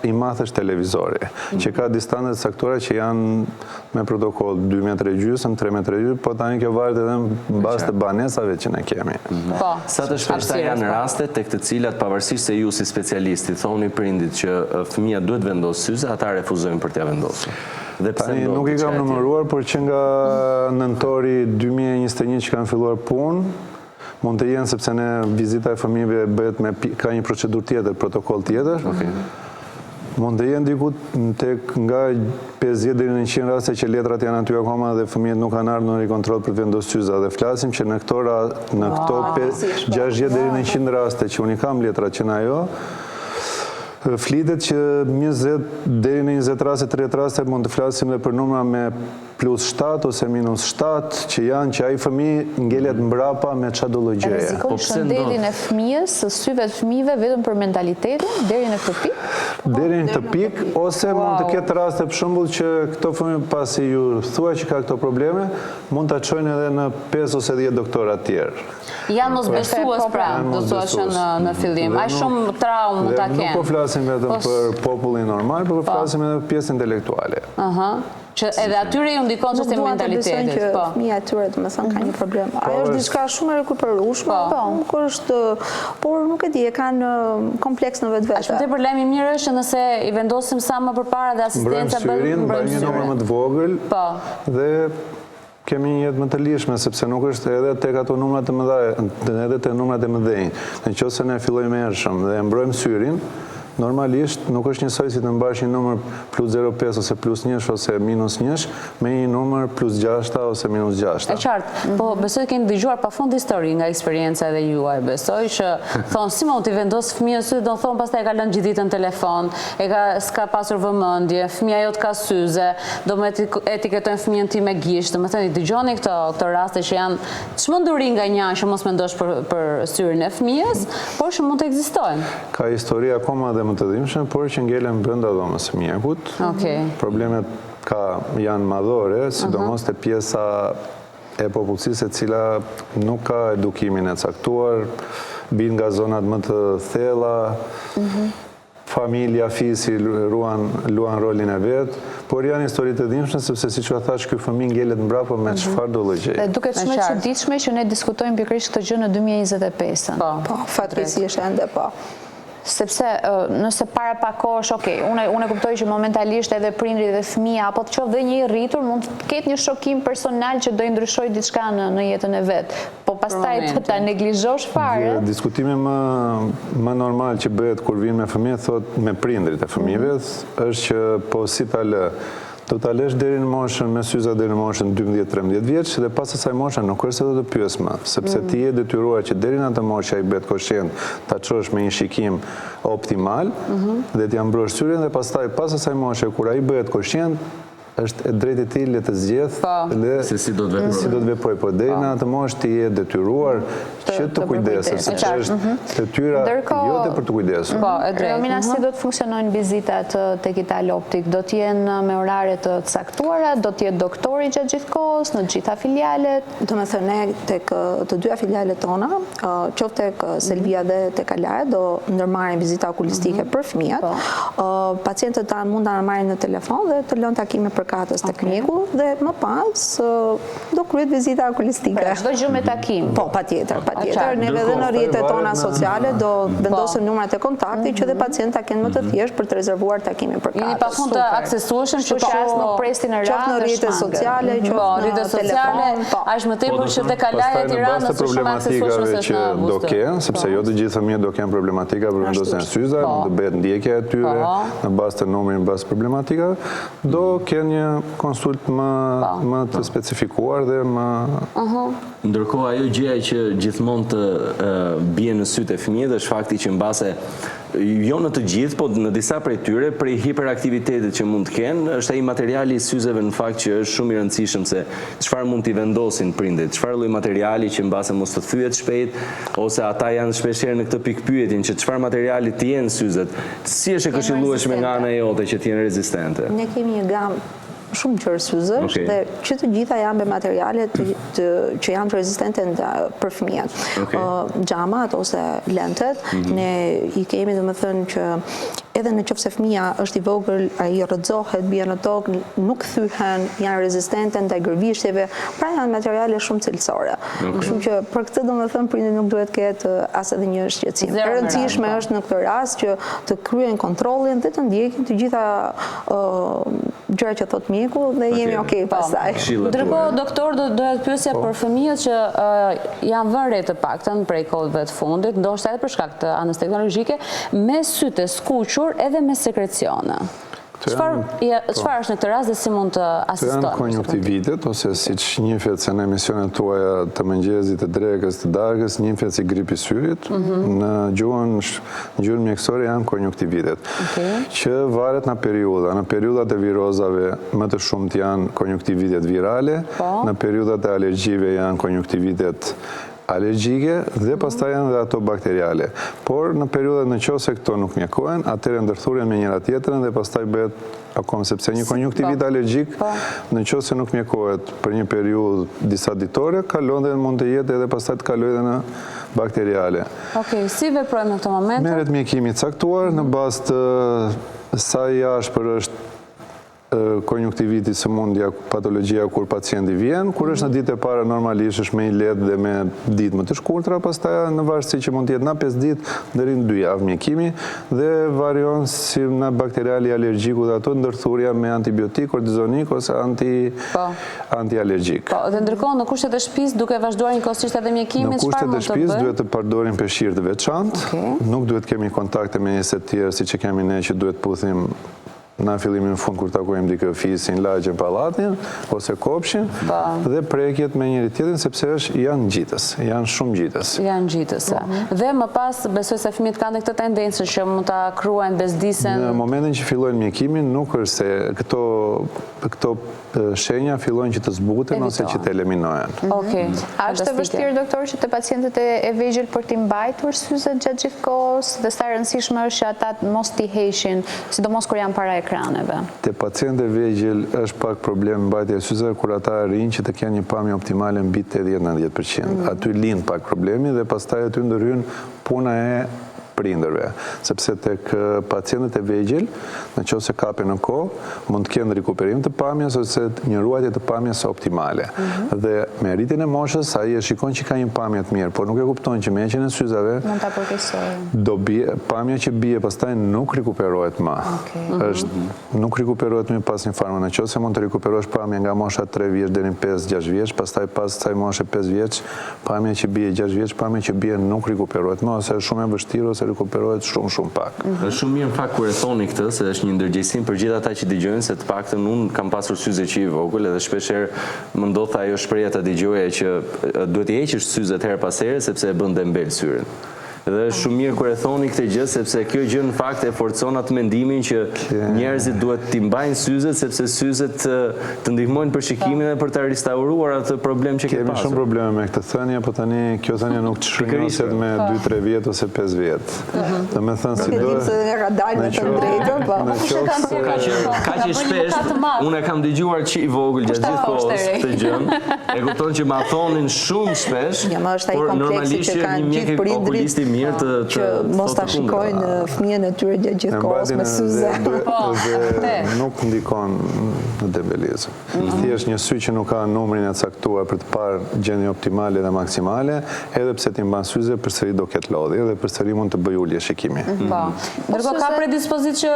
i madh është televizori, që ka distanca të caktuara që janë me protokoll 2,5 metra, 3 metra, po tani kjo varet edhe në bazë të banesave që ne kemi. Sa të shpeshta janë raste tek të cilat pavarësisht se ju si specialisti thoni prindit që fëmia duhet vendos syze, ata refuzojnë për t'ia vendosur. Tani nuk i kam numëruar, por që nga nëntori 2021 që kanë filluar punë, mund të jenë sepse ne vizita e fëmijëve bëhet ka një procedurë tjetër, protokoll tjetër. Mund të jenë diku tek nga 50 deri në 100 raste që letrat janë aty akoma dhe fëmijët nuk kanë ardhur në rikontroll për të vendosur syza, dhe flasim që në këto 60 deri në 100 raste që unë kam letrat që në ajo, flitet që 20 deri në 20 raste, 30 raste mund të flasim dhe për numra me +7 ose -7 që janë që ai fëmijë ngelet mbrapa me çdo lloj gjëje. Rrezikon shëndelin e fëmijës, së syve të fëmijëve vetëm për mentalitetin deri në këtë pikë? Deri në këtë pikë, ose mund të ketë raste për shembull që këto fëmijë pasi ju thua që ka këto probleme, mund ta çojnë edhe në 5 ose 10 doktora të tjerë. Janë mosbesues pra, do thua që në fillim. Ai shumë traumë mund ta kenë. Nuk po flasim vetëm për popullin normal, por po flasim edhe për pjesën intelektuale. Që edhe atyre ju ndikon çështja e mentalitetit. Që fëmia e tyre domethënë ka një problem. Ajo është diçka shumë e rikuperueshme, por nuk e di, e kanë kompleks në vetvete. Ashtu tepër lajmi mirë është nëse i vendosim sa më përpara dhe asistenca bëjmë një numër më të vogël dhe kemi një jetë më të lirshme, sepse nuk është edhe tek ato numrat e mëdha, edhe te numrat e mëdhenj. Nëse ne fillojmë hershëm dhe e mbrojmë syrin, normalisht nuk është njësoj si të mbash një numër +0,5 ose +1 ose -1 me një numër +6 ose -6. E qartë, po besoj keni dëgjuar pafund histori nga eksperjenca edhe juaj, besoj që thonë si mund t'i vendos fëmijës sy, do thonë pastaj e ka lënë gjithë ditën telefon, s'ka pasur vëmendje, fëmia jot ka syze, do më etiketojnë fëmijën ti me gisht, domethënë i dëgjoni këto raste që janë çmenduri nga një që mos mendosh për syrin e fëmijës, por që mund të ekzistojnë. Ka histori akoma dhe më të dhimbshme, por që ngelen brenda dhomës së mjekut. Problemet janë madhore, sidomos te pjesa e popullsisë e cila nuk ka edukimin e caktuar, bin nga zonat më të thella, familja, fisi luan rolin e vet, por janë histori të dhimbshme sepse siç u thash ky fëmijë ngelet mbrapa me çfarë do lloj gjëje. Duket shumë e çuditshme që ne diskutojmë pikërisht këtë gjë në 2025-ën. Po, fatkeqësisht ende po. Sepse nëse para pak kohësh, unë e kuptoj që momentalisht edhe prindrit dhe fëmia apo të qoftë dhe një i rritur mund të ketë një shokim personal që do i ndryshojë diçka në jetën e vet. Po pastaj të ta neglizhosh fare. Diskutimi më normal që bëhet kur vin me fëmijë, thot me prindrit e fëmijëve, është që po si ta lë. Do ta lësh deri në moshën me syza deri në moshën 12-13 vjeç dhe pas asaj mosha nuk është se do të pyes më, sepse ti je detyruar që deri në atë moshë ai bëhet koshient, ta çosh me një shikim optimal dhe t'ia mbrosh syrin dhe pastaj pas asaj moshe kur ai bëhet koshient, është e drejtë e tij le të zgjedhë se si do të veprojë, po deri në atë moshë ti je detyruar që të kujdesësh, sepse është detyra jote për të kujdesur. Po, e drejtë. Romina, si do të funksionojnë vizitat tek Ital Optik? Do të jenë me orare të caktuara, do të jetë doktori gjatë gjithë kohës në të gjitha filialet? Domethënë ne tek të dyja filialet tona, qoftë tek Selvia dhe tek Alaja, do ndërmarrin vizita okulistike për fëmijët. Pacientët tanë mund ta marrin në telefon dhe të lënë takime përkatës tek mjeku dhe më pas do kryhet vizita okulistike. Çdo gjë me takim. Po, patjetër. Neve edhe në rrjetet tona sociale do vendosëm numrat e kontaktit që dhe pacientët ta kenë më të thjeshtë për të rezervuar takimin përkatës. Jeni pafund të aksesueshëm, që as në prestin e qoftë në rrjetet sociale, qoftë në telefon. Është më tepër që tek Alaja e Tiranës është shumë aksesueshme se në do kenë, sepse jo të gjithë fëmijët do kenë problematika për vendosjen e syze, mund të bëhet ndjekja e tyre në bazë të numrit, në bazë problematikave, do kenë një konsult më të specifikuar dhe më... Ndërkohë, ajo gjëja që gjithmonë të bie në sytë e fëmijëve është fakti që mbase jo në të gjithë, po në disa prej tyre, prej hiperaktivitetit që mund të kenë, është ai materiali i syzeve në fakt që është shumë i rëndësishëm se çfarë mund t'i vendosin prindit, çfarë lloj materiali që mbase mos të thyet shpejt, ose ata janë shpeshherë në këtë pikë pyetjen që çfarë materiali të jenë syzet. Si është e këshillueshme nga ana jote që të jenë rezistente? Ne kemi një gamë shumë qërësyzësh dhe që të gjitha janë me materialet që janë të rezistente për fëmijët. Xhamat ose lentet, ne i kemi dhe më thënë që edhe në qoftë se fëmija është i vogël, ai rrëzohet, bie në tokë, nuk thyhen, janë rezistente ndaj gërvishtjeve, pra janë materiale shumë cilësore. Kështu që për këtë domethënë prindi nuk duhet ketë as edhe një shqetësim. E rëndësishme është në këtë rast që të kryen kontrollin dhe të ndjekin të gjitha gjërat që thot mjeku dhe jemi okay pastaj. Ndërkohë doktor do të pyesja për fëmijët që janë vënë re të paktën prej kohëve të fundit, ndoshta edhe për shkak të anës teknologjike, me sytë e skuqur edhe me sekrecione. Çfarë është në këtë rast dhe si mund të asistojmë? Të janë konjunktivitet, ose siç njihet se në emisionet tuaja të mëngjesit, të drekës, të darkës, njihet si gripi i syrit, në gjuhën mjekësore janë konjunktivitet. Që varet nga periudha. Në periudhat e virozave më të shumt janë konjunktivitet virale, në periudhat e alergjive janë konjunktivitet alergjike dhe pastaj janë dhe ato bakteriale. Por në periudhat në qoftë se këto nuk mjekohen, atëherë ndërthuren me njëra tjetrën dhe pastaj bëhet akoma sepse një konjunktivit alergjik në qoftë se nuk mjekohet për një periudhë disa ditore, kalon dhe mund të jetë edhe pastaj të kalojë edhe në bakteriale. Okej, si veprojmë në këtë moment? Merret mjekimi i caktuar në bazë të sa i ashpër është konjunktiviti, sëmundja, patologjia kur pacienti vjen, kur është në ditë e para normalisht është me i lehtë dhe me ditë më të shkurtra, pastaj në varësi që mund të jetë na 5 ditë deri në 2 javë mjekimi dhe varion si në bakteriali alergjiku dhe ato ndërthurja me antibiotik, kortizonik ose antialergjik. Po, dhe ndërkohë në kushtet e shtëpisë duke vazhduar njëkohësisht edhe mjekimin, çfarë mund të bëjmë? Në kushtet e shtëpisë duhet të përdorim peshqir të veçantë, nuk duhet kemi kontakte me njerëz të tjerë siç e kemi ne që duhet puthim na fillimin në fund kur takojmë dikë fisin, lagjen, pallatin ose kopshin dhe prekjet me njëri tjetrin sepse janë ngjitës, janë shumë ngjitës. Janë ngjitëse. Dhe më pas besoj se fëmijët kanë këtë tendencë që mund ta kruajnë bezdisen. Në momentin që fillojnë mjekimin nuk është se këto shenja fillojnë që të zbuten ose që të eliminohen. A është e vështirë doktor që të pacientët e vegjël për t'i mbajtur syzet gjatë gjithë kohës dhe sa e rëndësishme është që ata mos t'i heqin, sidomos kur janë para ekraneve? Te pacientët e vegjël është pak problem mbajtja e syzeve kur ata arrin që të kenë një pamje optimale mbi 80-90%. Aty lind pak problemi dhe pastaj aty ndërhyn puna e prindërve, sepse tek pacientët e vegjël, në qoftë se kapen në kohë, mund të kenë rikuperim të pamjes ose një ruajtje të pamjes optimale. Dhe me rritjen e moshës, ai e shikon që ka një pamje të mirë, por nuk e kupton që me heqjen e syzeve mund ta përkeqësojë. Pamja që bie pastaj nuk rikuperohet më. Nuk rikuperohet më pas një farmë. Në qoftë se mund të rikuperosh pamjen nga mosha 3 vjeç deri në 5-6 vjeç, pastaj pas kësaj moshe 5 vjeç, pamja që bie 6 vjeç, pamja që bie nuk rikuperohet më ose është shumë e vështirë ose rikuperohet shumë pak. Është shumë mirë në fakt kur e thoni këtë, se është një ndërgjegjësim për gjithë ata që dëgjojnë, se të paktën unë kam pasur syze që i vogël edhe shpeshherë më ndodh ajo shprehja ta dëgjoja që duhet i heqësh syzet her pas here sepse e bën dembel syrin. Dhe është shumë mirë kur e thoni këtë gjë, sepse kjo gjë në fakt e forcon atë mendimin që njerëzit duhet t'i mbajnë syzet, sepse syzet të ndihmojnë për shikimin dhe për të restauruar atë problem që ke pasur. Kemi shumë probleme me këtë thënie, po tani kjo thënie nuk çrrinoset me 2-3 vjet ose 5 vjet. Domethënë si do ka dalë me të drejtën, po. Kaq i shpesh, unë e kam dëgjuar që i vogël gjatë gjithë kohës këtë gjë. E kupton që ma thonin shumë shpesh, por normalisht që një mjek okulisti mirë të mos ta shikojnë fëmijën e tyre gjatë gjithë kohës me syze. Dhe nuk ndikon në debelizëm. Thjesht një sy që nuk ka numrin e caktuar për të parë gjendje optimale dhe maksimale, edhe pse ti mban syze, përsëri do ketë lodhje dhe përsëri mund të bëj ulje shikimi. Ndërkohë ka predispozit që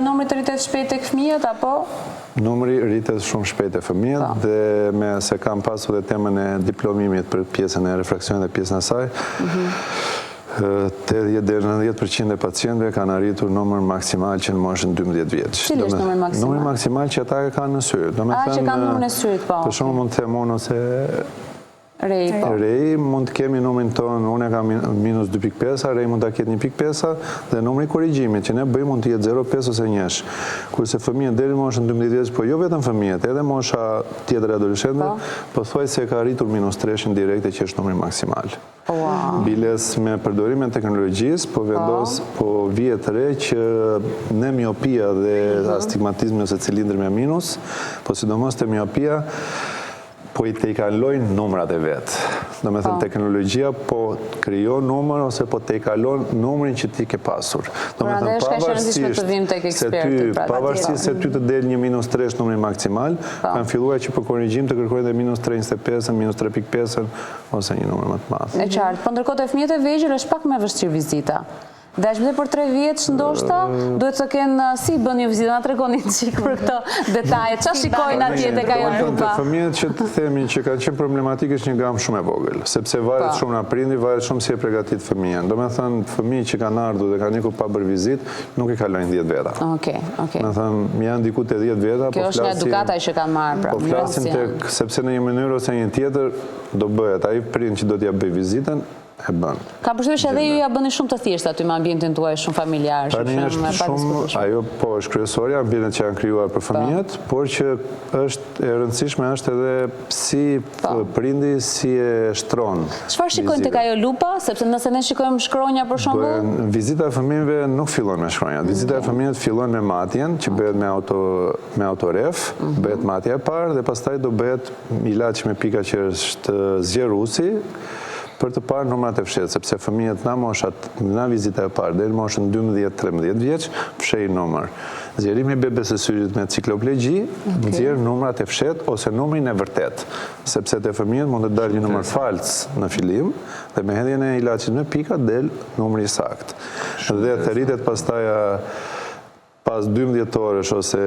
numri të rritet shpejt tek fëmijët apo? Numri rritet shumë shpejt e fëmijët dhe me se kam pasur dhe temën e diplomimit për pjesën e refraksionit dhe pjesën e saj, 80-90% e pacientëve kanë arritur numër maksimal që në moshën 12 vjeç. Cili është numër maksimal? Numri maksimal që ata e kanë në sy. Që kanë numrin e syrit, po. Për shembull mund të them unë ose Rej, mund të kemi numrin tonë, unë e kam minus 2.5, Rej mund të ketë 1.5 dhe numri korrigjimit që ne bëjmë mund të jetë 0.5 ose 1. Kurse fëmijët deri në moshën 12 vjeç, po jo vetëm fëmijët, edhe mosha tjetër e adoleshentëve, pothuajse ka arritur minus 3 direkte që është numri maksimal. Biles me përdorimin e teknologjisë, po vendos, po vihet re që ne miopia dhe astigmatizmi ose cilindri me minus, po sidomos te miopia, po i te i kalojnë numrat e vetë. Do me thënë teknologjia po krijon numër ose po te i kalon numrin që ti ke pasur. Do me thënë pavarësisht se ty të del një minus 3 numri maksimal, kanë filluar që për korrigjim të kërkojnë dhe minus 3.25, minus 3.5 ose një numër më të madh. E qartë, po ndërkohë te fëmijët e vegjël është pak më vështirë vizita. Dhe është për 3 vjeç ndoshta, duhet të kenë si bën një vizitë, na tregoni çik për këto detaje. Çfarë shikojnë atje tek ajo grupa? Fëmijët që të themi që kanë qenë problematikë është një gamë shumë e vogël, sepse varet shumë nga prindi, varet shumë si e përgatit fëmijën. Domethënë fëmijë që kanë ardhur dhe kanë ikur pa bërë vizitë, nuk e kalojnë 10 veta. Okej. Domethënë janë diku te 10 veta, po flasim. Kjo është nga edukata që kanë marrë pra. Po flasim tek sepse në një mënyrë ose një tjetër do bëhet ai prind që do t'ia bëj vizitën e bën. Ka përshtypjen që edhe ju ja bëni shumë të thjeshtë aty me ambientin tuaj shumë familjar, shumë ajo po është kryesorja ambientet që janë krijuar për fëmijët, por që është e rëndësishme është edhe si prindi si e shtron. Çfarë shikojnë tek ajo lupa, sepse nëse ne shikojmë shkronja për shembull? Vizita e fëmijëve nuk fillon me shkronjat. Vizita e fëmijëve fillon me matjen, që bëhet me autoref, bëhet matja e parë dhe pastaj do bëhet ilaç me pika që është zgjeruesi për të parë numrat e fshehtë, sepse fëmijët na vizita e parë deri në moshën 12-13 vjeç fshehin numër. Zgjerimi i bebes së syrit me cikloplegji nxjerr numrat e fshehtë ose numrin e vërtet, sepse te fëmijët mund të dalë një numër falc në fillim dhe me hedhjen e ilaçit me pika del numri i saktë. Dhe të rritet pastaj pas 12 orësh ose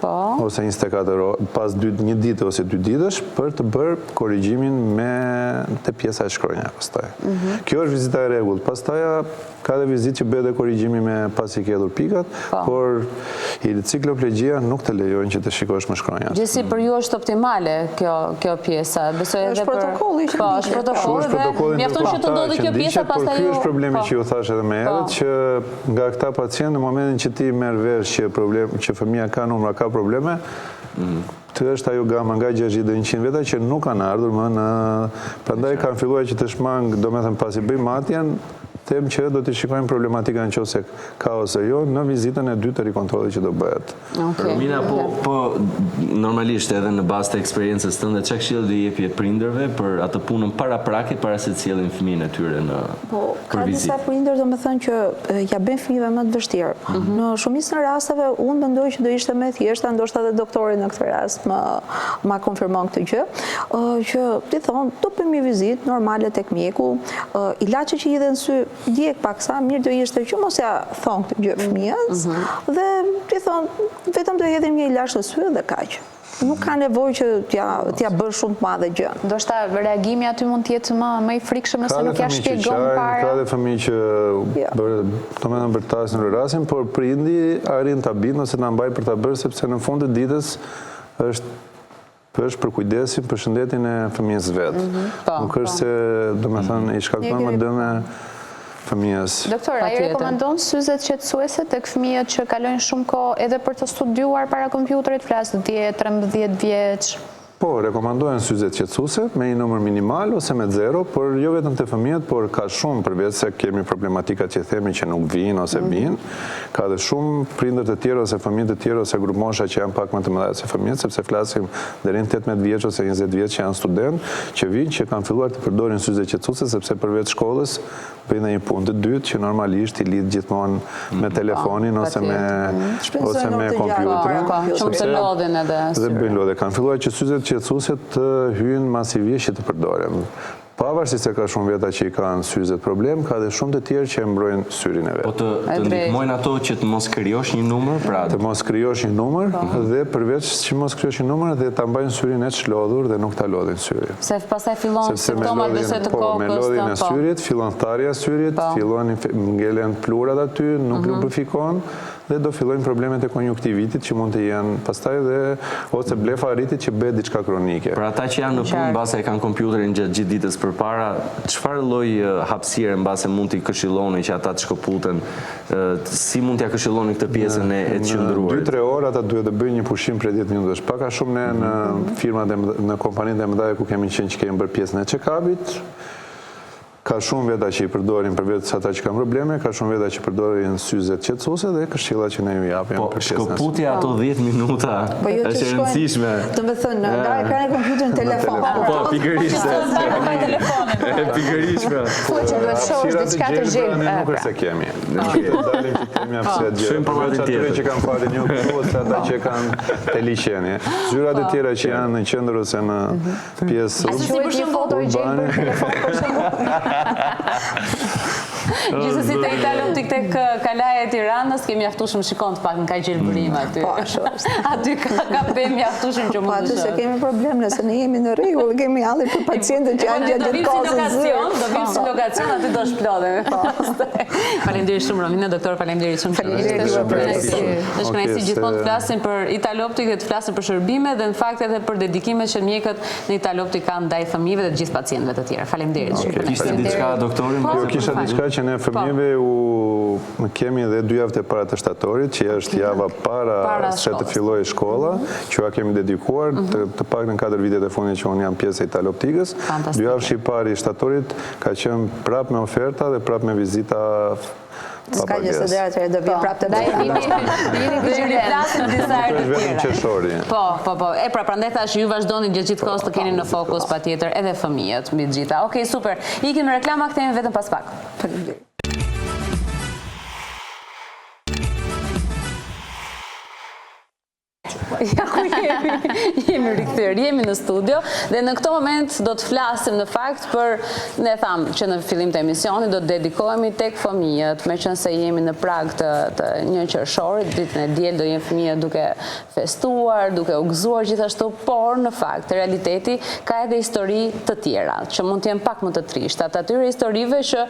24 orë, pas një ditë ose 2 ditësh për të bërë korrigjimin me te pjesa e shkronjave pastaj. Kjo është vizita e rregullt. Pastaj ka dhe vizitë që bëhet korrigjimi me pasi ke hedhur pikat, por cikloplegjia nuk të lejojnë që të shikosh më shkronjat. Gjithsesi për ju është optimale kjo pjesa. Besoj edhe për protokolli që është protokolli dhe mjafton që të ndodhi kjo pjesa pastaj ju. Ky është problemi që ju thash edhe më herët që nga këta pacientë në momentin që ti merr vesh që fëmia ka numra, ka probleme, të është ajo gama nga 60 dhe 100 veta që nuk kanë ardhur më në... Prandaj kanë filluar që të shmangë, do me thënë pasi bëjmë matjen, them që do të shikojmë problematika në qoftë se ka ose jo në vizitën e dytë të rikontrollit që do bëhet. Romina, po normalisht edhe në bazë të eksperiencës tënde, çfarë këshill do i jepje prindërve për atë punën paraprake para se të sjellin fëmijën e tyre në ka disa prindër domethënë që ja bëjnë fëmijëve më të vështirë. Në shumicën e rasteve unë mendoj që do ishte më thjeshta, ndoshta edhe doktori në këtë rast ma konfirmon këtë gjë, që ti thon do bëjmë një vizitë normale tek mjeku, ilaçet që i dhën sy djeg paksa, mirë do ishte që mos ja thonë këtë gjë fëmijës, dhe ti thonë, vetëm do hedhim një ilaç në sy dhe kaq. Nuk ka nevojë që t'ja bërë shumë të madhe gjë. Ndoshta reagimi aty mund të jetë më i frikshëm nëse nuk ja shpjegon para. Ka dhe fëmijë që domethënë bërtasin në rastin, por prindi arrin ta bindë ose ta mbajë për ta bërë sepse në fund të ditës është për kujdesin, për shëndetin e fëmijës vetë. Nuk është se domethënë i shkakton më dëme fëmijës. Doktor, a i rekomandon syzet qetësuese tek fëmijët që kalojnë shumë kohë edhe për të studiuar para kompjuterit, flas 10-13 vjeç? Po, rekomandojnë syzet qetësuese me një numër minimal ose me 0, por jo vetëm të fëmijët, por ka shumë, përveç se kemi problematika që themi që nuk vinë ose vinë, ka dhe shumë prindër të tjerë ose fëmijët të tjerë ose grupmosha që janë pak më të mëdha se fëmijët, sepse flasim deri në 18 vjeç ose 20 vjeç që janë student, që vinë që kanë filluar të përdorin syze qetësuese sepse përveç shkollës bëjnë një punë të dytë që normalisht i lidh gjithmonë me telefonin ose me kompjuterin. Shumë të lodhin edhe. Dhe bëjnë lodhe. Kanë filluar që syzet qetësuese të hyjnë masivisht që të përdoren. Pavarësisht se ka shumë veta që i kanë syzet problem, ka dhe shumë të tjerë që e mbrojnë syrin e vetë. Po të ndihmojnë ato që të mos krijosh një numër, pra të mos krijosh një numër dhe përveç që mos krijosh një numër dhe ta mbajnë syrin e çlodhur dhe nuk ta lodhin syrin. Se pastaj fillon simptomat besoj të kokës. Me lodhjen e syrit, fillon tharja e syrit, fillon ngelen plurat aty, nuk lubrifikon dhe do fillojnë problemet e konjunktivitit që mund të jenë pastaj dhe ose blefaritit që bëhet diçka kronike. Për ata që janë në punë mbase e kanë kompjuterin gjatë gjithë ditës përpara, çfarë lloj hapësire mbase mund t'i këshilloni që ata të shkëputen, si mund t'ia këshilloni këtë pjesën e të qëndruarit? 2-3 orë ata duhet të bëjnë një pushim për 10 minutash. Pak a shumë ne në firmat në kompanitë e mëdha ku kemi qenë që kemi bërë pjesën e check-upit. Ka shumë veta që i përdorin përveç ata që kanë probleme, ka shumë veta që përdorin syzet qetësuese dhe këshilla që ne ju japim. Po shkëputja ato 10 minuta është e rëndësishme. Do të thënë, nga ekrani i kompjuterit në telefon. Po, pikërisht. Pikërisht. Thuaj që duhet shohësh diçka të gjelbër. Ne nuk është se kemi. Ne do dalim që kemi aftësi gjë. Shojmë palatin tjetër që kanë falë një kohë ata që kanë teliqeni. Zyrat e tjera që janë në qendër ose në pjesë Gjithsesi te Italoptik tek kalaja e Tiranës kemi mjaftueshëm shikon të pak në ka gjelbërim aty. Po, ashtu është. Aty ka pemë mjaftueshëm që mund të shoh. Po aty se kemi problem, nëse ne jemi në rregull, kemi halli për pacientët që janë gjatë kohës. Do vim si lokacion, aty do shplodhemi. Faleminderit shumë Romina, doktor, faleminderit shumë. Është kënaqësi gjithmonë të flasim për Italoptik dhe të flasim për shërbime dhe në fakt edhe për dedikimet që mjekët në Italoptik kanë ndaj fëmijëve dhe të gjithë pacientëve të tjerë. Faleminderit. Kishte diçka doktorin? Jo, kisha diçka që ne fëmijëve kemi edhe 2 javë të para të shtatorit, që është java para se të fillojë shkolla, që kemi dedikuar të paktën 4 vitet e fundit që unë jam pjesë e Italoptikës. 2 javë i parë i shtatorit ka qenë prapë me oferta dhe prapë me vizita. Ska gjë se dera të do vi prapë të jeni vigjilancë disa herë të vetëm qershori. Po. E pra prandaj thash ju vazhdoni gjatë gjithë kohës të keni në fokus patjetër edhe fëmijët mbi të gjitha. Okej, super. Ikim në reklama, kthehemi vetëm pas pak. Faleminderit. Ja ku jemi rikthyer, jemi në studio dhe në këtë moment do të flasim në fakt për, ne tham që në fillim të emisionit do të dedikohemi tek fëmijët, meqense jemi në prag të një qershorit, ditën e diel do jenë fëmijët duke festuar, duke u gëzuar gjithashtu, por në fakt realiteti ka edhe histori të tjera që mund të jenë pak më të trishta, atyre historive që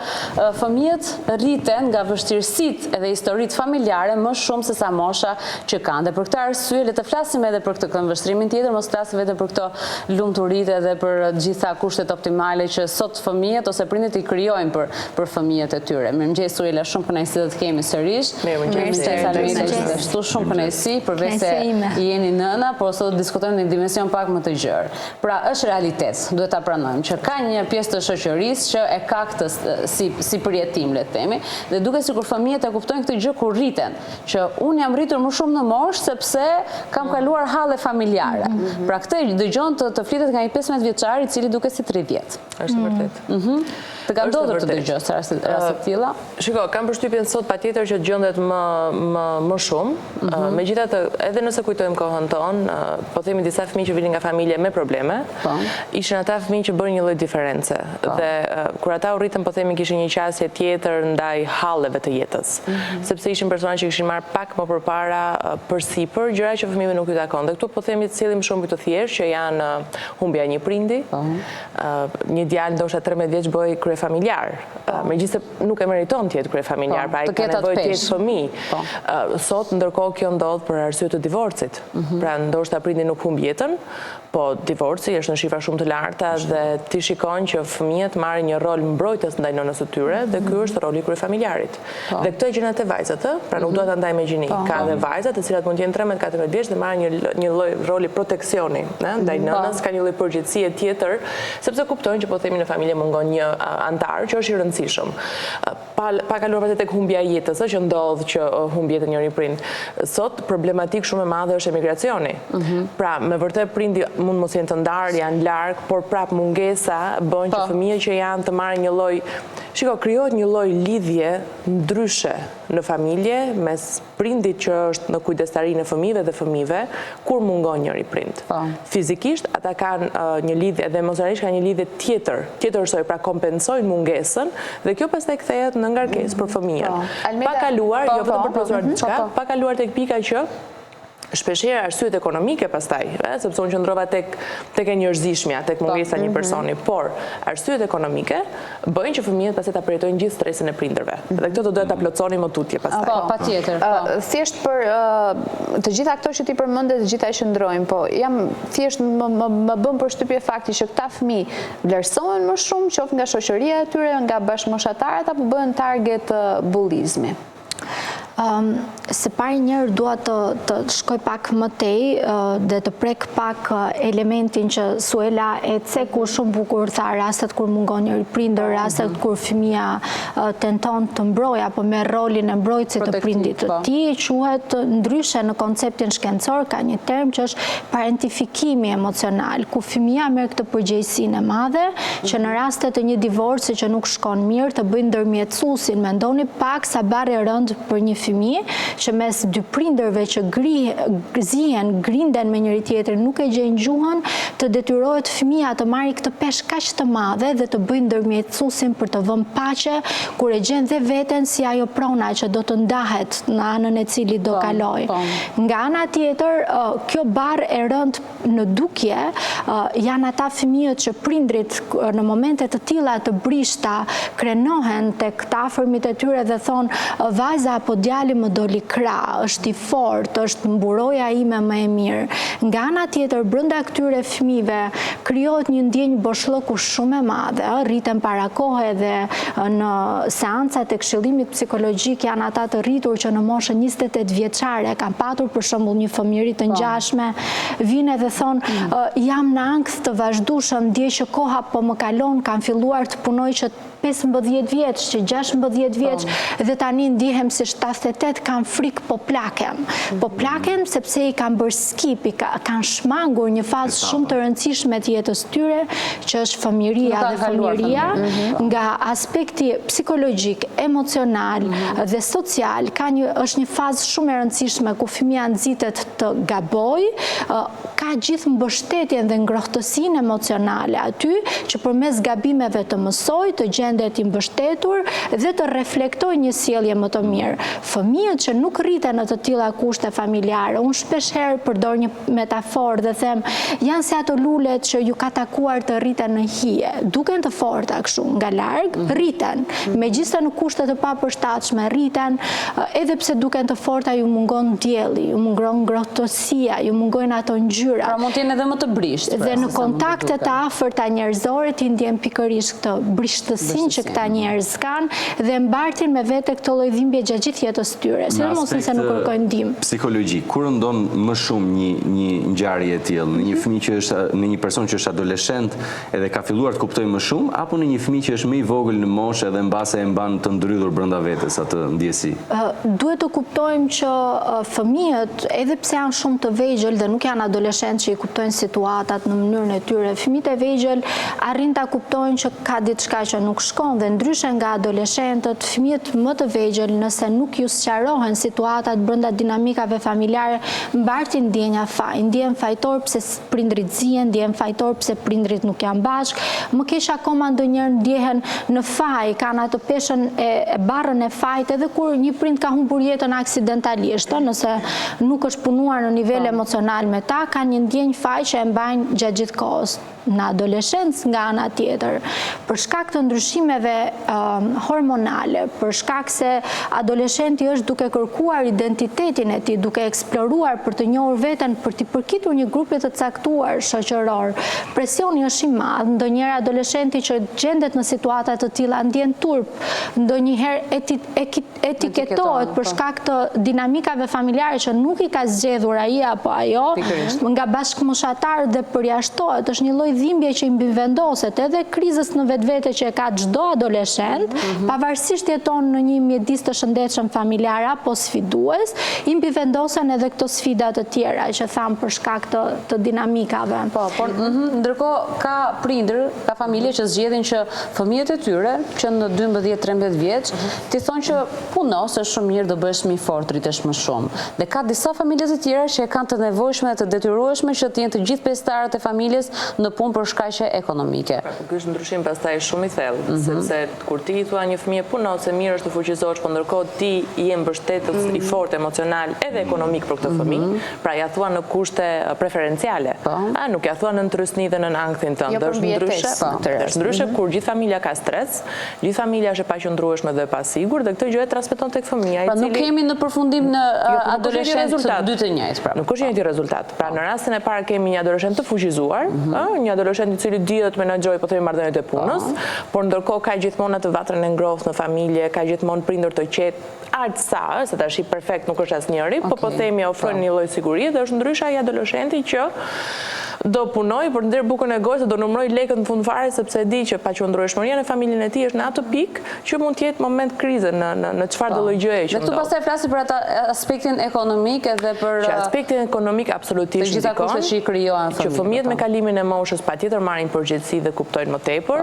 fëmijët rriten nga vështirësitë edhe historitë familjare më shumë se sa mosha që kanë. Dhe për këtë arsye le të flasim edhe për këtë këndvështrimin tjetër, mos flasim vetëm për këto lumturitë edhe për gjitha kushtet optimale që sot fëmijët ose prindërit i krijojnë për fëmijët e tyre. Mirëmëngjes Uriela, shumë kënaqësi të kemi sërish. Mirëmëngjes. Shumë kënaqësi, përveç se jeni nëna, por sot do të diskutojmë në një dimension pak më të gjerë. Pra, është realitet, duhet ta pranojmë që ka një pjesë të shoqërisë që e ka këtë si përjetim, le të themi, dhe duket sikur fëmijët e kuptojnë këtë gjë kur rriten, që unë jam rritur më shumë në moshë sepse kam kaluar halle familjare. Pra këtë dëgjon të flitet nga një 15 vjeçar i cili duket si 30. Është vërtet. Të ka ndodhur të dëgjosh raste të tilla? Shiko, kam përshtypjen sot patjetër që gjendet më shumë. Megjithatë, edhe nëse kujtojmë kohën tonë, po themi disa fëmijë që vinin nga familje me probleme, ishin ata fëmijë që bërin një lloj diferencë. Dhe kur ata u rritën, po themi kishin një qasje tjetër ndaj halleve të jetës. Sepse ishin persona që kishin marrë pak më përpara përsipër gjëra që fëmijëve nuk ju takon. Dhe këtu po themi të cilim shumë të thjesht që janë humbja një prindi, një djalë ndoshta 13 vjeç bëj kryefamiljar. Megjithëse nuk e meriton të jetë kryefamiljar, pra ai ka nevojë të jetë fëmijë. Sot ndërkohë kjo ndodh për arsye të divorcit. Pra ndoshta prindi nuk humb jetën, po divorci është në shifra shumë të larta dhe ti shikon që fëmijët marrin një rol mbrojtës ndaj nënës së tyre dhe ky është roli i kryefamiljarit. Dhe këtë e gjen atë vajzat, pra nuk duhet ta ndaj me gjini. Ka edhe vajza të cilat mund të jenë 13-14 vjeç dhe marrin një lloj roli proteksioni, ndaj nënës, ka një lloj përgjegjësie tjetër, sepse kuptojnë që po themi në familje mungon një antar që është i rëndësishëm. Pa kaluar vetë tek humbja e jetës, që ndodh që humb jetën njëri prind. Sot problematik shumë e madhe është emigracioni. Pra me vërtet prindi mund mos jenë të ndarë, janë larg, por prap mungesa bën që fëmijët që janë të marrin një lloj, krijohet një lloj lidhje ndryshe në familje mes prindit që është në kujdestarinë e fëmijëve dhe fëmijëve kur mungon njëri prind. Fizikisht ata kanë një lidhje dhe emocionalisht kanë një lidhje tjetërsoj, pra kompensojnë mungesën dhe kjo pastaj kthehet në ngarkesë për fëmijën. Pa kaluar, jo vetëm për plotësuar diçka, pa kaluar tek pika që shpeshherë arsyet ekonomike pastaj, sepse unë qëndrova tek e njerëzishmja, tek mungesa një personi, por arsyet ekonomike bëjnë që fëmijët pastaj ta përjetojnë gjithë stresin e prindërve. Dhe këtë do duhet ta plotësoni më tutje pastaj. Patjetër. Thjesht për të gjitha këto që ti përmende, të gjitha e qëndrojnë, po jam thjesht më bën përshtypje fakti që këta fëmijë vlerësohen më shumë, qoftë nga shoqëria e tyre, nga bashkëmoshatarët, apo bëhen target bullizmi. Se pari njërë dua të shkoj pak më tej dhe të prek pak elementin që Suela e ceku shumë bukur, tha rastet kur mungon njëri prindër, rastet kur fëmia tenton të mbrojë apo me rolin e mbrojtësit të prindit të tij, quhet ndryshe në konceptin shkencor, ka një term që është parentifikimi emocional, ku fëmia merr këtë përgjegjësinë e madhe që në rastet të një divorci që nuk shkon mirë të bëjë ndërmjetësuesin. Mendoni pak sa barë e rënd për një fëmijë që mes dy prindërve që grinden me njëri tjetrin, nuk e gjejnë gjuhën, të detyrohet fëmia të marrë këtë peshë kaq të madhe dhe të bëjë ndërmjetësuesin për të vënë paqe kur e gjen dhe veten si ajo prona që do të ndahet në anën e cili do kaloj. Nga ana tjetër, kjo barë e rënd në dukje janë ata fëmijët që prindrit në momente të tilla të brishta krenohen tek të afërmit e tyre dhe thonë vajza apo djali më doli krah, është i fortë, është mburoja ime më e mirë. Nga ana tjetër, brenda këtyre fëmijëve krijohet një ndjenjë boshllëku shumë e madhe, rriten para kohe dhe në seancat e këshillimit psikologjik janë ata të rritur që në moshën 28 vjeçare kanë patur për shembull një fëmijëri të ngjashme, vinë dhe thonë jam në ankth të vazhdueshëm, ndjej që koha po më kalon, kanë filluar të punoj që 15 vjeç, që 16 vjeç dhe tani ndihem si 78, kanë frikë po plakem. Po plakem sepse i kanë bërë skip, kanë shmangur një fazë shumë të rëndësishme të jetës tyre, që është fëmijëria dhe fëmijëria, nga aspekti psikologjik, emocional dhe social, është një fazë shumë e rëndësishme ku fëmia nxitet të gabojë, ka gjithë mbështetjen dhe ngrohtësinë emocionale aty, që përmes gabimeve të mësoj, të gjendet i mbështetur dhe të reflektoj një sjellje më të mirë. Fëmijët që nuk rriten në të tilla kushte familjare, unë shpeshherë përdor një metaforë dhe them, janë si ato lulet që ju ka takuar të rriten në hije, duken të forta kështu, nga larg rriten, megjithëse në kushte të papërshtatshme rriten, edhe pse duken të forta ju mungon dielli, ju mungon ngrohtësia, ju mungojnë ato ngjyra. Pra mund të jenë edhe më të brisht. Dhe në kontakte të afërta njerëzore ti ndjen pikërisht këtë brishtësinë që këta njerëz kanë dhe mbartin me vete këtë lloj dhimbje gjatë gjithë jetës tyre, sidomos nëse nuk kërkojnë ndihmë. Psikologjik, kur ndon më shumë një ngjarje e tillë, në një fëmijë që është në një person që është adoleshent edhe ka filluar të kuptojë më shumë, apo në një fëmijë që është më i vogël në moshë dhe mbase e mban të ndrydhur brenda vetes atë ndjesi? Duhet të kuptojmë që fëmijët, edhe pse janë shumë të vegjël dhe nuk janë adoleshentë që i kuptojnë situatat në mënyrën e tyre, fëmijët e vegjël arrin ta kuptojnë që ka diçka që nuk shkon shkon dhe ndryshe nga adoleshentët, fëmijët më të vegjël, nëse nuk ju sqarohen situatat brenda dinamikave familjare, mbartin ndjenja faj. Ndjen fajtor pse prindrit zihen, ndjen fajtor pse prindrit nuk janë bashk. Më keq akoma ndonjëherë ndjehen në faj, kanë atë peshën e barrën e fajit edhe kur një prind ka humbur jetën aksidentalisht, nëse nuk është punuar në nivel emocional me ta, ka një ndjenjë faj që e mbajnë gjatë gjithë kohës. Në adoleshencë nga ana tjetër, për shkak të ndryshimeve hormonale, për shkak se adoleshenti është duke kërkuar identitetin e tij, duke eksploruar për të njohur veten, për të përkitur një grupi të caktuar shoqëror. Presioni është i madh, ndonjëherë adoleshenti që gjendet në situata të tilla ndjen turp, ndonjëherë etiketohet për shkak të dinamikave familjare që nuk i ka zgjedhur ai apo ajo, nga bashkëmoshatarët dhe përjashtohet. Është një lloj dhimbje që i mbivendoset edhe krizës në vetvete që e ka çdo adoleshent, pavarësisht jeton në një mjedis të shëndetshëm familjar apo sfidues, i mbivendosen edhe këto sfida të tjera që tham për shkak të dinamikave. Po, por ndërkohë ka prindër, ka familje që zgjedhin që fëmijët e tyre, që në 12-13 vjeç, ti thonë që puno se shumë mirë do bëhesh më i fortë, rritesh më shumë. Dhe ka disa familje të tjera që kanë të nevojshme dhe të detyrueshme që të jenë të gjithë pjesëtarët e familjes në punë për shkaqe ekonomike. Ky është ndryshim pastaj shumë i thellë, sepse kur ti i thua një fëmijë puno se mirë është të fuqizohesh, por ndërkohë ti je mbështetës i fortë emocional edhe ekonomik për këtë fëmijë, pra ja thua në kushte preferenciale. Nuk ja thua në trysni dhe në anktin tënd. Është ndryshe kur gjithë familja ka stres, gjithë familja është e paqëndrueshme dhe e pasigurt dhe këtë gjë e transmeton tek fëmia i cili. Pra nuk kemi në përfundim në adoleshentë të dy të njëjtë. Nuk është një rezultat. Pra në rastin e parë kemi një adoleshent të fuqizuar, një adoleshent i cili dihet menaxhoj po themi marrëdhëniet e punës, por ndërkohë ka gjithmonë atë vatrën e ngrohtë në familje, ka gjithmonë prindër të qetë, aq sa, se tash i perfekt nuk është asnjëri, po themi ofrojnë një lloj sigurie dhe është ndryshe ai adoleshenti që do punoj për ndër bukën e gojës, do numëroj lekët në fund fare sepse e di që paqëndrueshmëria në familjen e tij është në atë pikë që mund të jetë moment krize në çfarëdo lloj gjëje që. Dhe këtu pastaj flasim për atë aspektin ekonomik edhe për aspektin ekonomik absolutisht të gjitha kushtet që i krijohen që fëmijët me kalimin e moshës patjetër marrin përgjegjësi dhe kuptojnë më tepër.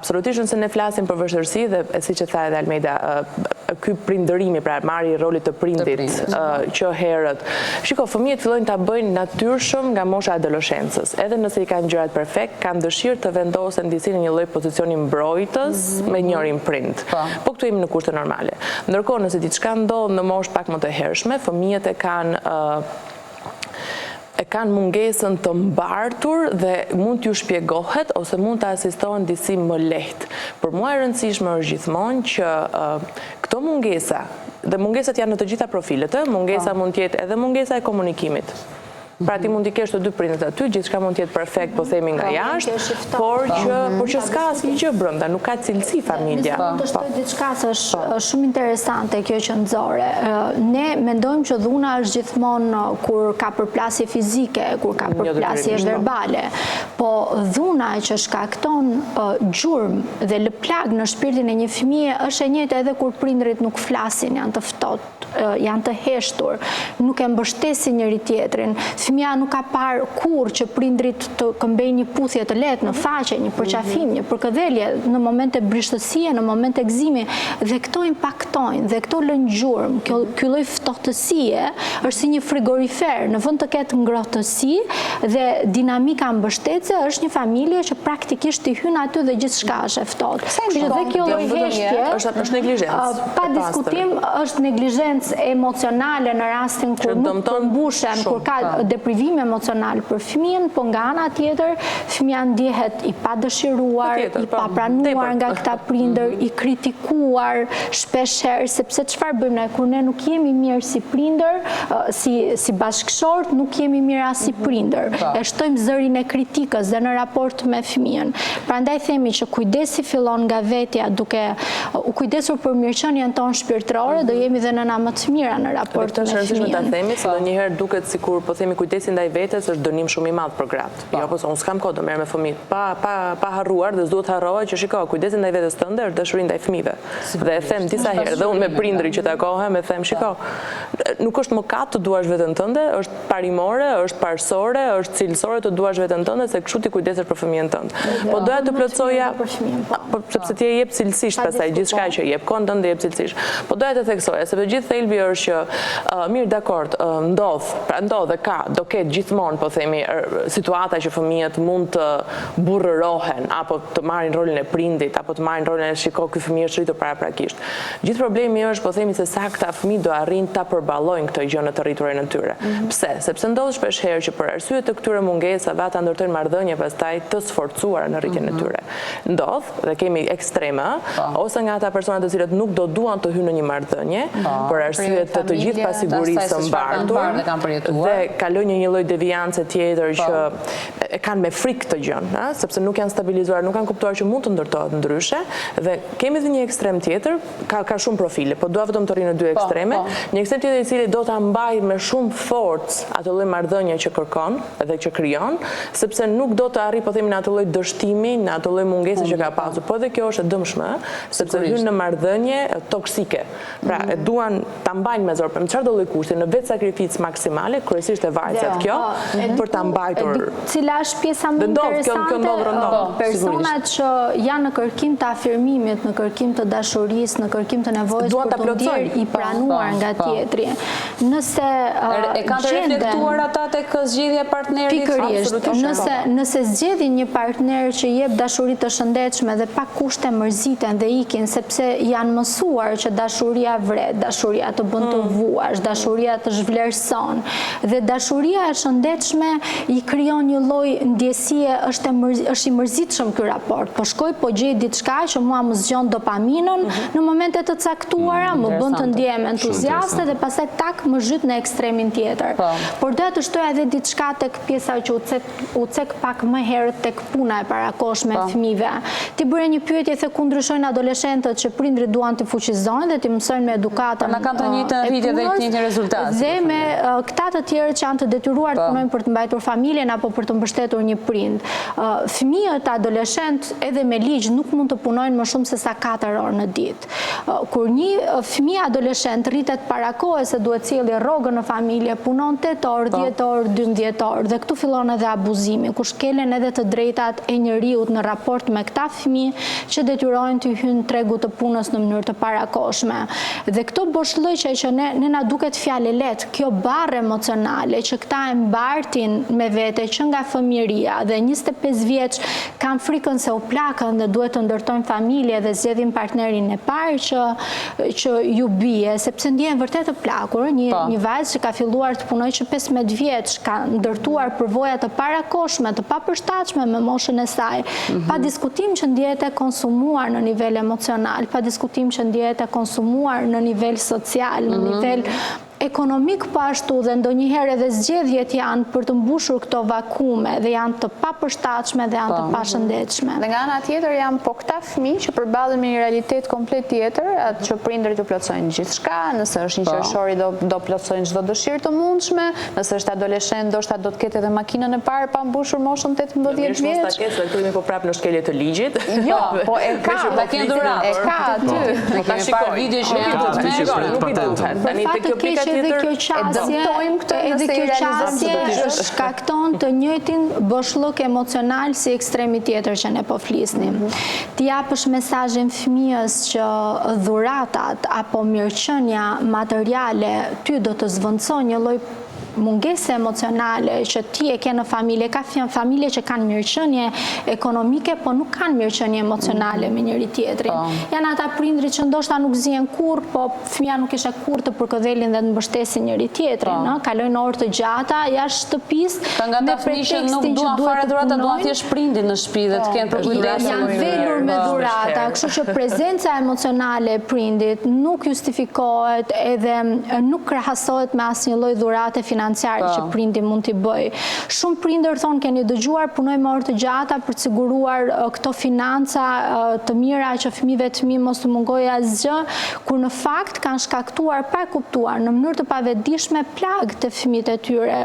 Absolutisht nëse ne flasim për vështirësi dhe siç e tha edhe Almeida, ky prindërimi, pra marrja e rolit të prindit që herët. Shiko, fëmijët fillojnë ta bëjnë natyrshëm nga mosha e adoleshencës. Edhe nëse i kanë gjërat perfekt, kanë dëshirë të vendosen disi në një lloj pozicioni mbrojtës me njërin prind. Po këtu jemi në kushte normale. Ndërkohë nëse diçka ndodh në moshë pak më të hershme, fëmijët e kanë mungesën të mbartur dhe mund t'ju shpjegohet ose mund të asistohen disi më lehtë. Për mua e rëndësishme është gjithmonë që këto mungesa, dhe mungesat janë në të gjitha profilet, mungesa mund t'jetë edhe mungesa e komunikimit. Pra ti mund t'i kesh të dy prindet aty, gjithçka mund t'jetë perfekt, po themi nga jashtë, por që s'ka asnjë gjë brenda, nuk ka cilësi familja. Mund të shtoj diçka se është shumë interesante kjo që nxore. Ne mendojmë që dhuna është gjithmonë kur ka përplasje fizike, kur ka përplasje verbale, po dhuna që shkakton gjurmë dhe lëplag në shpirtin e një fëmie është e njëjtë edhe kur prindrit nuk flasin, janë të ftohtë, janë të heshtur, nuk e mbështesin njëri tjetrin. Fëmia nuk ka parë kur që prindrit të këmbejnë një puthje të lehtë në faqe, një përqafim, një përkëdhelje në momente brishtësie, në momente gëzimi, dhe këto impaktojnë, dhe këto lënë gjurmë. Ky lloj ftohtësie është si një frigorifer, në vend të ketë ngrohtësi dhe dinamika mbështetëse, është një familje që praktikisht i hyn aty dhe gjithçka është e ftohtë. Kështu që dhe kjo lloj heshtje është neglizhencë. Pa diskutim është neglizhencë emocionale në rastin kur nuk përmbushen, kur ka deprivim emocional për fëmijën, po nga ana tjetër fëmia ndjehet i padëshiruar, i papranuar nga këta prindër, i kritikuar shpeshherë, sepse çfarë bëjmë ne kur ne nuk jemi mirë si prindër, si bashkëshort, nuk jemi mirë as si prindër. E shtojmë zërin e kritikës dhe në raport me fëmijën. Prandaj themi që kujdesi fillon nga vetja, duke u kujdesur për mirëqenien tonë shpirtërore, do jemi dhe nëna më të mira në raport me fëmijën. Është rëndësishme ta themi, se ndonjëherë duket sikur po themi kujdesi ndaj vetes është dënim shumë i madh për gratë. Jo, po unë s'kam kohë do merr me fëmijët. Pa harruar dhe s'duhet harrohet që shiko, kujdesi ndaj vetes tënde është dashuri ndaj fëmijëve. Dhe e them disa herë dhe unë me prindrit që takohem e them, shiko, nuk është mëkat të duash veten tënde, është parimore, është parësore, është cilësore të duash veten tënde se kështu ti kujdesesh për fëmijën tënd. Po doja të plotësoja, sepse ti e jep cilësisht pastaj gjithçka që jep, kohën tënde jep cilësisht. Po doja të theksoja, sepse gjithë thelbi është që mirë dakord, ndodh dhe do ketë gjithmonë, po themi, situata që fëmijët mund të burrërohen apo të marrin rolin e prindit apo të marrin rolin e shiko ky fëmijë është rritur paraprakisht. Gjithë problemi është, po themi, se sa këta fëmijë do arrin ta përballojnë këtë gjë në të rriturën e tyre. Pse? Sepse ndodh shpeshherë që për arsye të këtyre mungesave ata ndërtojnë marrëdhënie pastaj të sforcuara në rritjen e tyre. Ndodh dhe kemi ekstreme, ose nga ata persona të cilët nuk do duan të hyjnë në një marrëdhënie për arsye të gjithë pasigurisë së mbartur dhe kalojnë një lloj deviance tjetër që e kanë me frikë këtë gjën, sepse nuk janë stabilizuar, nuk kanë kuptuar që mund të ndërtohet ndryshe dhe kemi dhe një ekstrem tjetër, ka shumë profile, po dua vetëm të rrinë në dy ekstreme. Një ekstrem tjetër i cili do ta mbajë me shumë forcë atë lloj marrëdhënie që kërkon dhe që krijon, sepse nuk do të arrijë, po themi, në atë lloj dështimi, në atë lloj mungese që ka pasur. Po edhe kjo është e dëmshme, sepse hyn në marrëdhënie toksike. Pra, e duan ta mbajnë me zor, për çfarë do lloj kushti, në vetë sakrificë maksimale, kryesisht e varësat kjo, për ta mbajtur. Cila është pjesa më interesante? Personat që janë në kërkim të afirmimit, në kërkim të dashurisë, në kërkim të nevojës për të ndjerë i pranuar nga tjetri. Nëse e kanë të reflektuar ata tek zgjedhja e partnerit? Pikërisht. Nëse zgjedhin një partner që jep dashuri të shëndetshme dhe pa kushte mërziten dhe ikin, sepse janë mësuar që dashuria vret, dashuria të bën të vuash, dashuria të zhvlerëson dhe dashuria e shëndetshme i krijon një lloj ndjesie, është i mërzitshëm ky raport. Po shkoj, po gjej diçka që mua më zgjon dopaminën në momente të caktuara, më bën të ndjehem entuziaste dhe pastaj tak më zhyt në ekstremin tjetër. Por doja të shtoja edhe diçka tek pjesa që u cek pak më herët tek puna e parakoshme e fëmijëve. Ti bëre një pyetje se ku ndryshojnë adoleshentët që prindrit duan të fuqizojnë dhe të mësojnë me edukatën. Na kanë të njëjtën rritje dhe të njëjtin rezultat. Dhe me këta të tjerë që janë të detyruar të punojnë për të mbajtur familjen apo për të mbështetur një prind. Fëmijët adoleshent edhe me ligj nuk mund të punojnë më shumë se sa 4 orë në ditë. Kur një fëmijë adoleshent rritet para kohës se duhet sjellë rrogën në familje, punon 8 orë, 10 orë, 12 orë dhe këtu fillon edhe abuzimi, ku shkelen edhe të drejtat e njeriut në raport me këta fëmijë që detyrojnë të hyjnë në tregu të punës në mënyrë të parakoshme. Dhe këto boshllëqe që ne na duket fjalë lehtë, kjo barrë emocionale që këta e mbartin me vete që nga fëmijëria dhe 25 vjeç kanë frikën se u plakën dhe duhet të ndërtojnë familje dhe zgjedhin partnerin e parë që ju bie, sepse ndjehen vërtet të plakur. Një vajzë që ka filluar të punojë që 15 vjeç, ka ndërtuar përvoja të parakoshme, të papërshtatshme me moshën e saj, pa diskutim që ndjehet e konsumuar në nivel emocional, pa diskutim që ndjehet e konsumuar në nivel social, në nivel ekonomik po ashtu dhe ndonjëherë edhe zgjedhjet janë për të mbushur këto vakume dhe janë të papërshtatshme dhe janë të pashëndetshme. Dhe nga ana tjetër janë po këta fëmijë që përballen me një realitet komplet tjetër, atë që prindërit u plotësojnë gjithçka, nëse është një qershori do plotësojnë çdo dëshirë të mundshme, nëse është adoleshent ndoshta do të ketë edhe makinën e parë pa mbushur moshën 18 vjeç. Mos ta ketë, këtu po prap në shkelje të ligjit. Jo, po e ka, ta kenë dhuratë. E ka aty. Ne kemi parë video që janë nuk i duhet. Tani te kjo pika edhe kjo qasje shkakton të njëjtin boshllëk emocional si ekstremi tjetër që ne po flisnim. Ti japësh mesazhin fëmijës që dhuratat apo mirëqenia materiale ty do të zvendësojnë një lloj mungese emocionale që ti e ke në familje, ka familje që kanë mirëqenie ekonomike, po nuk kanë mirëqenie emocionale me njëri tjetrin. Janë ata prindrit që ndoshta nuk zihen kurrë, po fëmia nuk ishte kurrë të përkëdhelin dhe të mbështesin njëri tjetrin, kalojnë orë të gjata jashtë shtëpisë. Nga ata fëmijë që nuk duan fare dhurata, duan thjesht prindin në shtëpi dhe të kenë për kujdes. Janë velur me dhurata, kështu që prezenca emocionale e prindit nuk justifikohet edhe nuk krahasohet me asnjë lloj dhurate financiare financiare që prindi mund t'i bëj. Shumë prindër thonë keni dëgjuar, punoj me orë të gjata për të siguruar këto financa të mira që fëmijëve të mi mos të mungojë asgjë, kur në fakt kanë shkaktuar pa kuptuar në mënyrë të pavetdijshme plagë të fëmijët e tyre,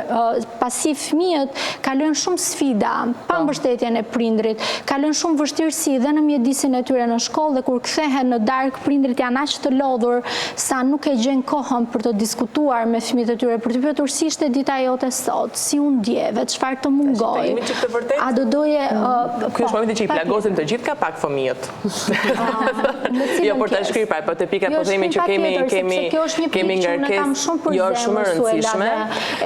pasi fëmijët kalojnë shumë sfida, pa mbështetjen e prindrit, kalojnë shumë vështirësi dhe në mjedisin e tyre në shkollë dhe kur kthehen në darkë prindrit janë aq të lodhur sa nuk e gjen kohën për të diskutuar me fëmijët e tyre, për të pyetur si ishte dita jote sot, si u ndjeve, çfarë të mungoi. A do doje Ky është momenti që i plagosim të gjithë ka pak fëmijët. Jo për ta shkruar, po te pika po themi që kemi ngarkesë jo shumë e rëndësishme.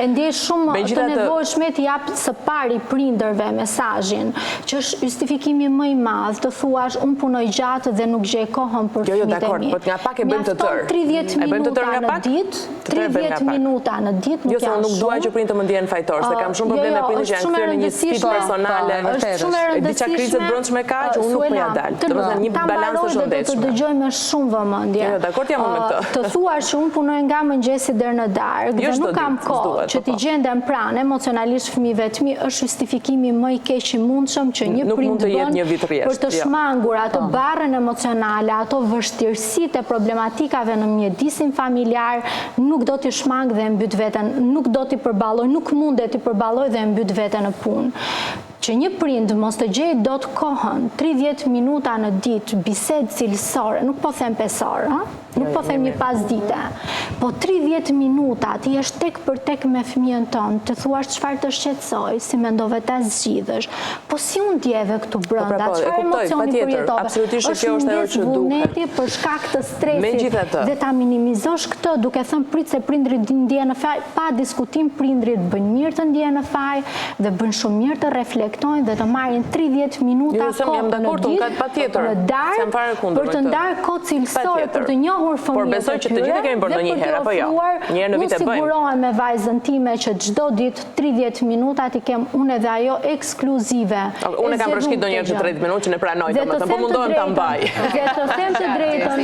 E ndjej shumë të nevojshme të jap së pari prindërve mesazhin, që është justifikimi më i madh, të thuash un punoj gjatë dhe nuk gjej kohën për fëmijët e mi. Jo, dakord, po nga pak e bëjmë të tërë. 30 minuta në ditë, 30 minuta në ditë nuk janë shumë. Jo, se nuk dua që prindë të më ndjen fajtor, se kam shumë probleme prindë që janë kthyer në një sfidë personale. Është shumë e rëndësishme. Diçka krizë brendshme ka që unë nuk më ja dal. Domethënë një balancë të shëndetshëm. Të dëgjoj me shumë vëmendje. Jo, dakord jam me këtë. Të thuash që unë punoj nga mëngjesi deri në darkë dhe nuk kam kohë që t'i gjendem pranë emocionalisht fëmijëve të mi, është justifikimi më i keq i mundshëm që një prind bën për të shmangur ato barrën emocionale, ato vështirësitë e problematikave në mjedisin familjar, nuk do t'i shmang dhe mbyt veten, nuk do t'i përballoj, nuk mundet t'i përballoj dhe mbyt veten në punë. Që një prind mos të gjej dot kohën, 30 minuta në ditë, bisedë cilësore, nuk po them 5 orë, nuk po them një pasdite, po 30 minuta ti jesh tek për tek me fëmijën tonë, të thuash çfarë të shqetësoj, si mendove ta zgjidhësh, po si u ndjeve këtu brenda, çfarë emocioni përjetove. Absolutisht kjo është ajo që duhet. Për shkak të stresit dhe ta minimizosh këtë, duke thënë prit se prindri ndjen në faj, pa diskutim prindrit bëjnë mirë të ndjen në faj dhe bëjnë shumë mirë të reflektojnë dhe të marrin 30 minuta kohë në ditë në darkë për të ndarë kohë cilësore për të njohur fëmijët e tyre dhe për t'u ofruar. Unë sigurohem me vajzën time që çdo ditë 30 minuta ti kem unë edhe ajo ekskluzive. Unë kam përshkruar ndonjëherë që 30 minutë që ne pranoj, domethënë po mundohem ta mbaj. Dhe të them të drejtën,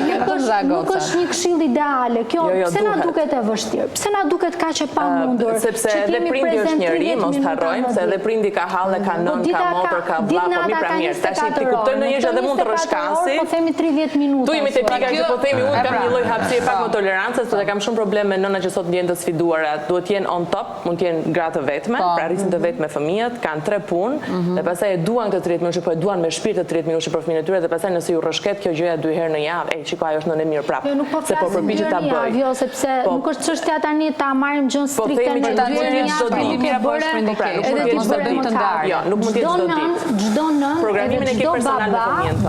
nuk është një këshill ideale. Kjo pse na duket e vështirë? Pse na duket kaq e pamundur? Sepse edhe prindi është njeri, mos harrojmë se edhe prindi ka hallë, ka nën, ka motër, ka vlla, po mi pra mirë. Tash ti kuptoj ndonjëherë edhe mund të rrshkasi. Po themi 30 minuta. Tu jemi te pika që po themi unë kam një lloj hapësirë pak më tolerancë, sepse kam shumë probleme me nëna që sot ndjen të sfiduara, duhet të jenë on top, mund të jenë gra të vetme, pra rrisin të vetme fëmijët, kanë 3 punë dhe pastaj e duan këtë 30 minutë, po e duan me shpirt të 30 minutë për fëmijët e tyre dhe pastaj nëse ju rrshket kjo gjëja 2 herë në javë, çiko ajo është në mirë prapë. Se po përpiqet ta bëj. Jo, sepse nuk është çështja tani ta marrim gjën strikte në ta gjeni çdo ditë, nuk mund të jetë çdo ditë. Çdo nën,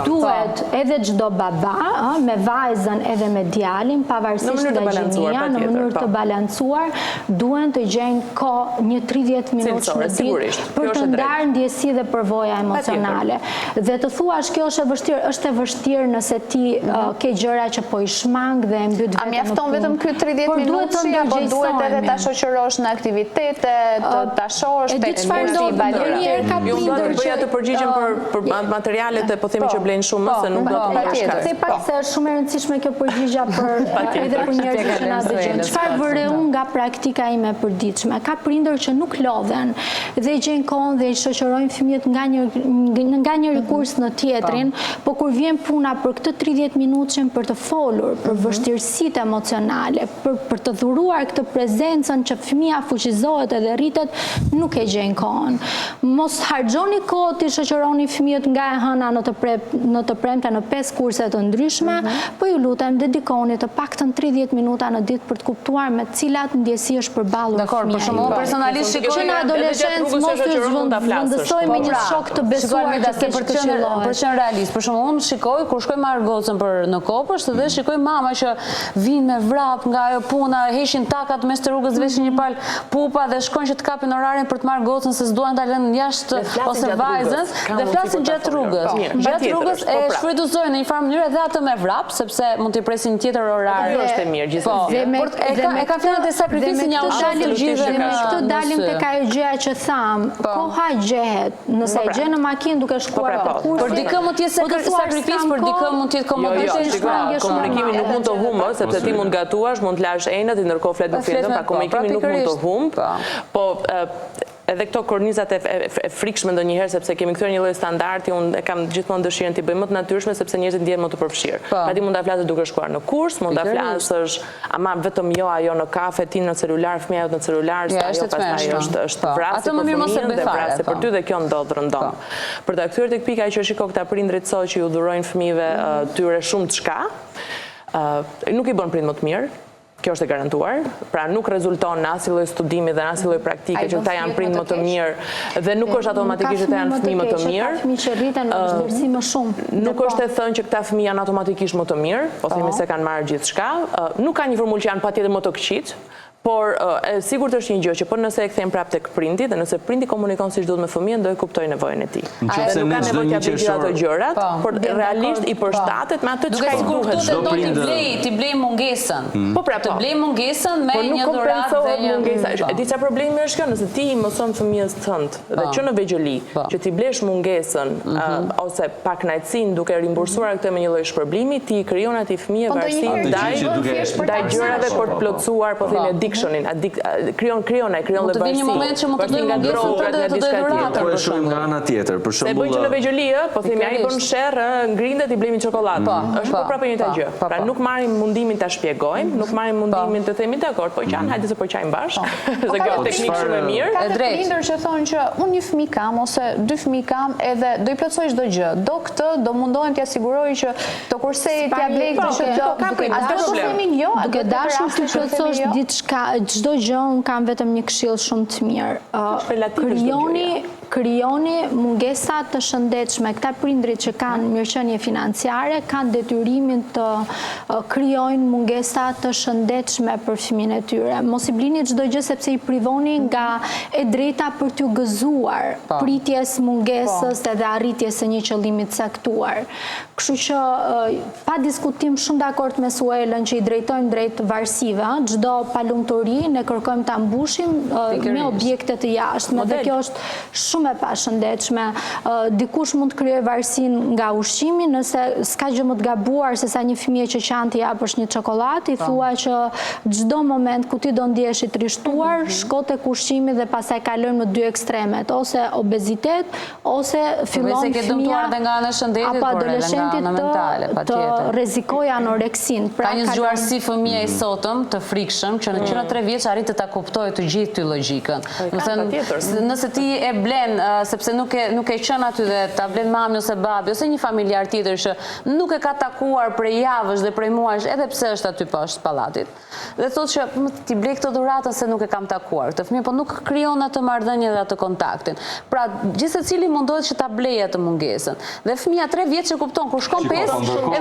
duhet edhe çdo baba me vajzën edhe me djalin, pavarësisht nga gjinia, në mënyrë të balancuar, duhen të gjejnë kohë një 30 minutë në ditë për të ndarë ndjesi dhe përvoja emocionale. Dhe të thuash kjo është e vështirë nëse ti ke gjëra që po i shmang dhe e mbyt vetëm. A mjafton vetëm ky 30 minutë apo duhet edhe ta shoqërosh në aktivitete, ta shohësh tek bëja të përgjigjem për materialet e po themi që blejnë shumë se nuk do të patjetër. Se pak se është shumë e rëndësishme kjo përgjigja edhe për njerëzit që na dëgjojnë. Çfarë vëre unë nga praktika ime e përditshme? Ka prindër që nuk lodhen dhe gjejnë kohën dhe i shoqërojnë fëmijët nga një kurs në tjetrin, po kur vjen puna për këtë 30 minutë për të folur, për vështirësitë emocionale, për të dhuruar këtë prezencën që fëmia fuqizohet edhe rritet, nuk e gjejnë kohën. Mos harxhoni kohë të shoqëroni fëmijët nga e hëna në të premte në 5 kurse të ndryshme, po ju lutem dedikoni të paktën 30 minuta në ditë për të kuptuar me cilat ndjesi është përballur fëmia. Për shembull, personalisht shikoj që në adoleshencë mos të zvendësoj me një shok të besuar që keq këshillohet. Për qenë realist, për shembull, unë shikoj kur shkoj me Argocën në Kopësht dhe shikoj mama që vinë me vrap nga ajo puna, heqin takat mes të rrugës, veshin një pal pupa dhe shkojnë që të kapin orarin për të marrë gocën se s'duan ta lënë jashtë është ose vajzën dhe flasin gjatë rrugës. Gjatë rrugës e shfrytëzojnë në një farë mënyrë edhe atë me vrap, sepse mund t'i presin një tjetër orar. Kjo është e mirë gjithsesi. E ka fjalën e sakrificit një ushtri të gjithë me këtë dalim tek ajo gjëja që tham, koha gjehet, nëse e gjen në makinë duke shkuar kurs. Për dikë mund të jetë sakrificë, për dikë mund të jetë komoditet. Komunikimi nuk mund të humbë, sepse ti mund gatuash, mund të lash enët, ndërkohë flet nuk flet, pra komunikimi nuk mund të humbë. Po edhe këto kornizat e frikshme ndonjëherë, sepse kemi kthyer një lloj standardi, unë kam gjithmonë dëshirën t'i bëj më të natyrshme sepse njerëzit ndjehen më të përfshirë. Pra ti mund ta flasësh duke shkuar në kurs, mund ta flasësh ama vetëm jo ajo në kafe, ti në celular, fëmia jot në celular, sa ajo pastaj është vrasje për fëmijën dhe vrasje për ty dhe kjo ndodh rëndom. Për ta kthyer tek pika që shiko këta prindrit sot që ju dhurojnë fëmijëve tyre shumë çka, nuk i bën prind më të mirë. Kjo është e garantuar, pra nuk rezulton në asnjë lloj studimi dhe në asnjë lloj praktike që këta janë prind më të mirë dhe nuk është automatikisht që këta janë fëmijë më të mirë. Ka fëmijë që rriten në vështirësi më shumë. Nuk është e thënë që këta fëmijë janë automatikisht më të mirë, po themi se kanë marrë gjithçka. Nuk ka një formulë që janë patjetër më të këqij. Por sigurt është një gjë që po nëse e kthejmë prapë tek prindi dhe nëse prindi komunikon siç duhet me fëmijën, do e kuptoj nevojën e tij. Nëse nuk ka nevojë të bëjë ato gjërat, por realisht i përshtatet me atë çka i duhet. Duke ti blej mungesën. Po pra, të blej mungesën me një dhuratë dhe një mungesa. E di çfarë problemi është kjo, nëse ti i mëson fëmijës tënd dhe që në vegjëli që ti blesh mungesën ose pak kënaqësinë duke rimbursuar këtë me një lloj shpërblimi, ti i krijon atij fëmijë varësi ndaj gjërave për të plotësuar, po themi krijon lloj varësi. Të vi një moment që mund të dojë mungesën tënde dhe të dojë dhuratën. Po e shohim nga ana tjetër, për shembull. Se bëjnë që në vegjëli, po themi ai bën sherr, ngrindet i blejmë çokoladë. Është po prapë njëjta gjë. Pra nuk marrim mundimin ta shpjegojmë, nuk marrim mundimin të themi dakor, po qan, hajde se po qajmë bashkë. Se kjo është teknikë shumë e mirë. Ka prindër që thonë që unë një fëmijë kam ose dy fëmijë kam edhe do i plotësoj çdo gjë. Do këtë, do mundohem t'ia siguroj që to kurse t'ia blej këtë gjë. Duke dashur të plotësosh diçka, çdo gjë, un kam vetëm një këshill shumë të mirë. Krijoni mungesa të shëndetshme. Këta prindrit që kanë mirëqenie financiare kanë detyrimin të krijojnë mungesa të shëndetshme për fëmijën e tyre. Mos i blini çdo gjë sepse i privoni nga e drejta për t'ju gëzuar pritjes mungesës edhe arritjes së një qëllimi të caktuar. Kështu që pa diskutim shumë dakord me Suelën që i drejtojmë drejt varësive, çdo palumturi ne kërkojmë ta mbushim me objekte të jashtme dhe kjo është shumë e pashëndetshme. Dikush mund të krijojë varësinë nga ushqimi, nëse s'ka gjë më të gabuar se sa një fëmijë që qan t'i japësh një çokoladë, i thua që çdo moment ku ti do ndjesh i trishtuar, shko tek ushqimi dhe pastaj kalojmë në dy ekstremet, ose obezitet, ose fillon fëmia apo adoleshentit të rrezikojë anoreksin. Ka një zgjuarsi fëmia i sotëm të frikshëm që në 3 vjeç arrit të ta kuptojë të gjithë ty logjikën. Do të thënë, nëse ti e blen sepse nuk e qen aty dhe ta blen mami ose babi ose një familjar tjetër që nuk e ka takuar prej javësh dhe prej muajsh edhe pse është aty poshtë pallatit. Dhe thotë që ti blej këtë dhuratën se nuk e kam takuar këtë fëmijë, po nuk krijon atë marrëdhënie dhe atë kontaktin. Pra gjithsecili mundohet që ta blejë atë mungesën. Dhe fëmia 3 vjeç e kupton, kur shkon 5 e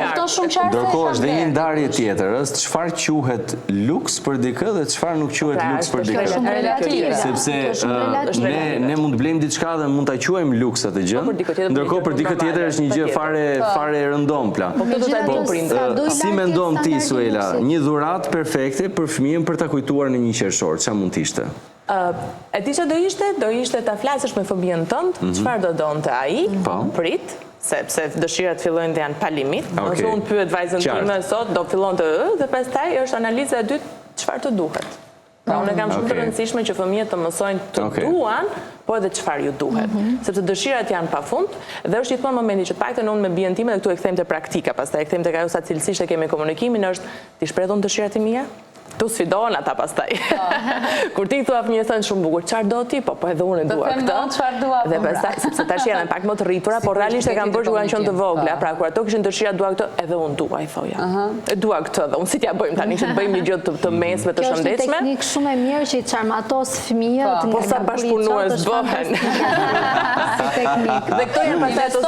kupton shumë qartë. Ndërkohë është dhe një ndarje tjetër, është çfarë quhet luks për dikë dhe çfarë nuk quhet luks për dikë. Sepse ne mund të blejmë diçka dhe mund ta quajmë luks atë gjë. Ndërkohë për dikë tjetër është një gjë fare e rëndompla. Si mendon ti, Suela, një dhuratë perfekte për fëmijën për ta kujtuar në një qershor, çfarë mund të ishte? E di që do ishte ta flasësh me fëmijën tënd, çfarë do donte ai, prit, sepse dëshirat fillojnë dhe janë pa limit. Nëse unë pyet vajzën time sot, do fillon të dhe pastaj është analiza e dytë, çfarë të duhet. Pra unë kam shumë të rëndësishme që fëmijët të mësojnë të duan, po edhe çfarë ju duhet. Sepse dëshirat janë pafund dhe është gjithmonë momenti që të paktën unë me bien time dhe këtu e kthejmë te praktika, pastaj e kthejmë tek ajo sa cilësisht e kemi komunikimin, është ti shpreh dëshirat e mia? Tu sfidon ata pastaj. Kur ti thua fëmijës tënd shumë bukur, çfarë do ti? Po edhe unë dua këtë. Dhe pastaj sepse tash janë pak më të rritura, por realisht e kanë bërë kur kanë qenë të vogla, pra kur ato kishin dëshira dua këtë, edhe unë dua, i thoja. E dua këtë dhe unë si t'ja bëjmë tani që të bëjmë një gjë të mesme, të shëndetshme. Kjo është një teknikë shumë e mirë që i çarmatos fëmijët nga po sa bashkëpunues bëhen. Dhe këto janë pastaj ato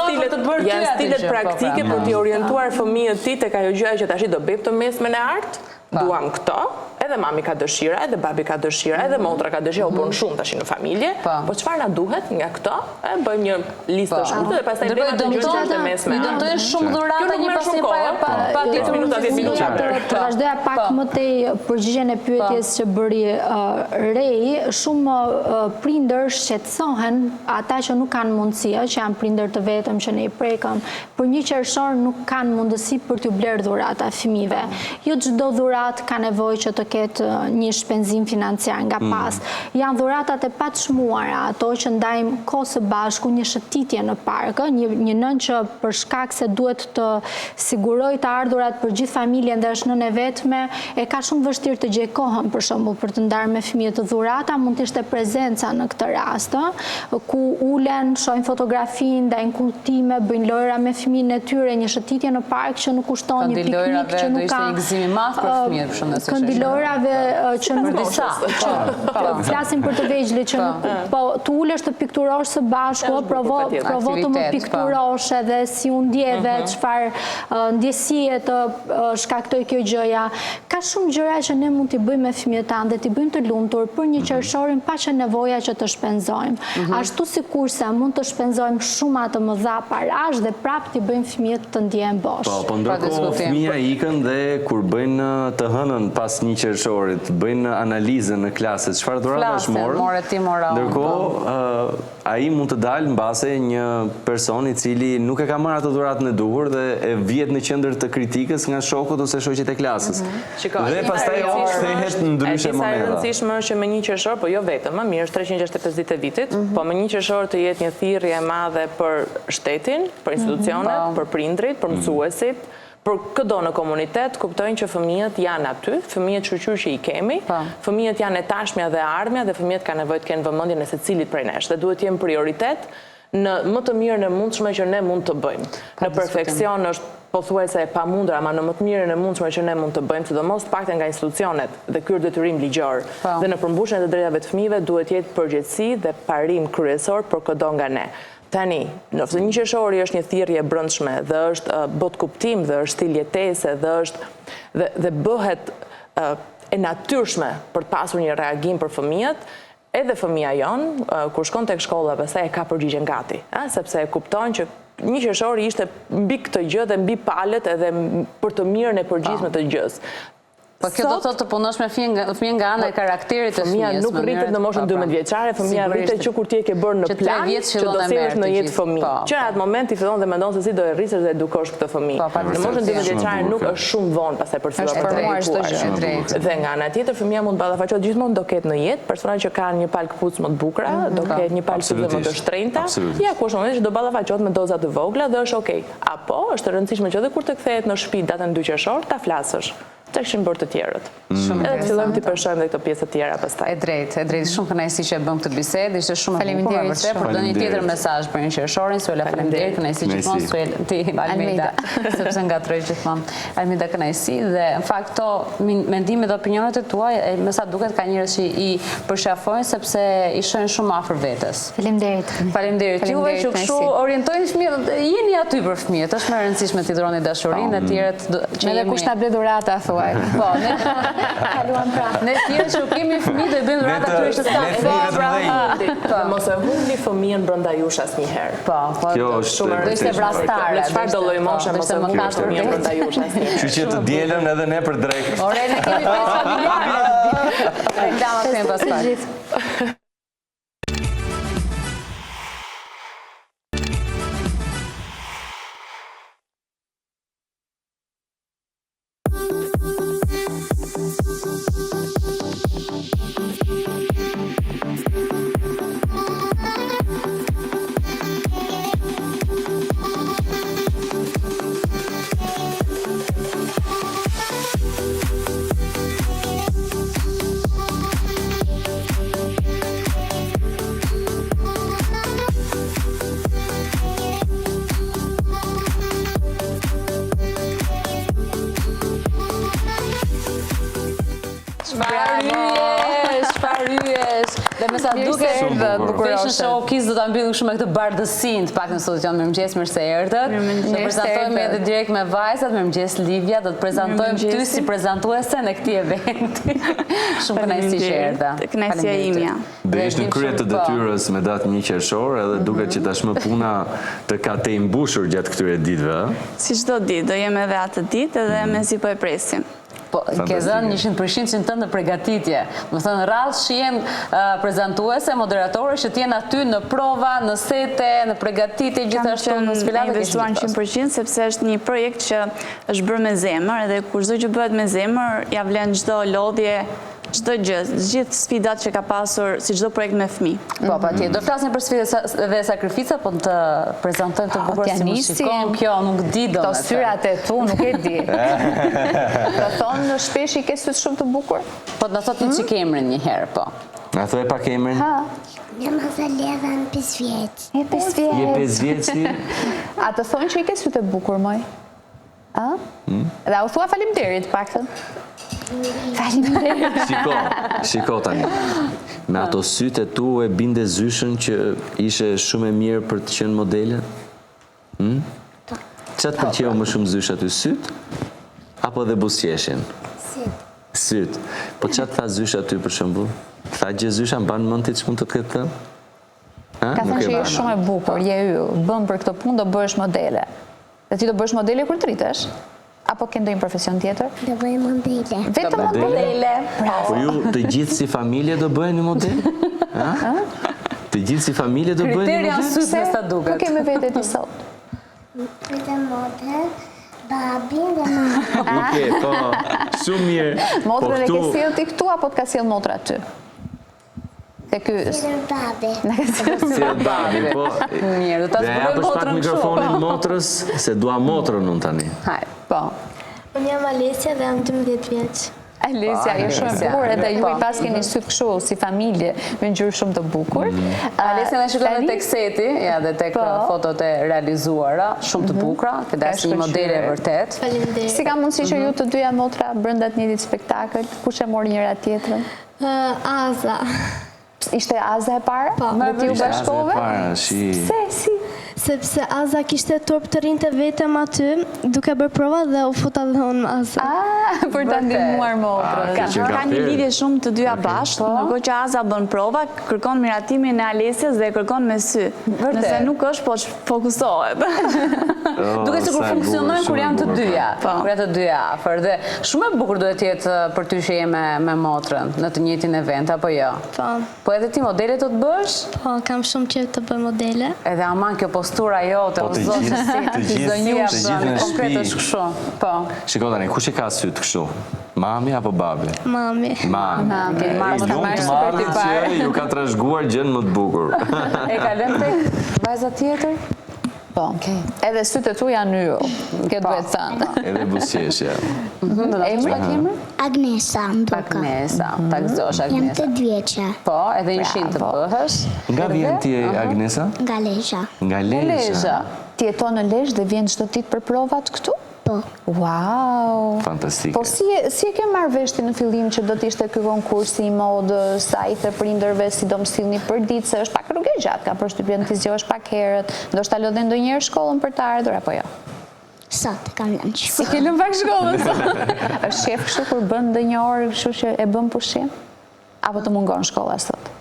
stilet praktike për t'i orientuar fëmijët ti tek ajo gjëja që tash do bëj të mesmen e art. Duam këto, edhe mami ka dëshira, edhe babi ka dëshira, edhe motra ka dëshira, u bën shumë tash në familje, po çfarë na duhet nga këto? Bëjmë një listë të shkurtër dhe pastaj bëjmë atë gjërat e mesme. Ju dëmtojnë shumë dhurata një pasi pa 10 minuta, 10 minuta. Të vazhdoja pak më tej përgjigjen e pyetjes që bëri Rej, shumë prindër shqetësohen, ata që nuk kanë mundësia, që janë prindër të vetëm që ne i prekëm, për një qershor nuk kanë mundësi për t'ju blerë dhurata fëmijëve. Jo çdo dhuratë ka nevojë që të ketë një shpenzim financiar nga pas. Janë dhuratat e paçmuara, ato që ndajmë kohë së bashku, një shëtitje në park, një nën që për shkak se duhet të sigurojë të ardhurat për gjithë familjen dhe është nënë e vetme, e ka shumë vështirë të gjej kohën për shembull për të ndarë me fëmijët. Dhurata mund të ishte prezenca në këtë rast, ku ulen, shohin fotografinë, ndajnë kultime, bëjnë lojra me fëmijën e tyre, një shëtitje në park që nuk kushton një piknik që nuk ka këndilorave që nuk disa flasim për të vegjëlit që po të ulesh të pikturosh së bashku, provo të më pikturosh edhe si u ndjeve, çfarë ndjesie të shkaktoi kjo gjëja. Ka shumë gjëra që ne mund t'i bëjmë me fëmijët tanë dhe t'i bëjmë të lumtur për një qershorin pa që nevoja që të shpenzojmë. Ashtu sikurse mund të shpenzojmë shumë të mëdha parash dhe prap t'i bëjmë fëmijët të ndjehen bosh. Po ndërkohë fëmija ikën dhe kur bëjnë të hënën pas një qershorit, bëjnë analizën në klasë, çfarë dhuratash morën. Ndërkohë ai mund të dalë mbase një person i cili nuk e ka marrë atë dhuratën e duhur dhe e vjet në qendër të kritikës nga shokut ose shoqet e klasës. Dhe pastaj kthehet ndryshe monedha. E rëndësishme është që me një qershor, po jo vetëm, mirë është 365 ditë e vitit, po me një qershor të jetë një thirrje e madhe për shtetin, për institucionet, për prindrit, për mësuesit, për këdo në komunitet, kuptojnë që fëmijët janë aty, fëmijët shoqëri që i kemi, fëmijët janë e tashmja dhe ardhmja dhe fëmijët kanë nevojë të kenë vëmendjen e secilit prej nesh dhe duhet të jenë prioritet në më të mirën e mundshme që ne mund të bëjmë. Në perfekcion është pothuajse e pamundur, ama në më të mirën e mundshme që ne mund të bëjmë, sidomos paktën nga institucionet dhe ky është detyrim ligjor. Dhe në përmbushjen e drejtave të fëmijëve duhet të jetë përgjegjësi dhe parim kryesor për çdo nga ne. Tani, nëse një qershori është një thirrje brendshme dhe është bot kuptim dhe është stil jetese dhe bëhet e natyrshme për të pasur një reagim për fëmijët, edhe fëmia jon, kur shkon tek shkolla, pastaj e ka përgjigjen gati, sepse e kupton që një qershori ishte mbi këtë gjë dhe mbi palët edhe për të mirën e përgjithshme të gjës. Po kjo do të thotë të punosh me fëmijën nga ana e karakterit të fëmijës. Fëmia nuk rritet në moshën 12 vjeçare, fëmia rritet që kur ti e ke bërë në plan, që do sjellësh në jetë fëmijë. Që në atë moment ti fillon dhe mendon se si do e rrisësh dhe edukosh këtë fëmijë. Në moshën 12 vjeçare nuk është shumë vonë pastaj për të drejtuar. Dhe nga ana tjetër fëmia mund të ballafaqohet gjithmonë do ketë në jetë, persona që kanë një palë këpucë më të bukura, do ketë një palë syze më të shtrenjta. Ja ku është momenti që do ballafaqohet me doza të vogla dhe është okay. Apo është e rëndësishme që edhe kur të kthehet në shtëpi datën 2 qershor ta flasësh. Të këshim bërë të tjerët. Edhe të fillojmë të përshojmë dhe këto pjesë të tjera pastaj. E drejtë, shumë kënaqësi që e bëm këtë bisedë, ishte shumë e bukur vërtet, por do një tjetër mesazh për një qershorin, Suela, faleminderit, kënaqësi gjithmonë Suela, ti Almida, sepse ngatroj gjithmonë. Almida, kënaqësi dhe në fakt këto mendimet dhe opinionet e tua, me sa duket ka njerëz që i përshafojnë sepse i shohin shumë afër vetes. Faleminderit. Faleminderit juve që kështu orientojnë fëmijët, jeni aty për fëmijët, është më e rëndësishme ti dhuroni dashurinë, e tjerët që edhe kush ta ble dhurata thuaj. Po, ne tjerë që kemi fëmijë do i bëjmë dhurata atyre që s'kan. Mos e humbi fëmijën brenda jush asnjëherë. Po, kjo është shumë do ishte vrastare. Çfarë do lloj moshe mos e humbi fëmijën brenda jush asnjëherë. Kështu që të dielën edhe ne për drek. Ore, ne kemi pesë familjare. Reklama kemi pastaj. duke bukuroshet. Fashion Show Kids do ta mbyllim shumë me këtë bardhësinë të paktën sot janë mirëmëngjes, mirë se erdhët. Do prezantojmë edhe direkt me vajzat, mirëmëngjes Livia, do të prezantojmë ty si prezantuese në këtij eventi. Shumë kënaqësi që erdha. Kënaqësia imja. Dhe ishte në krye të detyrës me datë 1 qershor, edhe duket që tashmë puna të ka të mbushur gjatë këtyre ditëve. Si çdo ditë, do jem edhe atë ditë edhe mezi po e presim. Po, ke dhënë 100% tënë në pregatitje. Më thënë rrallë shihen prezantuese, moderatore që t'jenë aty në prova, në sete, në pregatitje, gjithashtu në sfilate. Kam investuar 100% sepse është një projekt që është bërë me zemër, edhe kur çdo gjë bëhet me zemër, ja vlen çdo lodhje, çdo gjë, gjithë sfidat që ka pasur si çdo projekt me fëmijë. Po, patjetër. Do flasim për sfidat dhe sakrifica, po të prezantojmë të bukur si mund shikon kjo, nuk di do. Këto syrat e tu, nuk e di. Të thonë në shpesh i ke sytë shumë të bukur? Po të na thotë një çik emrin një herë, po. Na thoj pak emrin? Jam Azalea, 5 vjeç. E 5 vjeç. Je 5 vjeç ti? A të thonë që i ke sytë të bukur, moj? A? Dhe u thua faleminderit paktën. Faleminderit. Shiko tani. Me ato sytë e tu e binde zyshën që ishe shumë e mirë për të qenë modele? Çfarë të pëlqeu më shumë zysh aty, sytë? Apo dhe buzëqeshin? Sytë. Po çfarë tha zysh aty për shembull? Tha gjë zysha mban mend ti ç'mund të ketë thënë? Ka thënë që je shumë e bukur, je yll, bën për këtë punë do bëhesh modele. Dhe ti do bëhesh modele kur të rritesh? Apo ke ndonjë profesion tjetër? Do bëj modele. Vetëm modele. Po ju të gjithë si familje do bëheni model? Të gjithë si familje do bëheni Kriteri janë model? sytë me sa duket. Ku kemi vete ti sot? Këtë model, babin dhe mamën. Okej, po, shumë mirë. Motrën e ke sjell ti këtu apo të ka sjell motra aty? Te ky. Dhe babi. Si e babi, po. Mirë, do ta Dhe zbuloj japësh pak motrën mikrofonin motrës, se dua motrën unë tani. Hajde. Po. Unë jam Alesia dhe jam 12 vjeç. Alesia, je shumë e bukur edhe ju i pas keni sytë kështu si familje me ngjyrë shumë të bukur. Alesia na shikon edhe tek seti, ja dhe tek fotot e realizuara, shumë të bukura, ke dashur një modele e vërtet. Faleminderit. Si ka mundësi që ju të dyja motra brenda të njëjtit spektakël, kush e mori njëra tjetrën? Aza. Ishte Aza e para? Po. Dhe ti u bashkove? Pse, si? Sepse Aza kishte turp të rinte vetëm aty, duke bërë prova dhe u futa dhe unë me Aza. Për të ndihmuar motrën. Ka një lidhje shumë të dyja bashkë, ndërkohë që Aza bën prova, kërkon miratimin e Alesias dhe e kërkon me sy. Nëse nuk është, po fokusohet. Duke sikur funksionojnë kur janë të dyja. Kur janë të dyja afër dhe shumë e bukur duhet të jetë për ty që je me motrën në të njëjtin event apo jo? Po edhe ti modele do të bësh? Po, kam shumë qejf të bëj modele. Edhe aman kjo postura jote, o zotë si zonjusha, konkret është kështu. Po. Shiko tani, kush e ka sytë kështu? Mami apo babi? Mami. Mami. Keni marrë Ju të marrë që ju ka trashëguar gjën më të bukur. E kalëm tek vajza tjetër? Po. Edhe sytë e tu janë yll. Kjo duhet thënë. Edhe buzëqeshja. Emri? Agnesa, nduka. Agnesa, ta gëzosh Jam Agnesa. 8 vjeçe. Po, edhe 100 të bëhesh. Nga vjen ti Agnesa? Nga Lezhë. Nga Lezhë. Lezhë. Ti jeton në Lezhë dhe vjen çdo ditë për provat këtu? Po. Wow! Fantastike. Po si e ke marrë vesh ti në fillim që do të ishte ky konkursi i modës, sa i the prindërve si do mësillni për ditë, se është pak rrugë e gjatë, ka përshtypjen ti zgjohesh pak herët, ndoshta lodhe ndonjëherë shkollën për të ardhur apo jo? Sot kam lënë shkollë. Si ke lënë pak shkollën sot? Është shef kështu kur bën ndonjë orë kështu që e bën pushim? Apo të mungon shkolla sot?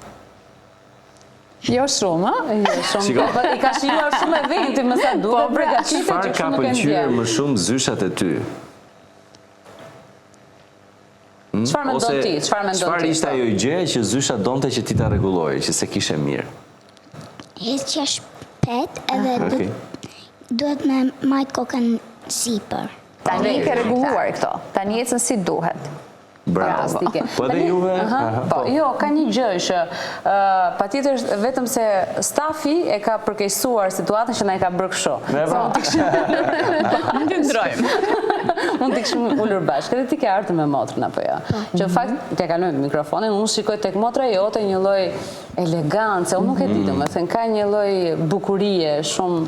Jo shumë, ha? Jo shumë. Po i ka shijuar shumë eventi, më sa duket, përgatitur që Çfarë ka nuk e pëlqyer ndjen. më shumë zyshat e ty? Çfarë mendon ti? Çfarë ishte ajo gjë që zysha donte që ti ta rregulloje, që se kishe mirë? Heqja shpejt edhe duhet me majt kokën sipër. Tani ke rregulluar këto. Tani ecën si duhet. Bravo. Po edhe juve? Po, jo, ka një gjë që patjetër vetëm se stafi e ka përkeqësuar situatën që na e ka bërë kështu. Mund të ndrojmë. Mund të kishim ulur bashkë, edhe ti ke ardhur me motrën apo jo? Që në fakt t'ja kaloj mikrofonin, unë shikoj tek motra jote një lloj elegancë, unë nuk e di domethënë ka një lloj bukurie shumë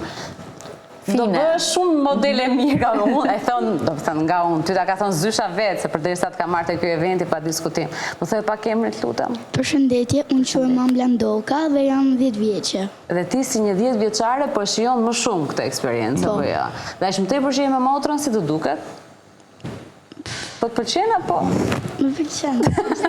Do bë shumë modele mira, unë e thon, do të thënë nga unë, ty ta ka thonë Zysha vetë, se përderisa të ka marrë te ky eventi pa diskutim. Më thoj pak emrin, lutem. Përshëndetje, unë quhem Mambla Ndoka dhe jam 10 vjeçe. Dhe ti si një 10 vjeçare po shijon më shumë këtë eksperiencë apo jo? Dhe është më tepër që je me motrën si të duket? Po të pëlqen apo? Më pëlqen.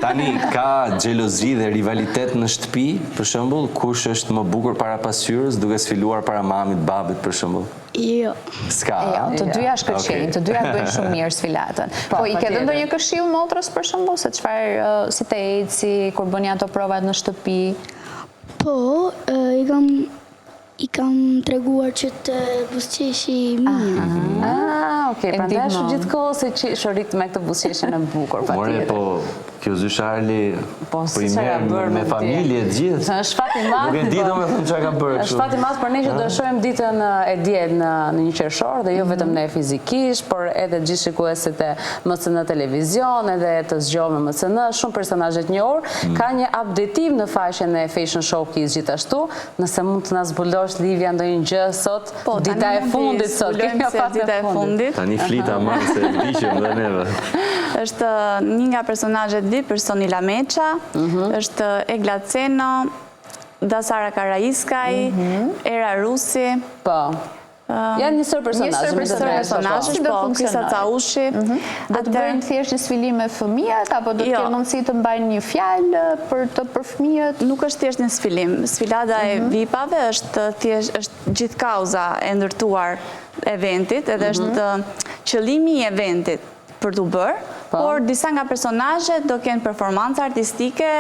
Tani, ka xhelozi dhe rivalitet në shtëpi, për shembull, kush është më bukur para pasqyrës, duke sfiluar para mamit, babit, për shembull? Jo. S'ka, Jo, të dyja shkëlqejnë, të dyja bëjnë shumë mirë sfilatën. Po, i ke dhënë ndonjë këshill motrës për shembull, se çfarë si të eci, kur bëni ato provat në shtëpi? Po, i kam treguar që të buzëqeshi mirë. Okej, prandaj është gjithkohë se shorit me këtë buzëqeshjen e bukur, More, patjetër. po, kjo Zysharli, Po, po i merr me familje të gjithë. Është fat i madh. Nuk e di domethënë çka ka bërë kështu. Është fat i madh për ne që do shohim ditën e diel në një qershor dhe jo vetëm ne fizikisht, por edhe gjithë shikuesit e MCN televizion, edhe të zgjohur me MCN, shumë personazhe të njohur. Ka një updatim në faqen e Fashion Show Kids gjithashtu, nëse mund të na zbulosh Livia ndonjë gjë sot, dita e fundit sot, kemi afat dita e fundit. Tani flita më se diqëm dhe neve. Është një nga personazhet VIP, Sonila Meça, është Egla Ceno, Dasara Karaiskaj, Era Rusi. Po. Janë njësër personazhe, po, Krisa Caushi. Do të bëjnë thjesht një sfilim me fëmijët, apo do të kenë mundësi të mbajnë një fjalë për fëmijët? Nuk është thjesht një sfilim. Sfilada e VIP-ave është gjithë kauza e ndërtuar eventit, edhe është qëllimi i eventit për të bërë, por disa nga personazhet do kenë performanca artistike,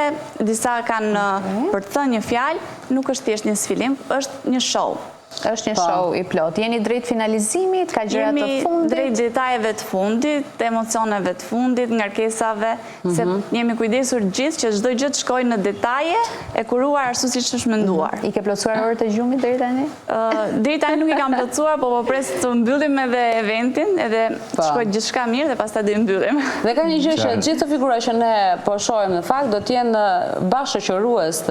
disa kanë për të thënë një fjalë, nuk është thjesht një sfilim, është një show. Është një show i plot. Jeni drejt finalizimit, ka gjëra të fundit? Jemi drejt detajeve të fundit, emocioneve të fundit, ngarkesave, se jemi kujdesur gjithë që çdo gjë të shkojë në detaje e kuruar ashtu siç është menduar. I ke plotësuar orët e gjumit deri tani? Deri tani nuk i kam plotësuar, po pres të mbyllim edhe eventin, edhe të shkojë gjithçka mirë dhe pastaj do i mbyllim. Dhe ka një gjë që gjithë të figura që ne po shohim në fakt do të jenë bashkëqërues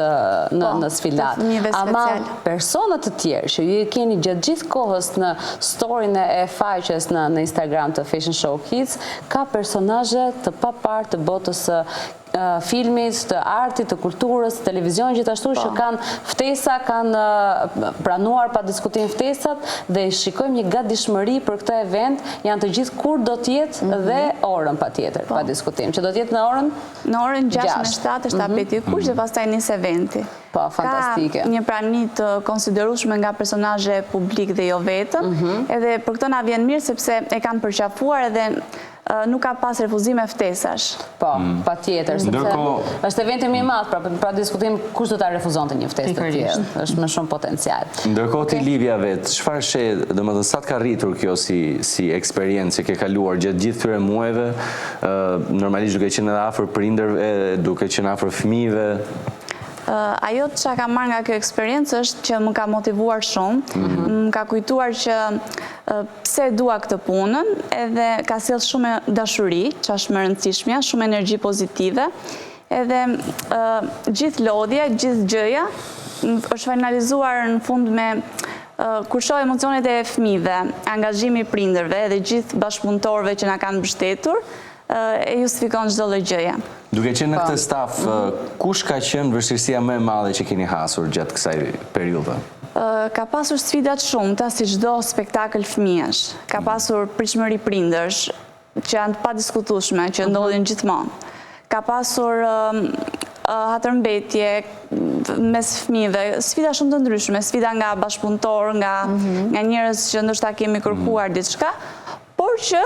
në sfilat. Ama personat të tjerë që ju keni gjatë gjithë kohës në storynë e faqes në Instagram të Fashion Show Kids, ka personazhe të papar të botës filmit, të artit, të kulturës, të televizion, gjithashtu që kanë ftesa, kanë pranuar pa diskutim ftesat dhe shikojmë një gatishmëri për këtë event, janë të gjithë kur do t'jetë dhe orën pa tjetër, pa diskutim. Që do t'jetë në orën? Në orën 6:07 është tapeti i kuq dhe pastaj nis eventi. Po, fantastike. Ka një prani të konsiderueshme nga personazhe publik dhe jo vetëm, edhe për këtë na vjen mirë sepse e kanë përqafuar edhe nuk ka pas refuzime ftesash. Po, pa tjetër, sepse është eventi më i madh, pra diskutim kush do ta refuzonte një ftesë të tillë. Është me shumë potencial. Ndërkohë ti Livia vet, çfarë sheh, domethënë sa të ka rritur kjo si eksperiencë që ke kaluar gjatë gjithë këtyre muajve, normalisht duke qenë edhe afër prindërve, duke qenë afër fëmijëve? Ajo që ka marrë nga kjo eksperiencë është që më ka motivuar shumë, më ka kujtuar që pse dua këtë punën, edhe ka sjellë shumë dashuri, që është më rëndësishmja, shumë energji pozitive, edhe gjithë lodhja, gjithë gjëja, është finalizuar në fund me kur shoh emocionet e fëmijëve, angazhimi i prindërve dhe gjithë bashkëpunëtorëve që na kanë mbështetur, e justifikon çdo lloj gjëje. Duke qenë në këtë staf, kush ka qenë vështirësia më e madhe që keni hasur gjatë kësaj periudhe? Ka pasur sfidat shumëta si çdo spektakël fëmijësh. Ka pasur pritshmëri prindërsh që janë të padiskutueshme, që ndodhin gjithmonë. Ka pasur hatërmbetje mes fëmijëve, sfida shumë të ndryshme, sfida nga bashkëpunëtor, nga njerëz që ndoshta kemi kërkuar diçka, por që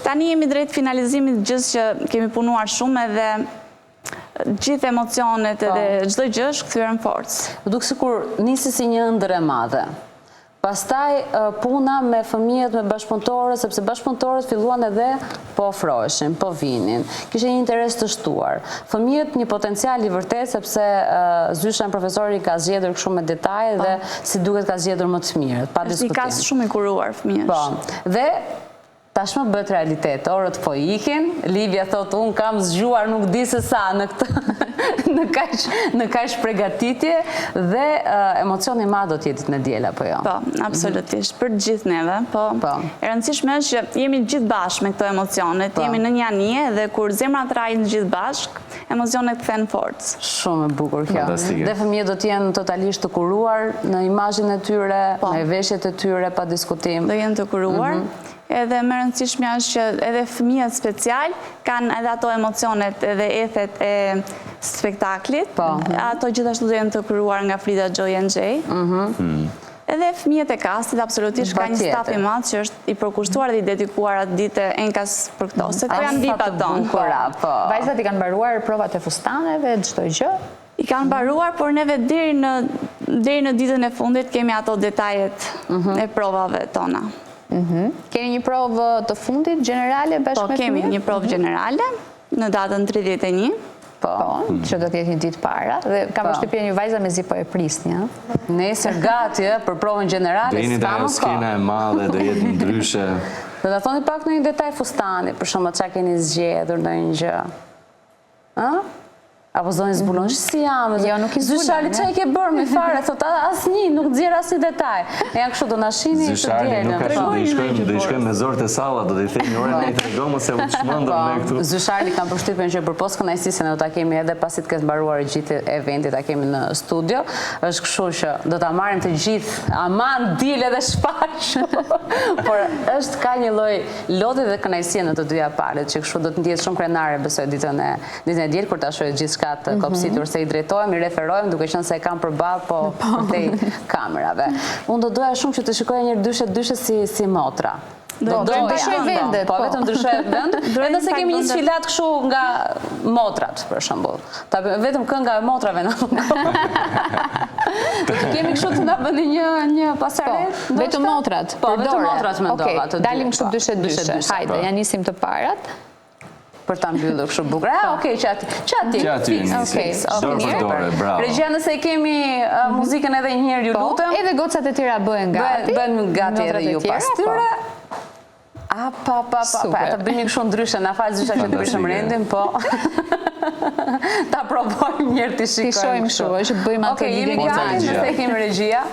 tani jemi drejt finalizimit gjithë që kemi punuar shumë edhe gjithë emocionet edhe çdo gjë është kthyer në forcë. Duk sikur nisi si një ëndër e madhe. Pastaj puna me fëmijët, me bashkëpunëtorët, sepse bashkëpunëtorët filluan edhe po ofroheshin, po vinin. Kishte një interes të shtuar. Fëmijët një potencial i vërtet sepse Zysha profesori ka zgjedhur kështu me detaje dhe si duket ka zgjedhur më të mirë, pa diskutim. Është një kas shumë i kuruar fëmijësh. Po. Dhe tashmë bëhet realitet, orët po ikin, Livia thotë unë kam zgjuar nuk di se sa në këtë në kaq përgatitje dhe emocioni ma do t'jetit në diel apo jo? Po, absolutisht, për gjithë neve, po. E rëndësishme është që jemi gjithë bashkë me këto emocionet, jemi në një anije dhe kur zemra të rajnë gjithë bashkë, emocionet këthen forcë. Shumë e bukur kjo. Dhe fëmijët do t'jenë totalisht të kuruar në imazhin e tyre, në veshjet e tyre, pa diskutim. Do jenë të kuruar. Edhe më rëndësishme është që edhe fëmijët special kanë edhe ato emocionet edhe ethet e spektaklit. Ato gjithashtu do jenë të kuruar nga Frida Joy NJ. Edhe fëmijët e kastit absolutisht ka një staf i madh që është i përkushtuar dhe i dedikuar atë ditë enkas për këto, se këto janë vipat tonë. Vajzat i kanë mbaruar provat e fustaneve, çdo gjë? I kanë mbaruar, por neve deri në ditën e fundit kemi ato detajet e provave tona. Keni një provë të fundit generale bashkë me fëmijët? Po, kemi një provë generale në datën 31. Po, që do t'jetë një ditë para. Dhe kam përshtypjen një vajza me zi po e prisni, ja? Nesër gati, për provën generale, Deni dhe ajo skena e madhe, do jetë ndryshe. Dhe da thoni pak në një detaj fustani, për shumë qa keni zgjedhur në një gjë. Apo zoni zbulon, si jam? Jo, nuk i zbulon. Zyshari, që e ke bërë me fare? Thot, asnjë, nuk dzirë asnjë detaj. E janë kështu, do na shini të Zyshari, djelën. nuk ashtu, do i shkojmë me zorë të salla, do t'i thejmë një orë, ne i të regomë, se u të shmëndëm me këtu. Zyshari kam përshtypjen që për posë kënaqësisë ne do ta kemi edhe pasi të ketë mbaruar gjithë eventi, ta kemi në studio. Është kështu që do ta marrim të gjithë, aman, dile dhe shpash. Por është ka një lloj lodhi dhe kënaqësie në të dyja palët, që kështu do të ndjehet shumë krenare besoj ditën e diel kur ta shohë gjithçka të kopsitur, se i drejtojmë, i referojmë, duke qenë se e kam përballë, po përtej kamerave. Unë do doja shumë që të shikoja një dyshe si motra. Do ndryshoj vendet. Po, vetëm ndryshoj vend. Edhe se kemi një sfilat kështu nga motrat, për shembull. Vetëm kënga e motrave në Do të kemi kështu të nga bëni një pasaret? Vetëm motrat? Po, vetëm motrat me ndova. Okej, dalim kështu dyshe. Hajde, ja nisim të parat. Për ta mbyllur kështu bukur. Okej, çati. Dorë për dorë, bravo. Regjia, nëse kemi muzikën edhe një herë, ju lutem. Edhe gocat e tjera bëhen gati. Bëhen gati edhe ju pas tyre. Ta bëjmë kështu ndryshe, na fal Zysha që të bëshëm rendin, po. Ta provojmë njërë të shikojmë. Ti shojmë kështu, që bëjmë atë Okej, jemi gati, nëse kemi regjia.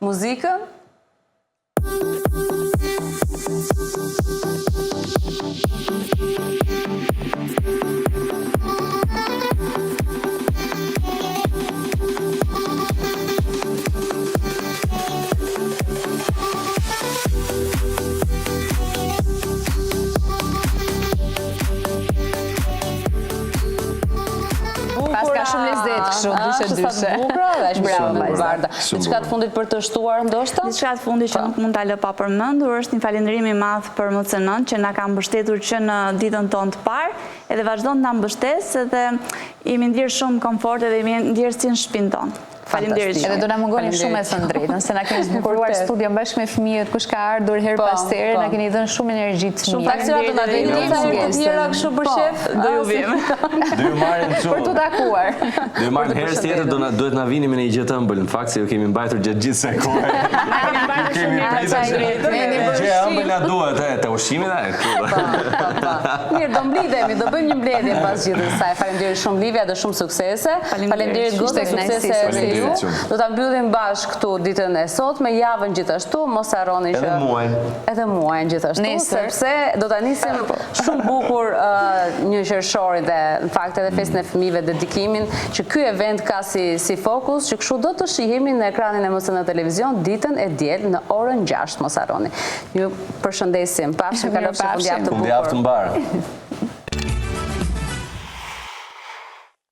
Muzikën. Pas ka shumë lezet kështu, dyshe. Është bravo, Barda. Diçka të fundit për të shtuar ndoshta? Diçka të fundit që nuk mund ta lë pa përmendur është një falënderim i madh për MCN-n që na ka mbështetur që në ditën tonë të parë, edhe vazhdon të na mbështesë dhe jemi ndjerë shumë komfort edhe jemi ndjerë si në shtëpinë tonë. Faleminderit. Edhe do na mungonin shumë e thënë drejtën, se na keni zbukuruar studion bashkë me fëmijët, kush ka ardhur her pas here, na keni dhënë shumë energji të mirë. Shumë faksira do na vini të tjera kështu për shef, do ju vim. Do ju marrim shumë. Për të takuar. Do ju marrim herë tjetër, duhet na vini me një gjë të ëmbël. Në fakt se ju kemi mbajtur gjatë gjithë kësaj kohe. Kemi pritur gjë ëmbël na duhet, te ushqimi dhe. Mirë, do mblidhemi, do bëjmë një mbledhje pas gjithë kësaj. Faleminderit shumë Livia, dhe shumë suksese. Faleminderit Goza, suksese. Do ta mbyllim bashkë këtu ditën e sotme, javën gjithashtu, mos harroni që edhe muajin gjithashtu, sepse do ta nisim shumë bukur një qershori dhe në fakt edhe festën e fëmijëve, dedikimin që ky event ka si fokus, që kështu do të shihemi në ekranin e MCN televizion ditën e diel në orën 6, mos harroni. Ju përshëndesim, pafshim, kalofshi fundjavë të bukur. Fundjavë të mbarë.